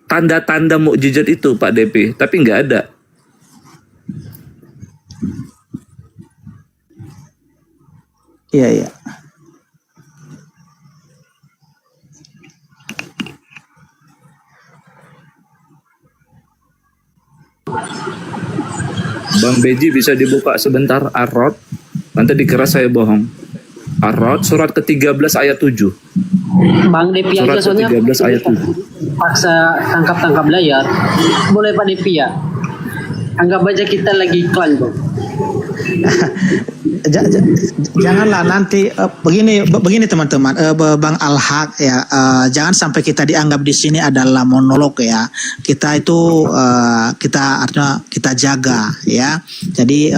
tanda-tanda mukjizat itu Pak DP, tapi nggak ada. Iya. Bang Beji bisa dibuka sebentar Ar-Ra'd, nanti dikira saya bohong. Ar-Ra'd surat ke-13 ayat 7. Bang Depi Surat aja soalnya ke-13 ayat 7. paksa tangkap layar. Boleh Pak Depi ya? Anggap aja kita lagi iklan bang. Janganlah nanti begini teman-teman, Bang Al-Haq ya, jangan sampai kita dianggap di sini adalah monolog ya. Kita itu kita artinya kita jaga ya. Jadi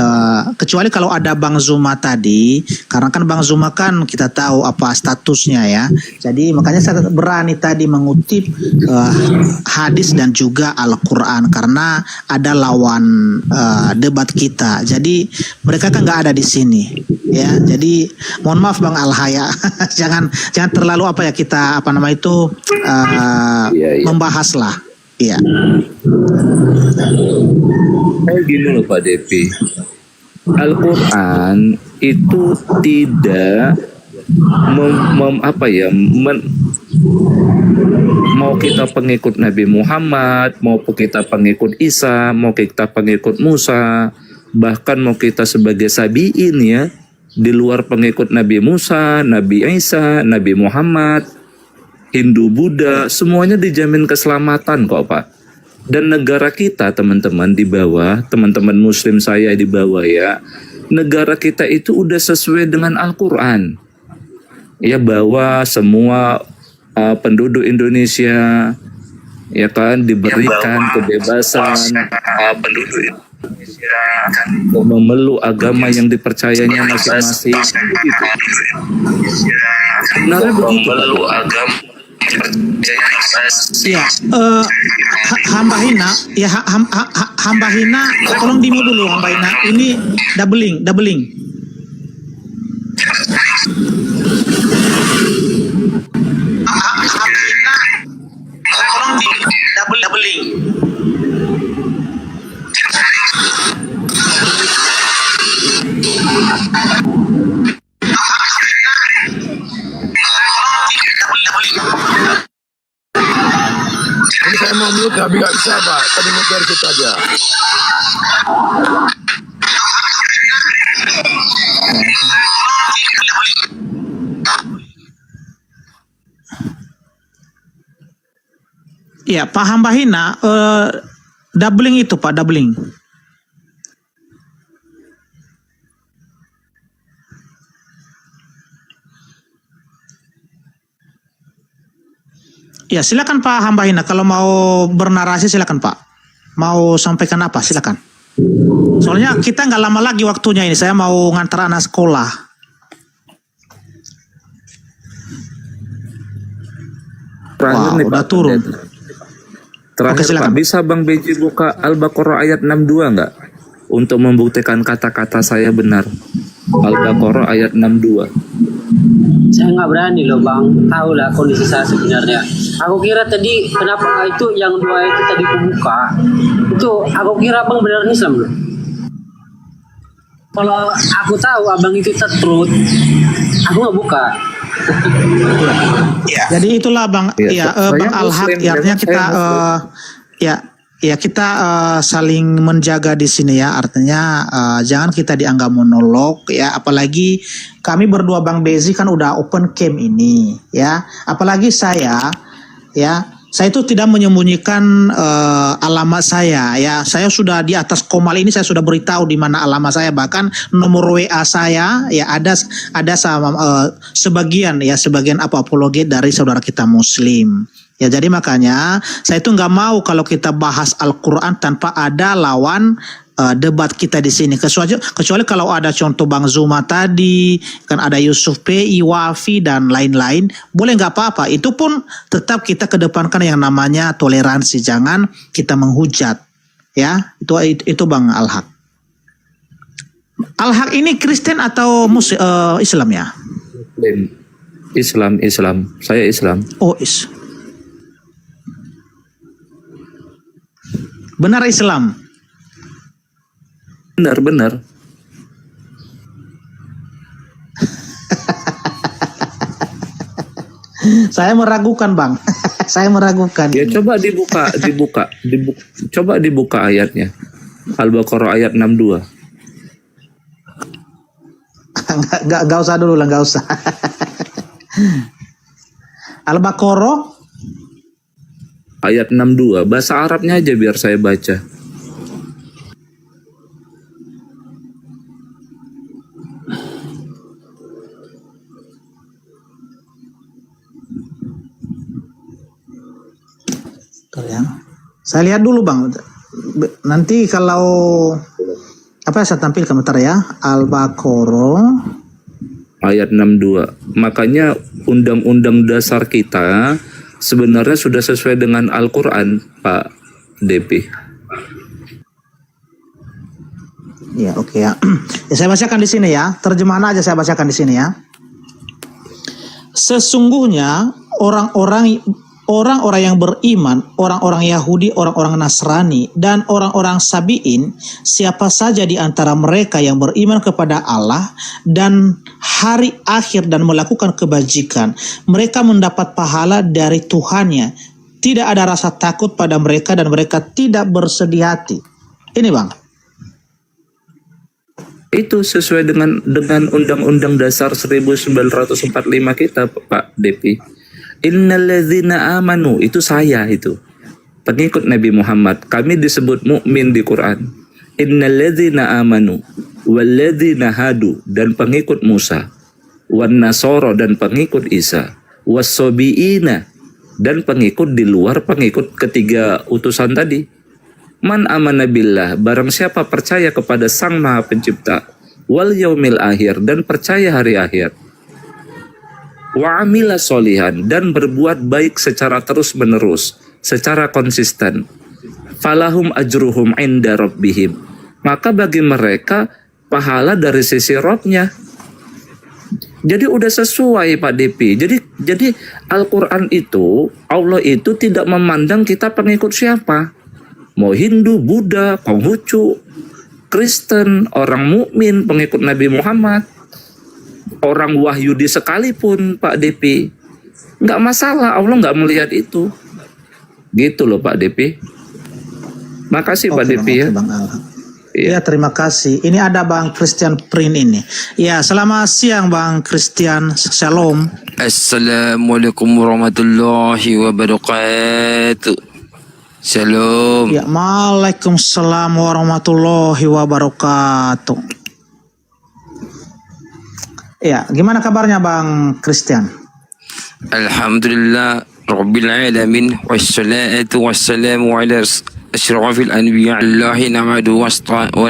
kecuali kalau ada Bang Zuma tadi, karena kan Bang Zuma kan kita tahu apa statusnya ya. Jadi makanya saya berani tadi mengutip hadis dan juga Al-Quran karena ada lawan debat kita. Jadi mereka kan nggak ada di sini ya. Jadi mohon maaf Bang Al-Haya jangan terlalu apa ya kita apa nama itu Iya. membahas lah. Iya. Kayak gini loh Pak Depi. Al-Quran itu tidak mau kita pengikut Nabi Muhammad, mau kita pengikut Isa, mau kita pengikut Musa, bahkan mau kita sebagai sabiin ya, di luar pengikut Nabi Musa, Nabi Isa, Nabi Muhammad, Hindu, Buddha, semuanya dijamin keselamatan kok Pak. Dan negara kita teman-teman di bawah, teman-teman muslim saya di bawah ya, negara kita itu udah sesuai dengan Al-Quran. Ya bahwa semua penduduk Indonesia ya kan diberikan kebebasan penduduk Indonesia memeluk agama yang dipercayanya masing-masing begitu. Sebenarnya begitu memeluk agama. Ya, hamba hina, ya hamba hina, tolong di mute dulu hamba hina. Ini doubling. Hamba hina, tolong di doubling. Ini saya mau mute tapi nggak bisa Pak. Tadi mute dari situ aja. Ya, Pak hamba hina, doubling itu Pak, doubling. Ya silakan Pak hamba hina, kalau mau bernarasi silakan Pak. Mau sampaikan apa silakan. Soalnya kita nggak lama lagi waktunya ini, saya mau ngantar anak sekolah. Terakhir Wah, nih, udah Pak. turun. Terakhir Oke, silakan. Pak, bisa Bang Beji buka Al-Baqarah ayat 62 nggak? Untuk membuktikan kata-kata saya benar. Al-Baqarah ayat 62. Saya nggak berani loh bang, tahu lah kondisi saya sebenarnya. Aku kira tadi kenapa itu yang dua itu tadi kubuka, itu aku kira abang beneran Islam loh. Kalau aku tahu abang itu tertrut, aku nggak buka. Ya. Jadi itulah Bang, Ya, saya Bang Al-Haq, Muslim, artinya memang kita saya Muslim. ya kita saling menjaga di sini ya, artinya jangan kita dianggap monolog ya, apalagi kami berdua Bang Bezi kan udah open cam ini ya, apalagi saya itu tidak menyembunyikan alamat saya ya, saya sudah di atas komal ini saya sudah beritahu di mana alamat saya, bahkan nomor WA saya ya ada sama sebagian apologet dari saudara kita Muslim. Ya jadi makanya saya itu nggak mau kalau kita bahas Al-Quran tanpa ada lawan debat kita di sini. Kecuali kalau ada contoh Bang Zuma tadi, kan ada Yusuf PI, Wafi dan lain-lain, boleh nggak apa-apa. Itu pun tetap kita kedepankan yang namanya toleransi, jangan kita menghujat. Ya itu Bang Al-Haq. Al-Haq ini Kristen atau Islam ya? Islam. Saya Islam. Oh benar Islam. Benar. Saya meragukan Bang. Saya meragukan. Ya coba dibuka. Coba dibuka ayatnya. Al-Baqarah ayat 62. Nggak usah dulu lah, nggak usah. Al-Baqarah ayat 62. Bahasa Arabnya aja biar saya baca. Bentar ya. Saya lihat dulu Bang. Nanti kalau apa yang saya tampilkan bentar ya. Al-Baqarah Ayat 62. Makanya undang-undang dasar kita sebenarnya sudah sesuai dengan Al-Quran, Pak DP. ya, oke ya. Ya, saya bacakan di sini ya. Terjemahan aja saya bacakan di sini ya. Sesungguhnya orang-orang yang beriman, orang-orang Yahudi, orang-orang Nasrani, dan orang-orang Sabi'in, siapa saja di antara mereka yang beriman kepada Allah dan hari akhir dan melakukan kebajikan, mereka mendapat pahala dari Tuhannya. Tidak ada rasa takut pada mereka dan mereka tidak bersedih hati. Ini Bang. Itu sesuai dengan Undang-Undang Dasar 1945 kita, Pak DP. Innalladzina amanu, itu saya itu. Pengikut Nabi Muhammad. Kami disebut mukmin di Quran. Innalladzina amanu walladzina hadu, dan pengikut Musa. Wan nasoro, dan pengikut Isa. Wassobiina, dan pengikut di luar pengikut ketiga utusan tadi. Man amana billah, barang siapa percaya kepada Sang Maha Pencipta, wal yaumil akhir, dan percaya hari akhir, wa amila solihan, dan berbuat baik secara terus menerus, secara konsisten, falahum ajruhum inda rabbihim, maka bagi mereka pahala dari sisi Rabb-nya. Jadi udah sesuai Pak DP. Jadi Al-Quran itu, Allah itu tidak memandang kita pengikut siapa. Mau Hindu, Buddha, Konghucu, Kristen, orang mukmin, pengikut Nabi Muhammad, orang Wahyudi sekalipun Pak DP, nggak masalah, Allah nggak melihat itu. Gitu loh Pak DP. Makasih Pak DP ya. Bang Al. Ya, terima kasih. Ini ada Bang Christian Prin ini. Ya, selamat siang Bang Christian. Shalom. Assalamualaikum warahmatullahi wabarakatuh. Shalom. Ya, Waalaikumsalam warahmatullahi wabarakatuh. Ya, gimana kabarnya Bang Christian? Alhamdulillah Rabbil alamin, wassalatu wassalamu ala asyrafil anbiya Allahi na'madu wa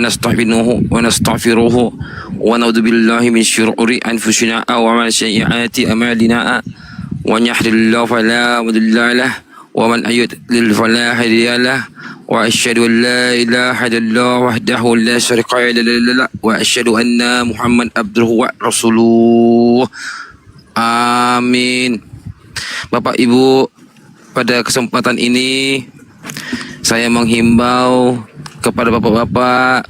nasta'inuhu wa nastaghfiruhu wa na'udzu billahi min syururi anfusina wa min sayyiati a'malina, wa yahdihillahu fala mudilla lahu wa man yudlil fala hadiya lahu, wa asyhadu an la ilaha illallah wahdahu la syarika lahu, wa asyhadu anna Muhammad abduhu wa rasuluh. Amin. Bapak Ibu, pada kesempatan ini saya menghimbau kepada bapak-bapak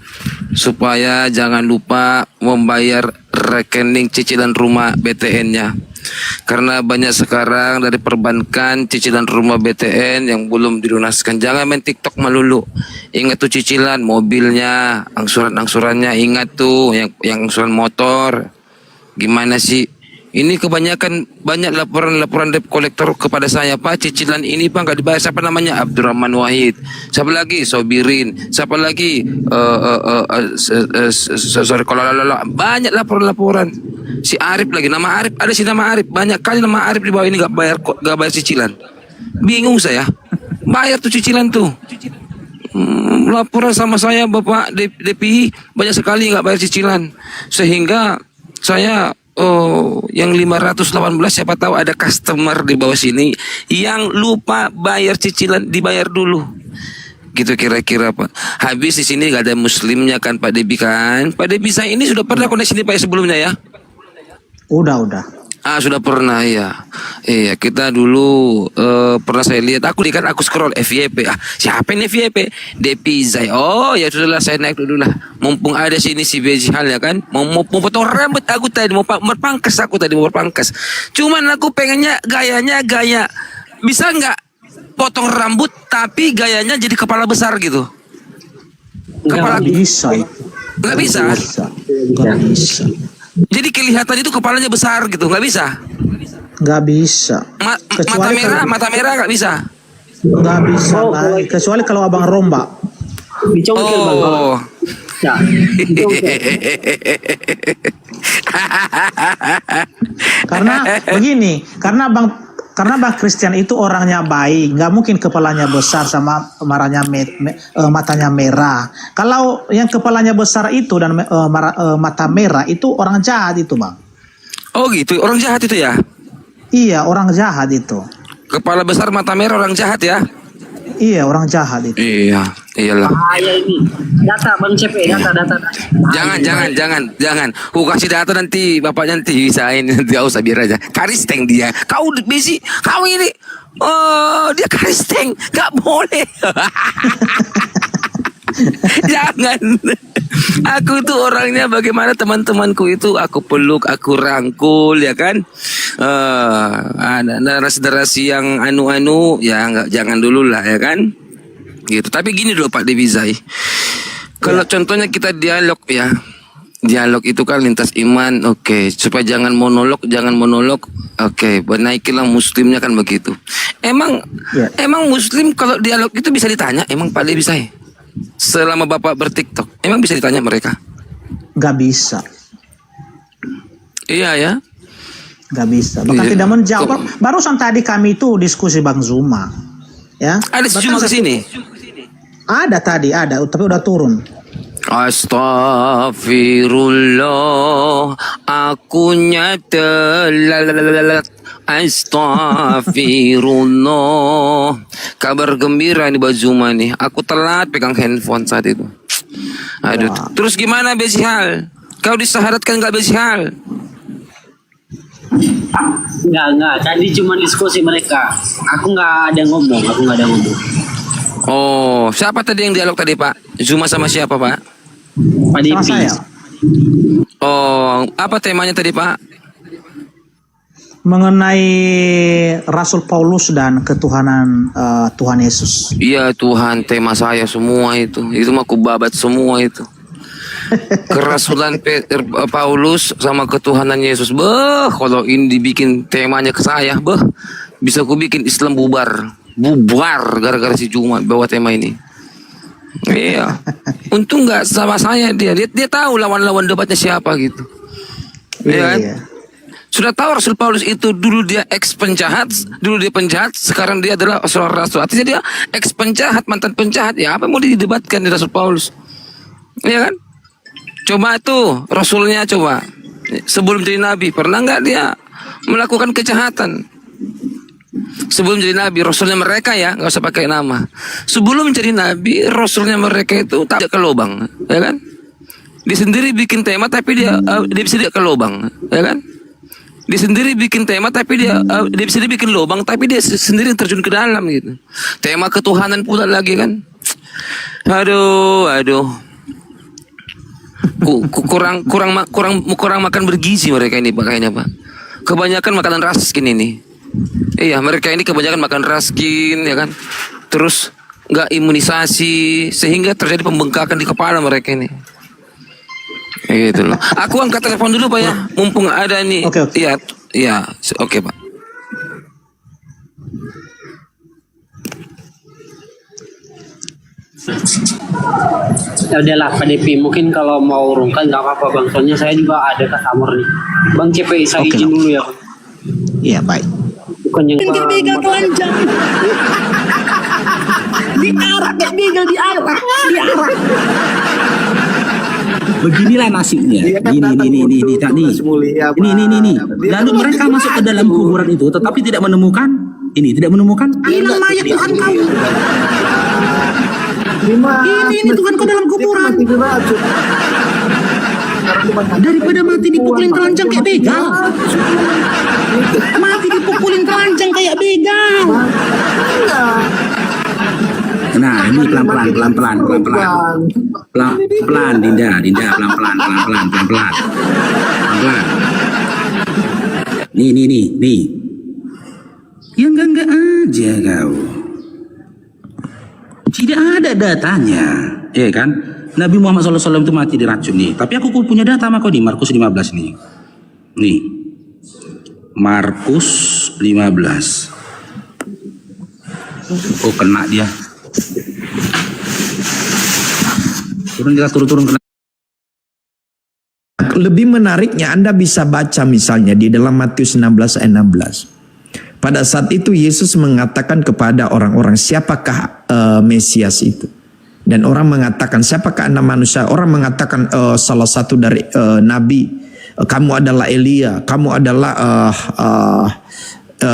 supaya jangan lupa membayar rekening cicilan rumah BTN-nya. Karena banyak sekarang dari perbankan cicilan rumah BTN yang belum dilunaskan. Jangan main TikTok melulu. Ingat tuh cicilan mobilnya, angsuran-angsurannya, ingat tuh yang angsuran motor. Gimana sih? Ini kebanyakan banyak laporan debt collector kepada saya, Pak, cicilan ini Pak nggak dibayar. Siapa namanya? Abdurrahman Wahid. Siapa lagi? Sobirin. Siapa lagi? Sorry, kalau banyak laporan. Si Arif lagi, nama Arif, ada si nama Arif. Banyak kali nama Arif di bawah ini nggak bayar cicilan. Bingung saya. Bayar tuh cicilan tuh. Laporan sama saya Bapak DPI banyak sekali nggak bayar cicilan. Sehingga saya yang 518 siapa tahu ada customer di bawah sini yang lupa bayar cicilan, dibayar dulu. Gitu kira-kira Pak. Habis di sini gak ada muslimnya kan Pak Debi kan? Pak Debi saya ini sudah pernah koneksi di Pak sebelumnya ya? Udah. Sudah pernah ya. Iya, kita dulu pernah saya lihat. Aku scroll FYP. Siapa ini FYP? Depi Zai. Oh ya sudahlah, saya naik dulu lah. Mumpung ada sini si Bejihal ya kan. Mau potong rambut aku tadi, mau berpangkas aku tadi, mau berpangkas. Cuman aku pengennya gayanya gaya. Bisa nggak potong rambut tapi gayanya jadi kepala besar gitu? Nggak bisa. Nggak bisa. Nggak bisa. Jadi kelihatan itu kepalanya besar gitu, nggak bisa. Nggak bisa. Mata merah nggak bisa. Nggak bisa lah. Kecuali kalau abang rombak. Dicongkel bang. Oh. Ya, dicongkel. Karena begini, karena bang Christian itu orangnya baik, nggak mungkin kepalanya besar sama matanya merah. Kalau yang kepalanya besar itu dan mata merah itu orang jahat itu bang. Oh gitu, orang jahat itu ya? Iya, orang jahat itu. Kepala besar mata merah orang jahat ya? Iya, orang jahat itu. Iya, iyalah. Bahaya ini. Data bang CP, data. Jangan. Ku kasih data nanti bapaknya nanti bisain, nanti gak usah biar aja. Karisteng dia. Kau besi, kau ini. Oh, dia karisteng, gak boleh. Jangan. Aku tuh orangnya bagaimana teman-temanku itu aku peluk, aku rangkul ya kan. Ada narasi-narasi yang anu-anu ya nggak, jangan dulu lah ya kan. Gitu. Tapi gini dulu Pak Devizai. Kalau contohnya kita dialog ya. Dialog itu kan lintas iman, oke. Supaya jangan monolog. Oke, naikilah muslimnya kan begitu. Emang muslim kalau dialog itu bisa ditanya, emang Pak Devizai? Selama Bapak bertiktok, emang bisa ditanya mereka? Nggak bisa. Iya ya. Nggak bisa. Bahkan tidak menjawab. Barusan tadi kami itu diskusi Bang Zuma. Ya. Ada si Zuma kesini? Ada tadi, tapi udah turun. Astaghfirullah, aku nyata. Astaghfirullah. Kabar gembira nih Bang Zuma nih. Aku telat pegang handphone saat itu. Aduh. Terus gimana Bezihal? Kau disyaratkan nggak Bezihal? Enggak. Tadi cuma diskusi mereka. Aku nggak ada ngomong. Oh, siapa tadi yang dialog tadi Pak? Zuma sama siapa Pak? Pak Sama Depi. saya. Oh, apa temanya tadi Pak? Mengenai Rasul Paulus dan ketuhanan Tuhan Yesus. Iya Tuhan, tema saya semua itu. Itu mah kubabat semua itu. Kerasulan Paulus sama ketuhanan Yesus. Kalau ini dibikin temanya ke saya, bisa ku bikin Islam bubar gara-gara si Zuma bawa tema ini. Iya. Untung nggak sama saya dia tahu lawan-lawan debatnya siapa gitu. Iya kan? Iya. Sudah tahu Rasul Paulus itu dulu dia penjahat, sekarang dia adalah seorang rasul. Artinya dia penjahat, mantan penjahat. Ya apa mau didebatkan di Rasul Paulus? Iya kan? Coba tuh Rasulnya coba. Sebelum jadi nabi, pernah nggak dia melakukan kejahatan? Sebelum jadi nabi, Rasulnya mereka ya, nggak usah pakai nama. Sebelum jadi nabi, Rasulnya mereka itu tak ke lubang, ya kan? Dia sendiri bikin tema tapi dia bisa ke lubang, ya kan? Dia sendiri bikin tema tapi dia bisa bikin lubang tapi dia sendiri terjun ke dalam gitu. Tema ketuhanan pula lagi kan. Aduh. Kurang makan bergizi mereka ini pakainya Pak. Kebanyakan makanan raskin ini. Iya, mereka ini kebanyakan makan raskin ya kan. Terus nggak imunisasi sehingga terjadi pembengkakan di kepala mereka ini. Gitu loh. Aku angkat telepon dulu Pak ya, mumpung ada nih. Oke. Iya, oke Pak. Ya udahlah Pak Depi, mungkin kalau mau urungkan nggak apa-apa bang. Soalnya saya juga ada customer nih. Bang CP, saya izin dulu ya. Bang. Iya, baik. Bukan yang Begal telanjang. Diarak kayak begal diarak. Beginilah nasibnya. Ini tak nih. Ini. Lalu mereka masuk ke dalam kuburan itu, tetapi tidak menemukan hilang mayat Tuhan kamu. Ini Tuhan kau dalam kuburan. Daripada mati dipukulin telanjang kayak begal. Mati dipukulin telanjang kayak begal. Nah, ini pelan-pelan. Pelan, Dinda, pelan-pelan. Nih. Ya enggak aja kau. Tidak ada datanya, ya kan? Nabi Muhammad SAW itu mati diracun nih. Tapi aku punya data sama kau nih, Markus 15 nih. Nih, Markus 15. Oh, kena dia. Turun kena. Lebih menariknya Anda bisa baca misalnya di dalam Matius 16 ayat 16. Pada saat itu Yesus mengatakan kepada orang-orang, siapakah Mesias itu? Dan orang mengatakan, siapakah anak manusia? Orang mengatakan salah satu dari nabi, kamu adalah Elia, kamu adalah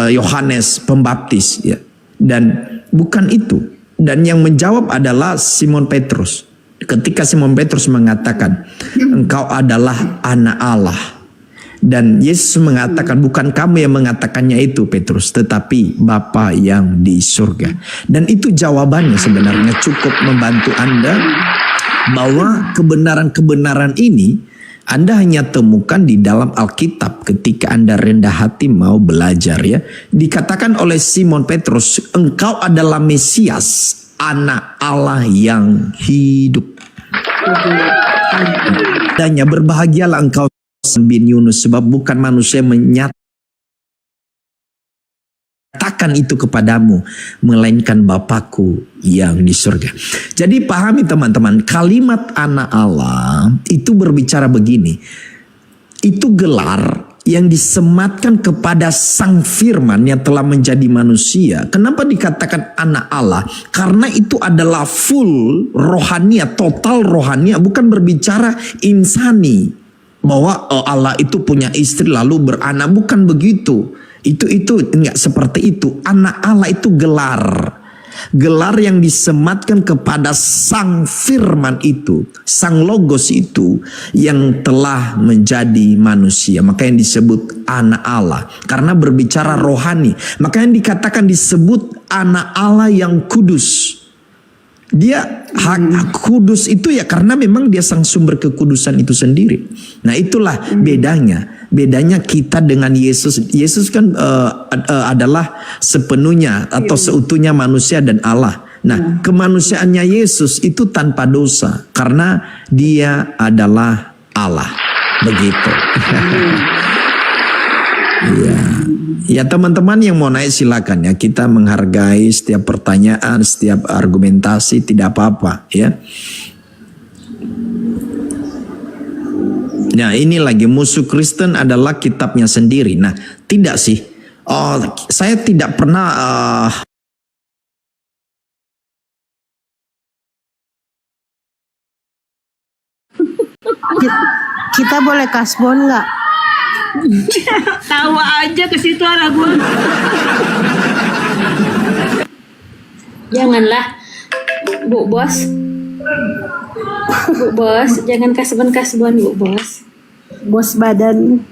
Yohanes Pembaptis, ya. Dan bukan itu. Dan yang menjawab adalah Simon Petrus. Ketika Simon Petrus mengatakan, engkau adalah anak Allah. Dan Yesus mengatakan, bukan kamu yang mengatakannya itu Petrus, tetapi Bapa yang di surga. Dan itu jawabannya sebenarnya cukup membantu Anda bahwa kebenaran-kebenaran ini Anda hanya temukan di dalam Alkitab ketika Anda rendah hati mau belajar, ya. Dikatakan oleh Simon Petrus, engkau adalah Mesias, anak Allah yang hidup. Dan berbahagialah engkau bin Yunus, sebab bukan manusia menyatakan itu kepadamu, melainkan Bapakku yang di surga. Jadi pahami teman-teman, kalimat anak Allah itu berbicara begini. Itu gelar yang disematkan kepada Sang Firman yang telah menjadi manusia. Kenapa dikatakan anak Allah? Karena itu adalah full rohania, total rohania, bukan berbicara insani. Bahwa Allah itu punya istri lalu beranak, bukan begitu. Itu enggak seperti itu. Anak Allah itu gelar yang disematkan kepada Sang Firman itu, Sang Logos itu yang telah menjadi manusia. Maka yang disebut anak Allah karena berbicara rohani. Maka yang dikatakan disebut anak Allah yang kudus. Dia kudus itu ya karena memang dia sang sumber kekudusan itu sendiri. Nah itulah bedanya kita dengan Yesus. Yesus kan adalah sepenuhnya atau seutuhnya manusia dan Allah. Nah kemanusiaannya Yesus itu tanpa dosa karena dia adalah Allah. Begitu. Ya teman-teman yang mau naik silakan ya, kita menghargai setiap pertanyaan, setiap argumentasi, tidak apa-apa ya. Nah ini lagi musuh Kristen adalah kitabnya sendiri. Nah tidak sih, saya tidak pernah Kita boleh kasbon nggak? Tawa aja ke situ arah gua. Janganlah, Bu Bos. Bu Bos, jangan kasbon Bu Bos. Bos badan.